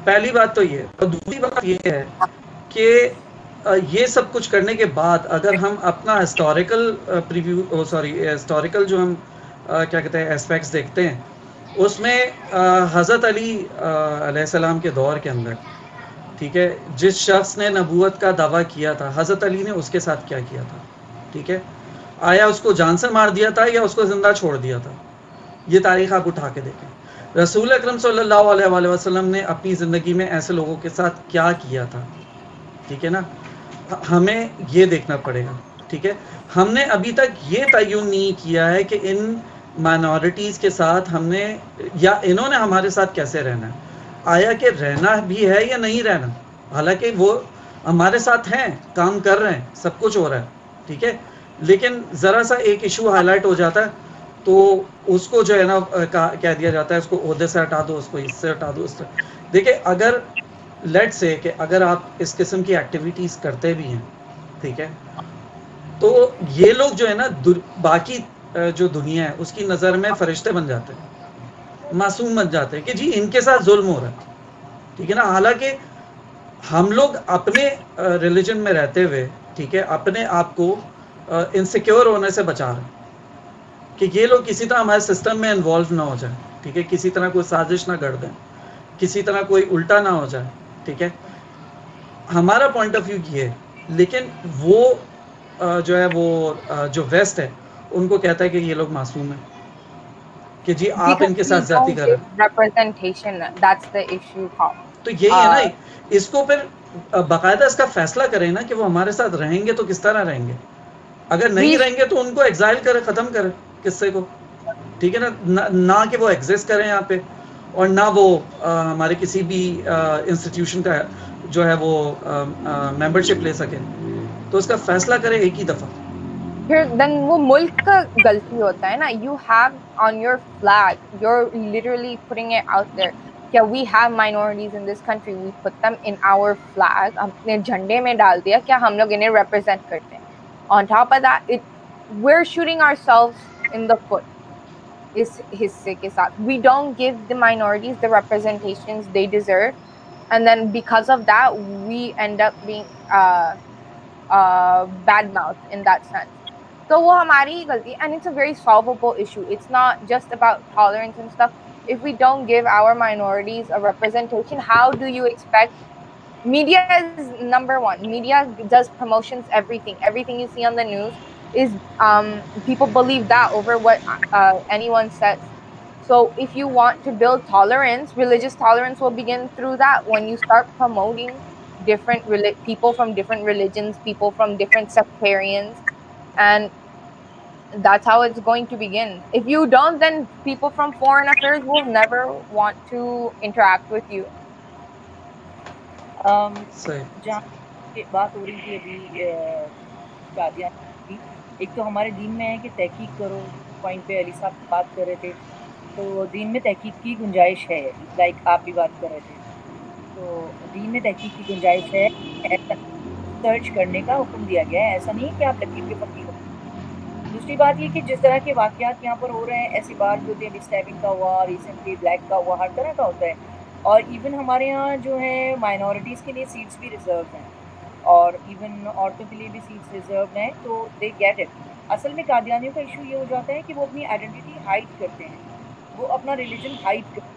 پہلی بات تو یہ. اور دوسری بات یہ ہے کہ یہ سب کچھ کرنے کے بعد اگر ہم اپنا ہسٹوریکل جو ہم کیا کہتے ہیں اسپیکٹس دیکھتے ہیں، اس میں حضرت علی علیہ السلام کے دور کے اندر، ٹھیک ہے، جس شخص نے نبوت کا دعویٰ کیا تھا، حضرت علی نے اس کے ساتھ کیا کیا تھا، ٹھیک ہے. آیا اس کو جان سے مار دیا تھا یا اس کو زندہ چھوڑ دیا تھا؟ یہ تاریخ آپ اٹھا کے دیکھیں. رسول اکرم صلی اللہ علیہ وسلم نے اپنی زندگی میں ایسے لوگوں کے ساتھ کیا کیا تھا، ٹھیک ہے نا. ہمیں یہ دیکھنا پڑے گا، ٹھیک ہے. ہم نے ابھی تک یہ تعین نہیں کیا ہے کہ ان مائنورٹیز کے ساتھ ہم نے یا انہوں نے ہمارے ساتھ کیسے رہنا ہے. آیا کہ رہنا بھی ہے یا نہیں رہنا، حالانکہ وہ ہمارے ساتھ ہیں، کام کر رہے ہیں، سب کچھ ہو رہا ہے، ٹھیک ہے. لیکن ذرا سا ایک ایشو ہائی لائٹ ہو جاتا ہے تو اس کو جو ہے نا کہہ دیا جاتا ہے اس کو عہدے سے ہٹا دو، اس کو اس سے ہٹا دو، اس سے. دیکھیں اگر لیٹ سے کہ اگر آپ اس قسم کی ایکٹیویٹیز کرتے بھی ہیں، ٹھیک ہے، تو یہ لوگ جو ہے نا باقی جو دنیا ہے اس کی نظر میں فرشتے بن جاتے ہیں، معصوم بن جاتے ہیں کہ جی ان کے ساتھ ظلم ہو رہا ہے، ٹھیک ہے نا. حالانکہ ہم لوگ اپنے ریلیجن میں رہتے ہوئے، ٹھیک ہے، اپنے آپ کو انسیکیور ہونے سے بچا رہے ہیں کہ یہ لوگ کسی طرح ہمارے سسٹم میں انوالو نہ ہو جائیں، ٹھیک ہے، کسی طرح کوئی سازش نہ کر دیں، کسی طرح کوئی الٹا نہ ہو جائے، ٹھیک ہے. ہمارا پوائنٹ آف ویو یہ ہے. لیکن وہ جو ہے وہ جو ویسٹ ہے ان کو کہتا ہے کہ یہ لوگ معصوم ہیں، کہ جی آپ ان کے ساتھ زیادتی کر رہے ہیں. Representation, that's the issue. تو یہی ہے نا، اس کو پھر باقاعدہ اس کا فیصلہ کریں نا کہ وہ ہمارے ساتھ رہیں گے تو کس طرح رہیں گے. اگر نہیں رہیں گے تو ان کو ایگزائل کرے، ختم کرے قصے کو. ٹھیک ہے نا, نہ کہ وہ ایگزسٹ کریں یہاں پہ, اور نہ وہ ہمارے کسی بھی انسٹیٹیوشن کا جو ہے وہ ممبرشپ لے سکیں. تو اس کا فیصلہ کرے ایک ہی دفعہ. پھر دین وہ ملک کا غلطی ہوتا ہے نا. You have on your flag, you are literally putting it out there کیا we have minorities in this country, we put them in our flag, اپنے جھنڈے میں ڈال دیا کیا ہم لوگ انہیں ریپرزینٹ کرتے ہیں. On top of that we're shooting ourselves in the foot اس حصے کے ساتھ. We don't give the minorities the representations they deserve, and then because of that we end up being bad mouth in that sense. تو وہ ہماری ہی غلطی, and it's a very solvable issue. It's not just about tolerance and stuff. If we don't give our minorities a representation, how do you expect? Media is number one. Media does promotions, everything you see on the news is people believe that over what anyone says. So if you want to build tolerance, religious tolerance will begin through that. When you start promoting different people from different religions, people from different sectarians, and that's how it's going to begin. If you don't, then people from foreign affairs will never want to interact with you. جہاں بات ہو رہی تھی ابھی قادیان کی, ایک تو ہمارے دین میں ہے کہ تحقیق کرو, پوائنٹ پہ علی صاحب بات کر رہے تھے, تو دین میں تحقیق کی گنجائش ہے, لائک آپ بھی بات کر رہے تھے, تو دین میں تحقیق کی گنجائش ہے, سرچ کرنے کا حکم دیا گیا ہے, ایسا نہیں ہے کہ آپ لکیر کے پکی ہو. دوسری بات یہ کہ جس طرح کے واقعات یہاں پر ہو رہے ہیں, ایسی بات جو ہوتی ہے, اسٹیبنگ کا ہوا, ریسنٹلی بلیک کا ہوا, ہر طرح کا ہوتا ہے. اور ایون ہمارے یہاں جو ہے مائنورٹیز کے لیے سیٹس بھی ریزرو ہیں, اور ایون عورتوں کے لیے بھی سیٹس ریزرو ہیں, تو دے گیٹ اٹ. اصل میں قادیانیوں کا ایشو یہ ہو جاتا ہے کہ وہ اپنی آئیڈینٹی ہائڈ کرتے ہیں, وہ اپنا ریلیجن ہائڈ کرتے ہیں.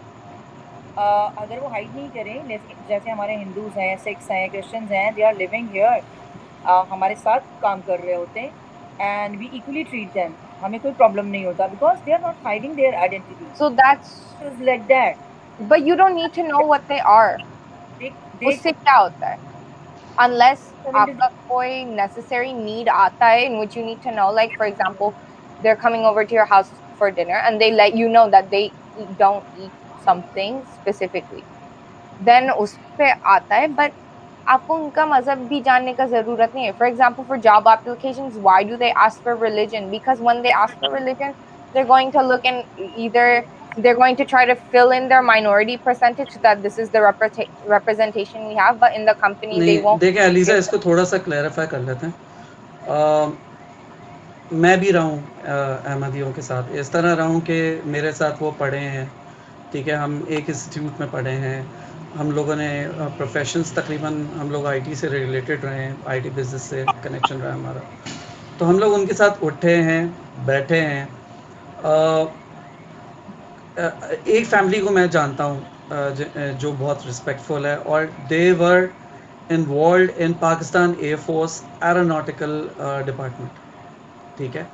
اگر وہ ہائڈ نہیں کریں, جیسے ہمارے ہندوز ہیں, سکھس ہیں, کرسچنز ہیں, دے آر لیونگ ہیئر, ہمارے ساتھ کام کر رہے ہوتے ہیں, and we equally treat them, ہمیں کوئی پرابلم نہیں ہوتا, because they are not hiding their identity. So that's like that. But you don't need to know what they are. اس سے کیا ہوتا ہے, unless آپ کا کوئی necessary need آتا ہے in which you need to know, like for example they're coming over to your house for dinner and they let you know that they don't eat something specifically, then اس پہ آتا ہے. But آپ کو ان کا مذہب بھی جاننے کا ضرورت نہیں ہے. For example, for job applications, why do they ask for religion? Because when they ask for religion, they're going to look and either they're going to try to fill in their minority percentage so that this is the representation we have, but in the company they won't. دیکھیں علیزہ, اس کو تھوڑا سا clarify کر لیتے ہیں. میں بھی رہا ہوں احمدیوں کے ساتھ, اس طرح رہا ہوں کہ میرے ساتھ وہ پڑھے ہیں, ٹھیک ہے, ہم ایک انسٹیٹیوٹ میں پڑھے ہیں, ہم لوگوں نے پروفیشنس تقریباً ہم لوگ آئی ٹی سے ریلیٹڈ رہے ہیں, آئی ٹی بزنس سے کنیکشن رہا ہمارا, تو ہم لوگ ان کے ساتھ اٹھے ہیں, بیٹھے ہیں. ایک فیملی کو میں جانتا ہوں جو بہت رسپیکٹفل ہے, اور they were involved in Pakistan air force aeronautical department, ٹھیک ہے.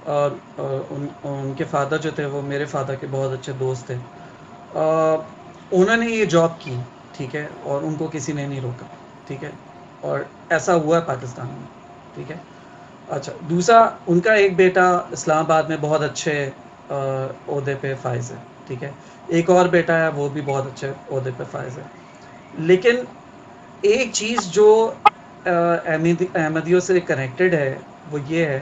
اور ان کے فادر جو تھے وہ میرے فادر کے بہت اچھے دوست تھے. انہوں نے یہ جاب کی, ٹھیک ہے, اور ان کو کسی نے نہیں روکا, ٹھیک ہے, اور ایسا ہوا ہے پاکستان میں, ٹھیک ہے. اچھا, دوسرا ان کا ایک بیٹا اسلام آباد میں بہت اچھے عہدے پہ فائز ہے, ٹھیک ہے. ایک اور بیٹا ہے, وہ بھی بہت اچھے عہدے پہ فائز ہے. لیکن ایک چیز جو احمدیوں سے کنیکٹڈ ہے وہ یہ ہے,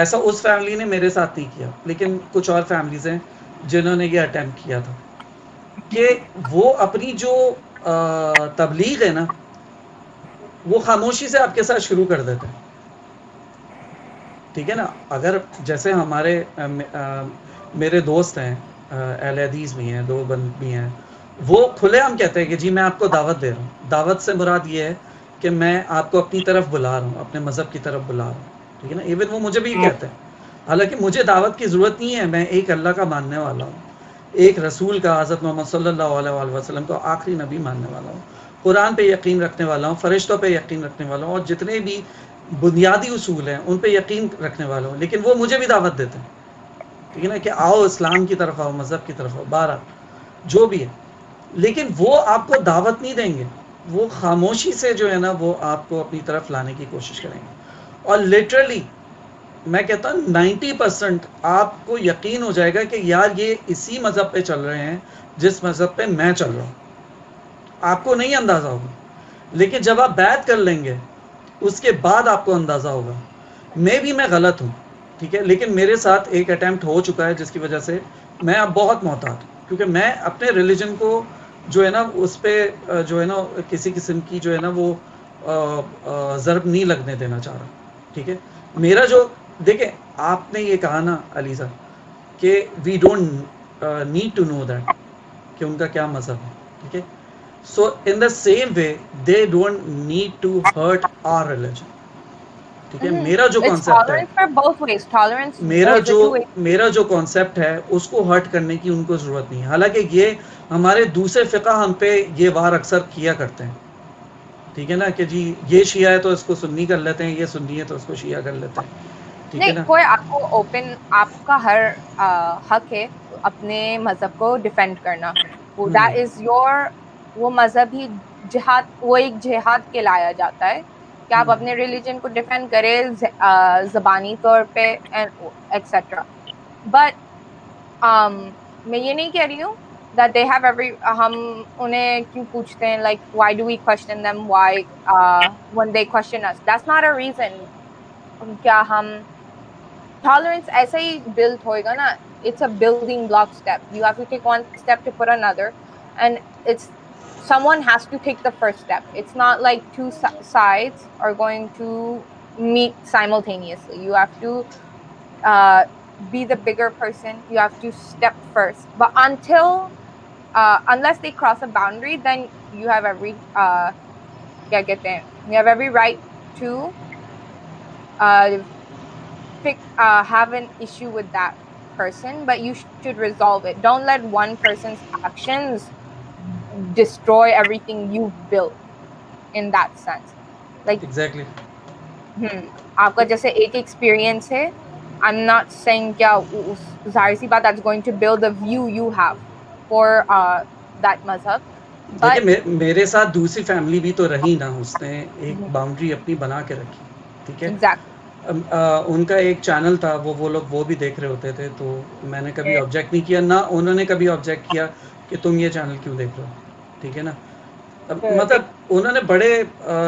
ایسا اس فیملی نے میرے ساتھ نہیں کیا, لیکن کچھ اور فیملیز ہیں جنہوں نے یہ اٹیمپٹ کیا تھا, کہ وہ اپنی جو تبلیغ ہے نا وہ خاموشی سے آپ کے ساتھ شروع کر دیتے ہیں, ٹھیک ہے نا. اگر جیسے ہمارے میرے دوست ہیں, اہل حدیث بھی ہیں, دو بند بھی ہیں, وہ کھلے ہم کہتے ہیں کہ جی میں آپ کو دعوت دے رہا ہوں. دعوت سے مراد یہ ہے کہ میں آپ کو اپنی طرف بلا رہا ہوں, اپنے مذہب کی طرف بلا رہا ہوں, ٹھیک ہے نا. ایون وہ مجھے بھی کہتے ہیں, حالانکہ مجھے دعوت کی ضرورت نہیں ہے, میں ایک اللہ کا ماننے والا ہوں, ایک رسول کا, حضرت محمد صلی اللہ علیہ وسلم کو آخری نبی ماننے والا ہوں, قرآن پہ یقین رکھنے والا ہوں, فرشتوں پہ یقین رکھنے والا ہوں, اور جتنے بھی بنیادی اصول ہیں ان پہ یقین رکھنے والا ہوں. لیکن وہ مجھے بھی دعوت دیتے ہیں, ٹھیک ہے نا, کہ آؤ اسلام کی طرف آؤ, مذہب کی طرف آؤ, بہرحال جو بھی ہے. لیکن وہ آپ کو دعوت نہیں دیں گے, وہ خاموشی سے جو ہے نا وہ آپ کو اپنی طرف لانے کی کوشش کریں گے. اور لٹرلی میں کہتا ہوں 90% آپ کو یقین ہو جائے گا کہ یار یہ اسی مذہب پہ چل رہے ہیں جس مذہب پہ میں چل رہا ہوں. آپ کو نہیں اندازہ ہوگا, لیکن جب آپ بیعت کر لیں گے اس کے بعد آپ کو اندازہ ہوگا. میں غلط ہوں, ٹھیک ہے, لیکن میرے ساتھ ایک اٹیمپٹ ہو چکا ہے جس کی وجہ سے میں اب بہت محتاط ہوں, کیونکہ میں اپنے ریلیجن کو جو ہے نا اس پہ جو ہے نا کسی قسم کی جو ہے نا وہ ضرب نہیں لگنے دینا چاہ رہا. ٹھیک ہے, میرا جو دیکھیں آپ نے یہ کہا نا علی صاحب کہ we don't need to know that کہ ان کا کیا مذہب ہے. ٹھیک ہے, so in the same way they don't need to hurt our religion. ٹھیک ہے, میرا جو It's کانسیپٹ ہے, tolerance for both ways. Tolerance میرا is a جو two-way. میرا جو کانسیپٹ ہے اس کو ہرٹ کرنے کی ان کو ضرورت نہیں ہے. حالانکہ یہ ہمارے دوسرے فقہ ہم پہ یہ وار اکثر کیا کرتے ہیں. ٹھیک ہے نا, کہ جی یہ شیعہ ہے تو اس کو سنی کر لیتے ہیں, یہ سنی ہے تو اس کو شیعہ کر لیتے ہیں. ٹھیک ہے نہیں, نا, کوئی آپ کو اوپن, آپ کا ہر حق ہے اپنے مذہب کو ڈیفینڈ کرنا. دیٹ از یور, وہ مذہب ہی جہاد, وہ ایک جہاد کے لایا جاتا ہے کہ آپ اپنے ریلیجن کو ڈیفینڈ کرے زبانی طور پہ ایکسیٹرا. بٹ میں یہ نہیں کہہ رہی ہوں that they have every, ہم انہیں کیوں پوچھتے ہیں, like why do we question them, why when they question us, that's not a reason. کیا ہم tolerance ایسا ہی build ہوئے گا نا, it's a building block step. You have to take one step to put another, and it's someone has to take the first step. It's not like two sides are going to meet simultaneously. You have to be the bigger person. You have to step first. But unless they cross a boundary, then you have every کیا کہتے ہیں, you have every right to have an issue with that person, but you should resolve it. Don't let one person's actions destroy everything you've built in that sense. Like exactly. آپ کا جیسے ایک experience ہے, I'm not saying کیا ظاہر سی بات that's going to build the view you have for that مذہب. دیکھیں میرے ساتھ دوسری فیملی بھی تو رہی نا, اس نے ایک باؤنڈری اپنی بنا کے رکھی. ٹھیک ہے, ان کا ایک چینل تھا, وہ لوگ وہ بھی دیکھ رہے ہوتے تھے, تو میں نے کبھی آبجیکٹ نہیں کیا, نہ انہوں نے کبھی آبجیکٹ کیا کہ تم یہ چینل کیوں دیکھ رہے ہو. ٹھیک ہے نا, مطلب انہوں نے بڑے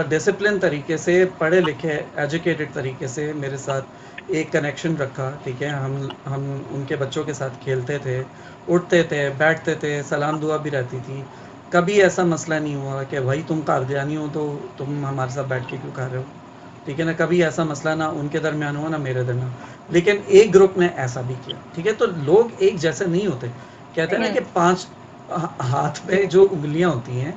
ڈسپلن طریقے سے, پڑھے لکھے ایجوکیٹڈ طریقے سے میرے ساتھ ایک کنیکشن رکھا. ٹھیک ہے, ہم ان کے بچوں کے ساتھ کھیلتے تھے, اٹھتے تھے, بیٹھتے تھے, سلام دعا بھی رہتی تھی. کبھی ایسا مسئلہ نہیں ہوا کہ بھائی تم قادیانی ہو تو تم ہمارے ساتھ بیٹھ کے کیوں کھا رہے ہو. ٹھیک ہے نا, کبھی ایسا مسئلہ نہ ان کے درمیان ہوا نہ میرے درمیان. لیکن ایک گروپ نے ایسا بھی کیا. ٹھیک ہے, تو لوگ ایک جیسے نہیں ہوتے. کہتے ہیں نا کہ 5 ہاتھ پہ جو انگلیاں ہوتی ہیں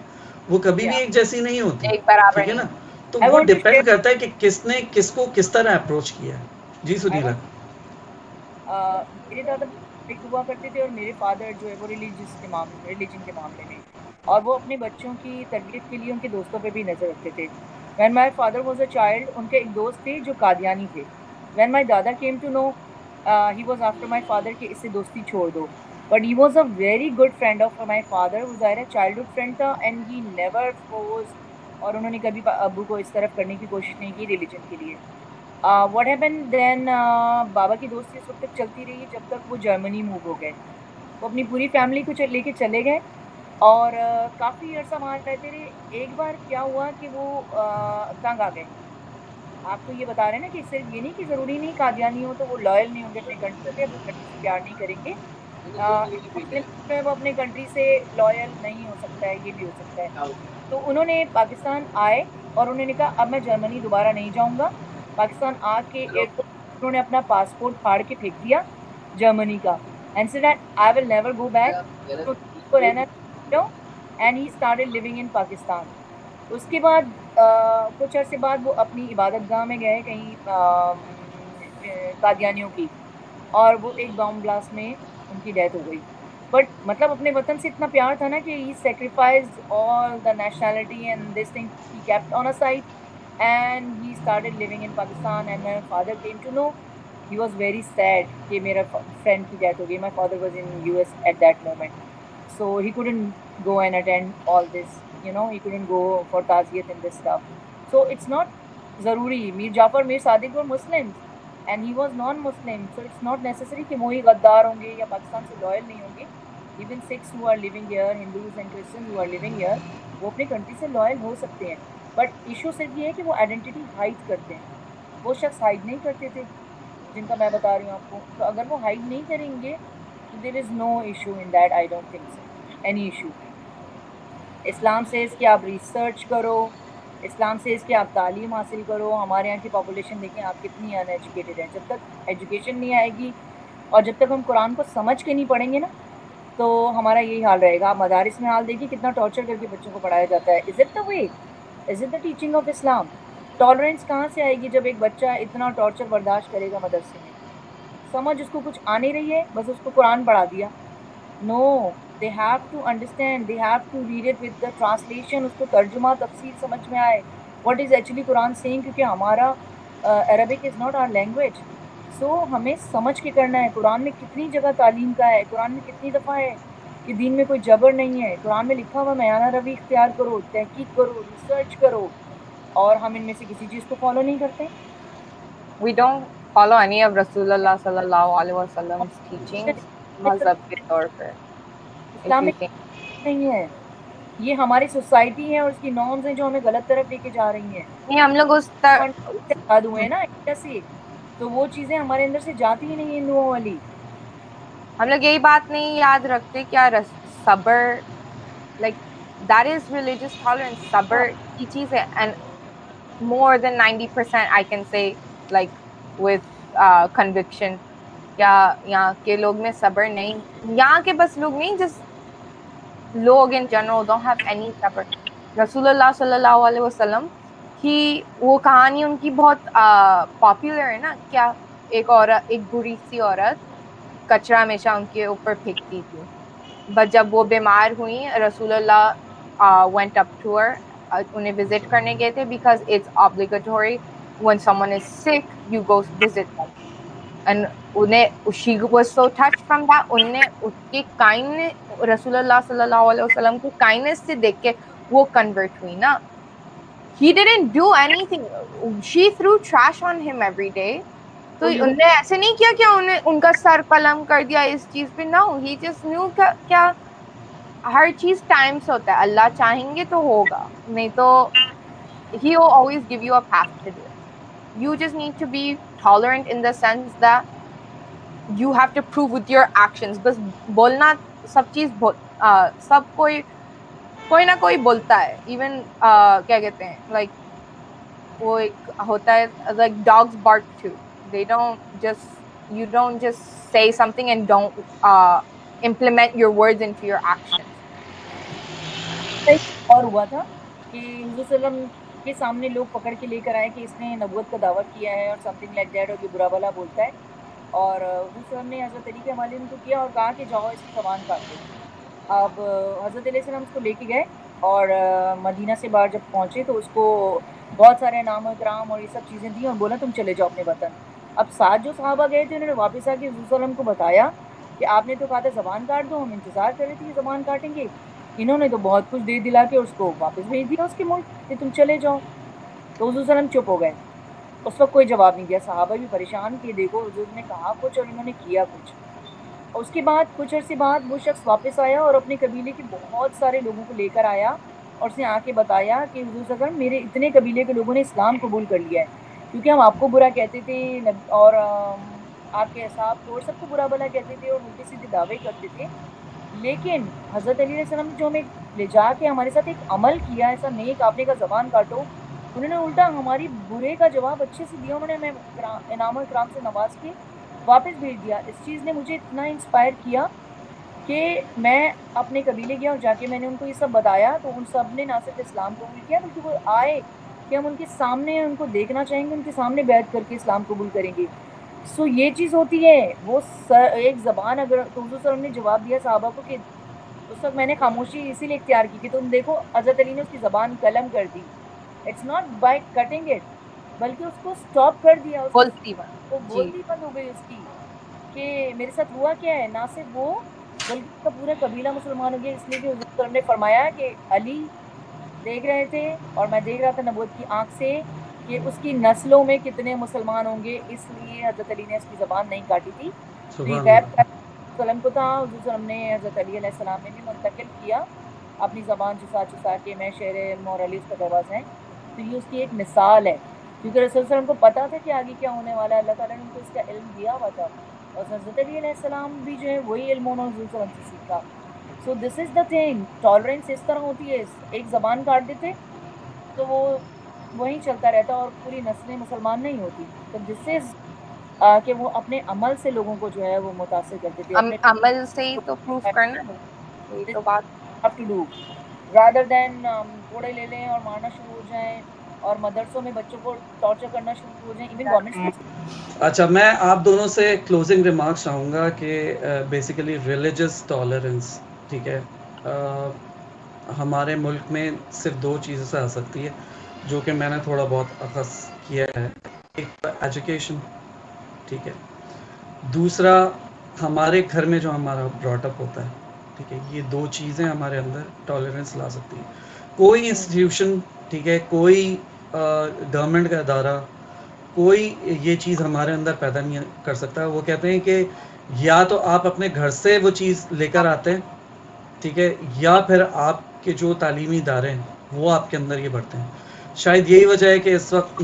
وہ کبھی بھی ایک جیسی نہیں ہوتی. ٹھیک ہے نا, تو وہ ڈپینڈ کرتا ہے کہ کس نے کس کو کس طرح اپروچ کیا ہے. جی سنیلا. میرے دادا ہوا کرتے تھے اور میرے فادر جو ہے وہ ریلیجن کے معاملے میں, اور وہ اپنے بچوں کی تربیت کے لیے ان کے دوستوں پہ بھی نظر رکھتے تھے. When my father was a child, ان کے ایک دوست تھے جو قادیانی تھے. وین مائی دادا came to know, he was after my father کہ اس سے دوستی چھوڑ دو, but he was a very good friend of my father. وہ ظاہر ہے چائلڈ ہوڈ فرینڈ تھا, اینڈ ہی نیور فورس, اور انہوں نے کبھی ابو کو اس طرف کرنے کی کوشش نہیں کی ریلیجن کے لیے. واٹ ہیپن دین, بابا کی دوستی اس وقت تک چلتی رہی جب تک وہ جرمنی موو ہو گئے. وہ اپنی پوری فیملی کو لے کے چلے گئے اور کافی عرصہ وہاں رہتے رہے. ایک بار کیا ہوا کہ وہ تنگ آ گئے. آپ کو یہ بتا رہے ہیں نا کہ صرف یہ نہیں کہ ضروری نہیں قادیانی ہو تو وہ لائل نہیں ہوں گے اپنے کنٹری سے, اپنی کنٹری سے پیار نہیں کریں گے. وہ اپنے کنٹری سے لائل نہیں ہو سکتا ہے, یہ بھی ہو سکتا ہے. تو انہوں نے پاکستان آئے اور انہوں نے کہا اب میں جرمنی دوبارہ نہیں جاؤں گا. پاکستان آ کے ایئرپورٹ انہوں نے اپنا پاسپورٹ پھاڑ کے پھینک دیا جرمنی کا, and said I will never go back, تو رہنا and he started living in Pakistan. اس کے بعد کچھ عرصے بعد وہ اپنی عبادت گاہ میں گئے کہیں قادیانیوں کی, اور وہ ایک بام بلاسٹ میں ان کی ڈیتھ ہو گئی. بٹ مطلب اپنے وطن سے اتنا پیار تھا نا کہ he sacrificed all the nationality and this thing he kept on a side, and he started living in Pakistan. And my father came to know, he was very sad کہ میرا friend کی death ہو گئی. My father was in US at that moment, so he couldn't go and attend all this, he couldn't go for ta'ziyat and this stuff. So it's not ضروری. میر جعفر, میر صادق were Muslims, and he was non-Muslim, so it's not necessary کہ وہی غدار ہوں گے یا پاکستان سے loyal نہیں ہوں گے. Even Sikhs who are living here, Hindus and Christians who are living here, وہ اپنی کنٹری سے لائل ہو سکتے ہیں. بٹ ایشو صرف یہ ہے کہ وہ آئیڈینٹی ہائڈ کرتے ہیں. وہ شخص ہائڈ نہیں کرتے تھے جن کا میں بتا رہی ہوں آپ کو. تو اگر وہ ہائڈ نہیں کریں گے تو there is no issue in that. I don't think so any issue. Islam سے اس کی آپ ریسرچ کرو, اسلام سے اس کی آپ تعلیم حاصل کرو. ہمارے یہاں کی پاپولیشن دیکھیں آپ کتنی ان ایجوکیٹڈ ہے. جب تک ایجوکیشن نہیں آئے گی اور جب تک ہم قرآن کو سمجھ کے نہیں پڑھیں گے نا, تو ہمارا یہی حال رہے گا. آپ مدارس میں حال دیکھیے کتنا ٹارچر کر کے بچوں کو پڑھایا جاتا ہے. Is it the way? Is it the teaching of Islam? Tolerance کہاں سے آئے گی جب ایک بچہ اتنا ٹارچر برداشت کرے گا مدرسے میں؟ سمجھ اس کو کچھ آ نہیں رہی ہے, بس اس کو قرآن پڑھا دیا. نو, they have to understand, they have to read it with the translation, اس کو ترجمہ تفسیر سمجھ میں آئے. what is actually Quran saying, کیونکہ ہمارا Arabic is not our language. سو ہمیں سمجھ کے کرنا ہے. قرآن میں کتنی جگہ تعلیم کا ہے, قرآن میں کتنی دفعہ ہے کہ دین میں کوئی جبر نہیں ہے. قرآن میں لکھا ہوا میانہ روی اختیار کرو, تحقیق کرو, ریسرچ کرو, اور ہم ان میں سے کسی چیز کو فالو نہیں کرتے. We don't follow any of Rasulullah sallallahu alaihi wasallam's teachings مذہب کے طور پہ. اسلام میں نہیں ہے. یہ ہماری سوسائٹی ہے اور اس کی نارمز ہیں جو ہمیں غلط طرف لے کے جا رہی ہیں. نہیں, ہم لوگ اس آزاد ہوئے ہیں نا انڈیا سے, تو وہ چیزیں ہمارے اندر سے جاتی ہی نہیں ہیں ہندوؤں والی. ہم لوگ یہی بات نہیں یاد رکھتے کیا صبر, like that is religious tolerance. صبر کی چیز ہے, and more than 90% I can say like with conviction کیا یہاں کے لوگ میں صبر نہیں. یہاں کے بس لوگ نہیں, جس لوگ in general don't have any صبر. رسول اللہ صلی اللہ علیہ وسلم کی وہ کہانی ان کی بہت پاپولر ہے نا, کیا ایک عورت, ایک بری سی عورت کچرا ہمیشہ ان کے اوپر پھینکتی تھی. بٹ جب وہ بیمار ہوئی, رسول اللہ went up to her, انہیں وزٹ کرنے گئے تھے, because it's obligatory when someone is sick you go visit them. And she was so touched from that. انہیں اس کی kindness, رسول اللہ صلی اللہ علیہ وسلم کی kindness سے دیکھ کے وہ convert ہوئی نا. He didn't do anything. She threw trash on him every day. تو انہوں نے ایسے نہیں کیا کہ انہیں ان کا سر قلم کر دیا اس چیز پہ. No, he just knew کیا ہر چیز ٹائم سے ہوتا ہے. اللہ چاہیں گے تو ہوگا, نہیں تو he will always give you a path to do it. You just need to be tolerant in the sense that you have to prove with your actions. بس بولنا سب چیز سب کوئی نہ کوئی بولتا ہے. ایون کیا کہتے ہیں, لائک وہ ایک ہوتا ہے like dogs bark too. You don't just say something and don't implement your words into your actions. اور ہوا تھا کہ حضور صلی اللہ علیہ وسلم کے سامنے لوگ پکڑ کے لے کر آئے کہ اس نے نبوت کا دعویٰ کیا ہے اور سم تھنگ لائک دیٹ, اور یہ برا بھلا بولتا ہے. اور حضور صلی اللہ علیہ وسلم نے حضرت علی کے حوالے ان کو کیا اور کہا کہ جاؤ اس کی زبان کاٹ دو. اب حضرت علیہ السلام اس کو لے کے گئے اور مدینہ سے باہر جب پہنچے تو اس کو بہت سارے انعام و اکرام اور یہ سب چیزیں دی اور بولا تم چلے جاؤ اپنے وطن. اب ساتھ جو صحابہ گئے تھے انہوں نے واپس آ کے حضور صلی اللہ علیہ وسلم کو بتایا کہ آپ نے تو کہا تھا زبان کاٹ دو, ہم انتظار کر رہے تھے کہ زبان کاٹیں گے. انہوں نے تو بہت کچھ دے دلا کے اس کو واپس بھیج دیا اس کے ملک کہ تم چلے جاؤ. تو حضور صلی اللہ علیہ وسلم چپ ہو گئے. اس وقت کوئی جواب نہیں دیا. صحابہ بھی پریشان کہ دیکھو حضور نے کہا کچھ اور انہوں نے کیا کچھ. اس کے بعد کچھ عرصے بعد وہ شخص واپس آیا اور اپنے قبیلے کے بہت سارے لوگوں کو لے کر آیا اور اس نے آ کے بتایا کہ حضور صلی اللہ علیہ وسلم میرے اتنے قبیلے کے لوگوں نے اسلام قبول کر لیا ہے, کیونکہ ہم آپ کو برا کہتے تھے اور آپ کے اصحاب کو اور سب کو برا بھلا کہتے تھے اور الٹے سیدھے دعوے کرتے تھے. لیکن حضرت علی علیہ السلام نے جو ہمیں لے جا کے ہمارے ساتھ ایک عمل کیا ایسا نیک, آپ نے کہا زبان کاٹو, انہوں نے الٹا ہماری برے کا جواب اچھے سے دیا. انہوں نے ہمیں انعام و اکرام سے نواز کے واپس بھیج دیا. اس چیز نے مجھے اتنا انسپائر کیا کہ میں اپنے قبیلے گیا اور جا کے میں نے ان کو یہ سب بتایا. تو ان سب نے نہ صرف اسلام قبول کیا بلکہ وہ آئے کہ ہم ان کے سامنے ان کو دیکھنا چاہیں گے, ان کے سامنے بیعت کر کے اسلام قبول کریں گے. سو یہ چیز ہوتی ہے. وہ ایک زبان اگر تو حضور صلی اللہ علیہ وسلم نے جواب دیا صحابہ کو کہ اس وقت میں نے خاموشی اسی لیے اختیار کی کہ تم دیکھو حضرت علی نے اس کی زبان قلم کر دی. It's not by cutting it, بلکہ اس کو اسٹاپ کر دیا. وہ بولتی بند ہو گئی اس کی کہ میرے ساتھ ہوا کیا ہے. نہ صرف وہ بلکہ اس کا پورا قبیلہ مسلمان ہو گیا, اس لیے کہ حضور صلی اللہ علیہ وسلم نے فرمایا کہ علی دیکھ رہے تھے اور میں دیکھ رہا تھا نبوت کی آنکھ سے کہ اس کی نسلوں میں کتنے مسلمان ہوں گے، اس لیے حضرت علی نے اس کی زبان نہیں کاٹی تھی. تو یہ غیب کا وسلم کو تھا. حضور صلی اللہ علیہ وسلم نے حضرت علی علیہ السلام نے بھی منتقل کیا اپنی زبان چسا کے میں شیر علم اور علی اس کا دروازہ ہیں. تو یہ اس کی ایک مثال ہے، کیونکہ رسول صلی اللہ علیہ وسلم کو پتا تھا کہ آگے کیا ہونے والا ہے. اللہ تعالیٰ نے ان کو اس کا علم دیا ہوا تھا، اور حضرت علی علیہ السلام بھی جو ہے وہی علم انہوں نے رسول صلی اللہ علیہ وسلم سے سیکھا. سو دس از دا تھنگ. ٹالرنس اس طرح ہوتی ہے، ایک زبان کاٹ دیتے تو وہ وہیں چلتا رہتا اور پوری نسلیں مسلمان نہیں ہوتی. تو دس از کہ وہ اپنے عمل سے لوگوں کو جو ہے وہ متاثر کرتے تھے. عمل سے ہی تو پروف کرنا ہے، یہی تو بات. ٹو ڈو رادر دین کوڑے لے لیں اور مارنا شروع ہو جائیں اور مدرسوں میں بچوں کو ٹارچر کرنا شروع ہو جائیں. Even government. اچھا، میں آپ دونوں سے کلوزنگ ریمارکس چاہوں گا کہ بیسیکلی ریلیجس ٹالرنس، ٹھیک ہے، ہمارے ملک میں صرف دو چیزوں سے آ سکتی ہے جو کہ میں نے تھوڑا بہت اخذ کیا ہے. ایک ایجوکیشن، ٹھیک ہے، دوسرا ہمارے گھر میں جو ہمارا براٹ اپ ہوتا ہے، ٹھیک ہے. یہ دو چیزیں ہمارے اندر ٹالرنس لا سکتی ہیں. کوئی انسٹیٹیوشن، ٹھیک ہے، کوئی گورنمنٹ کا ادارہ، کوئی یہ چیز ہمارے اندر پیدا نہیں کر سکتا. وہ کہتے ہیں کہ یا تو آپ اپنے گھر سے وہ چیز لے کر آتے ہیں، ٹھیک ہے، یا پھر آپ کے جو تعلیمی ادارے ہیں وہ آپ کے اندر یہ بڑھتے ہیں. شاید یہی وجہ ہے کہ اس وقت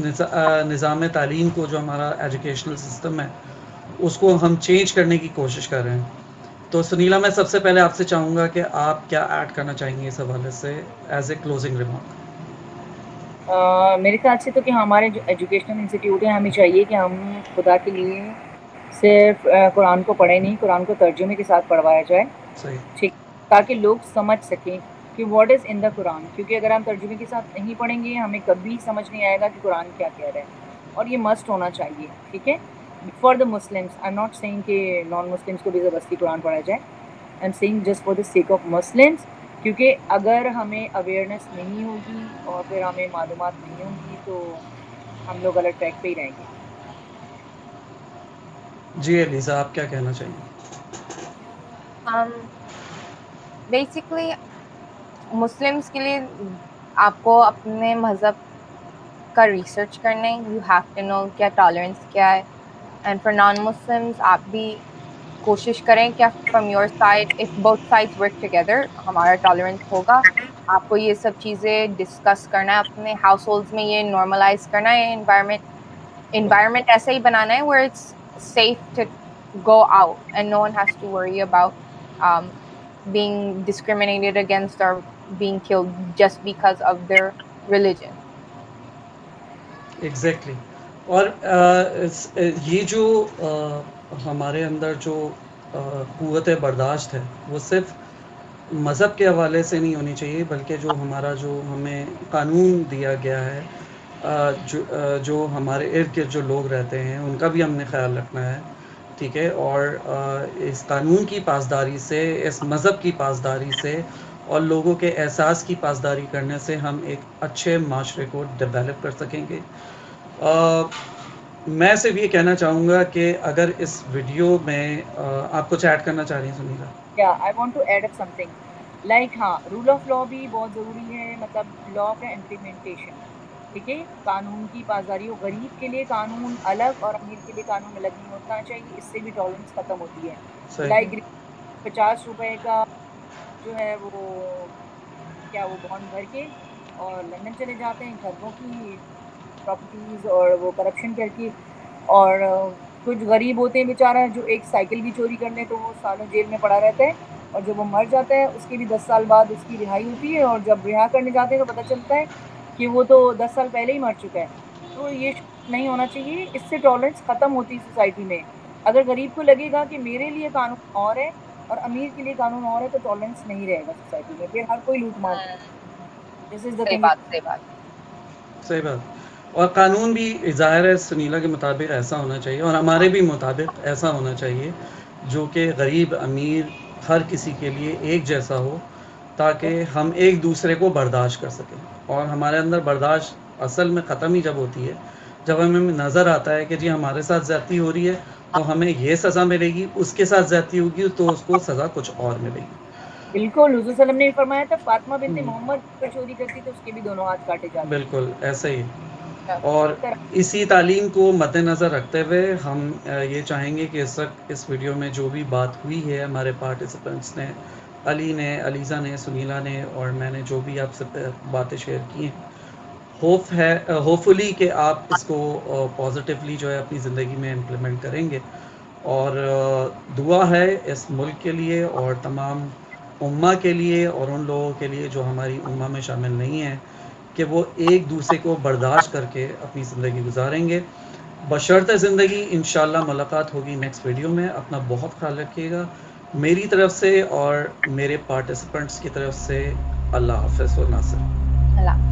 نظام تعلیم کو، جو ہمارا ایجوکیشنل سسٹم ہے، اس کو ہم چینج کرنے کی کوشش کر رہے ہیں. تو سنیلا، میں سب سے پہلے آپ سے چاہوں گا کہ آپ کیا ایڈ کرنا چاہیں گے اس حوالے سے ایز اے کلوزنگ ریمارک. میرے خیال سے تو کہ ہمارے جو ایجوکیشنل انسٹیٹیوٹ ہیں، ہمیں چاہیے کہ ہم خدا کے لیے صرف قرآن کو پڑھیں نہیں، قرآن کو ترجمے کے ساتھ پڑھوایا جائے، صحیح، ٹھیک، تاکہ لوگ سمجھ سکیں کہ واٹ از ان دا قرآن. کیونکہ اگر ہم ترجمے کے ساتھ نہیں پڑھیں گے ہمیں کبھی سمجھ نہیں آئے گا کہ قرآن کیا کہہ رہا ہے. اور یہ مسٹ ہونا چاہیے، ٹھیک ہے، for the Muslims. I am not saying کہ نان مسلمس کو بھی زبردستی قرآن پڑھایا جائے. I am saying just for the sake of Muslims. کیونکہ اگر ہمیں اویئرنیس نہیں ہوگی اور پھر ہمیں معلومات نہیں ہوں گی تو ہم لوگ غلط ٹریک پہ ہی رہیں گے. جی علیزہ، آپ کیا کہنا چاہیں گے؟ بیسکلی مسلمس کے لیے آپ کو اپنے مذہب کا ریسرچ کرنا ہے. یو ہیو ٹو نو کیا ٹالرنس کیا ہے. اینڈ فار نان مسلمس آپ بھی کوشش کریں کہ from your side if both sides work together ہمارا ٹالرنس ہوگا. آپ کو یہ سب چیزیں ڈسکس کرنا ہے، اپنے ہاؤس ہولڈس میں یہ نارملائز کرنا ہے. انوائرمنٹ ایسا ہی بنانا ہے where it's safe to go out and no one has to worry about being discriminated against or being killed just because of their religion. Exactly. اور یہ جو ہمارے اندر جو قوت برداشت ہے وہ صرف مذہب کے حوالے سے نہیں ہونی چاہیے، بلکہ جو ہمارا جو ہمیں قانون دیا گیا ہے، جو ہمارے ارد گرد جو لوگ رہتے ہیں ان کا بھی ہم نے خیال رکھنا ہے، ٹھیک ہے. اور اس قانون کی پاسداری سے، اس مذہب کی پاسداری سے اور لوگوں کے احساس کی پاسداری کرنے سے ہم ایک اچھے معاشرے کو ڈیولپ کر سکیں گے. میں صرف یہ کہنا چاہوں گا کہ اگر اس ویڈیو میں آپ کچھ ایڈ کرنا چاہ رہی ہیں سنیلا. I want to add up something. Like ہاں، رول آف لا بھی بہت ضروری ہے، مطلب لا کا امپلیمنٹیشن، ٹھیک ہے، قانون کی پاسداری ہو. غریب کے لیے قانون الگ اور امیر کے لیے قانون الگ نہیں ہونا چاہیے، اس سے بھی ٹالرنس ختم ہوتی ہے. صحیح، لائک 50 روپے کا جو ہے وہ کیا وہ بانڈ بھر کے اور لندن چلے جاتے ہیں خربوں کی پراپرٹیز اور وہ کرپشن کر کے. اور کچھ غریب ہوتے ہیں بیچارہ جو ایک سائیکل بھی چوری کر لیں تو وہ سالوں جیل میں پڑا رہتا ہے، اور جب وہ مر جاتا ہے اس کی بھی 10 سال بعد اس کی رہائی ہوتی ہے، اور جب رہا کرنے جاتے ہیں تو پتہ چلتا ہے کہ وہ تو 10 سال پہلے ہی مر چکا ہے. تو یہ نہیں ہونا چاہیے، اس سے ٹالرنس ختم ہوتی ہے سوسائٹی میں. اگر غریب کو لگے گا کہ میرے لیے قانون اور ہے اور امیر کے لیے قانون اور ہے تو ٹالرنس نہیں رہے گا سوسائٹی میں، پھر ہر کوئی لوٹ مار کرے. دس از دا صحیح تھنگ. بات. صحیح بات. اور قانون بھی ظاہر ہے سنیلا کے مطابق ایسا ہونا چاہیے اور ہمارے بھی مطابق ایسا ہونا چاہیے جو کہ غریب امیر ہر کسی کے لیے ایک جیسا ہو، تاکہ ہم ایک دوسرے کو برداشت کر سکیں. اور ہمارے اندر برداشت اصل میں ختم ہی جب ہوتی ہے جب ہمیں نظر آتا ہے کہ جی ہمارے ساتھ زیادتی ہو رہی ہے تو ہمیں یہ سزا ملے گی، اس کے ساتھ زیادتی ہوگی تو اس کو سزا کچھ اور ملے گی. بالکل، حضور صلی اللہ علیہ وسلم نے فرمایا تھا فاطمہ بنت محمد پر چوری کرتی تو اس کے بھی دونوں ہاتھ کاٹے جاتے. بالکل ایسا ہی. اور اسی تعلیم کو مد نظر رکھتے ہوئے ہم یہ چاہیں گے کہ اس وقت اس ویڈیو میں جو بھی بات ہوئی ہے ہمارے پارٹیسپینٹس نے، علی نے، علیزہ نے، سنیلا نے اور میں نے جو بھی آپ سے باتیں شیئر کی ہیں، ہوپ فلی کہ آپ اس کو پازیٹیولی جو ہے اپنی زندگی میں امپلیمنٹ کریں گے. اور دعا ہے اس ملک کے لیے اور تمام امہ کے لیے اور ان لوگوں کے لیے جو ہماری امہ میں شامل نہیں ہیں کہ وہ ایک دوسرے کو برداشت کر کے اپنی زندگی گزاریں گے. بشرط زندگی انشاءاللہ ملاقات ہوگی نیکسٹ ویڈیو میں. اپنا بہت خیال رکھیے گا. میری طرف سے اور میرے پارٹیسپینٹس کی طرف سے اللہ حافظ و ناصر. اللہ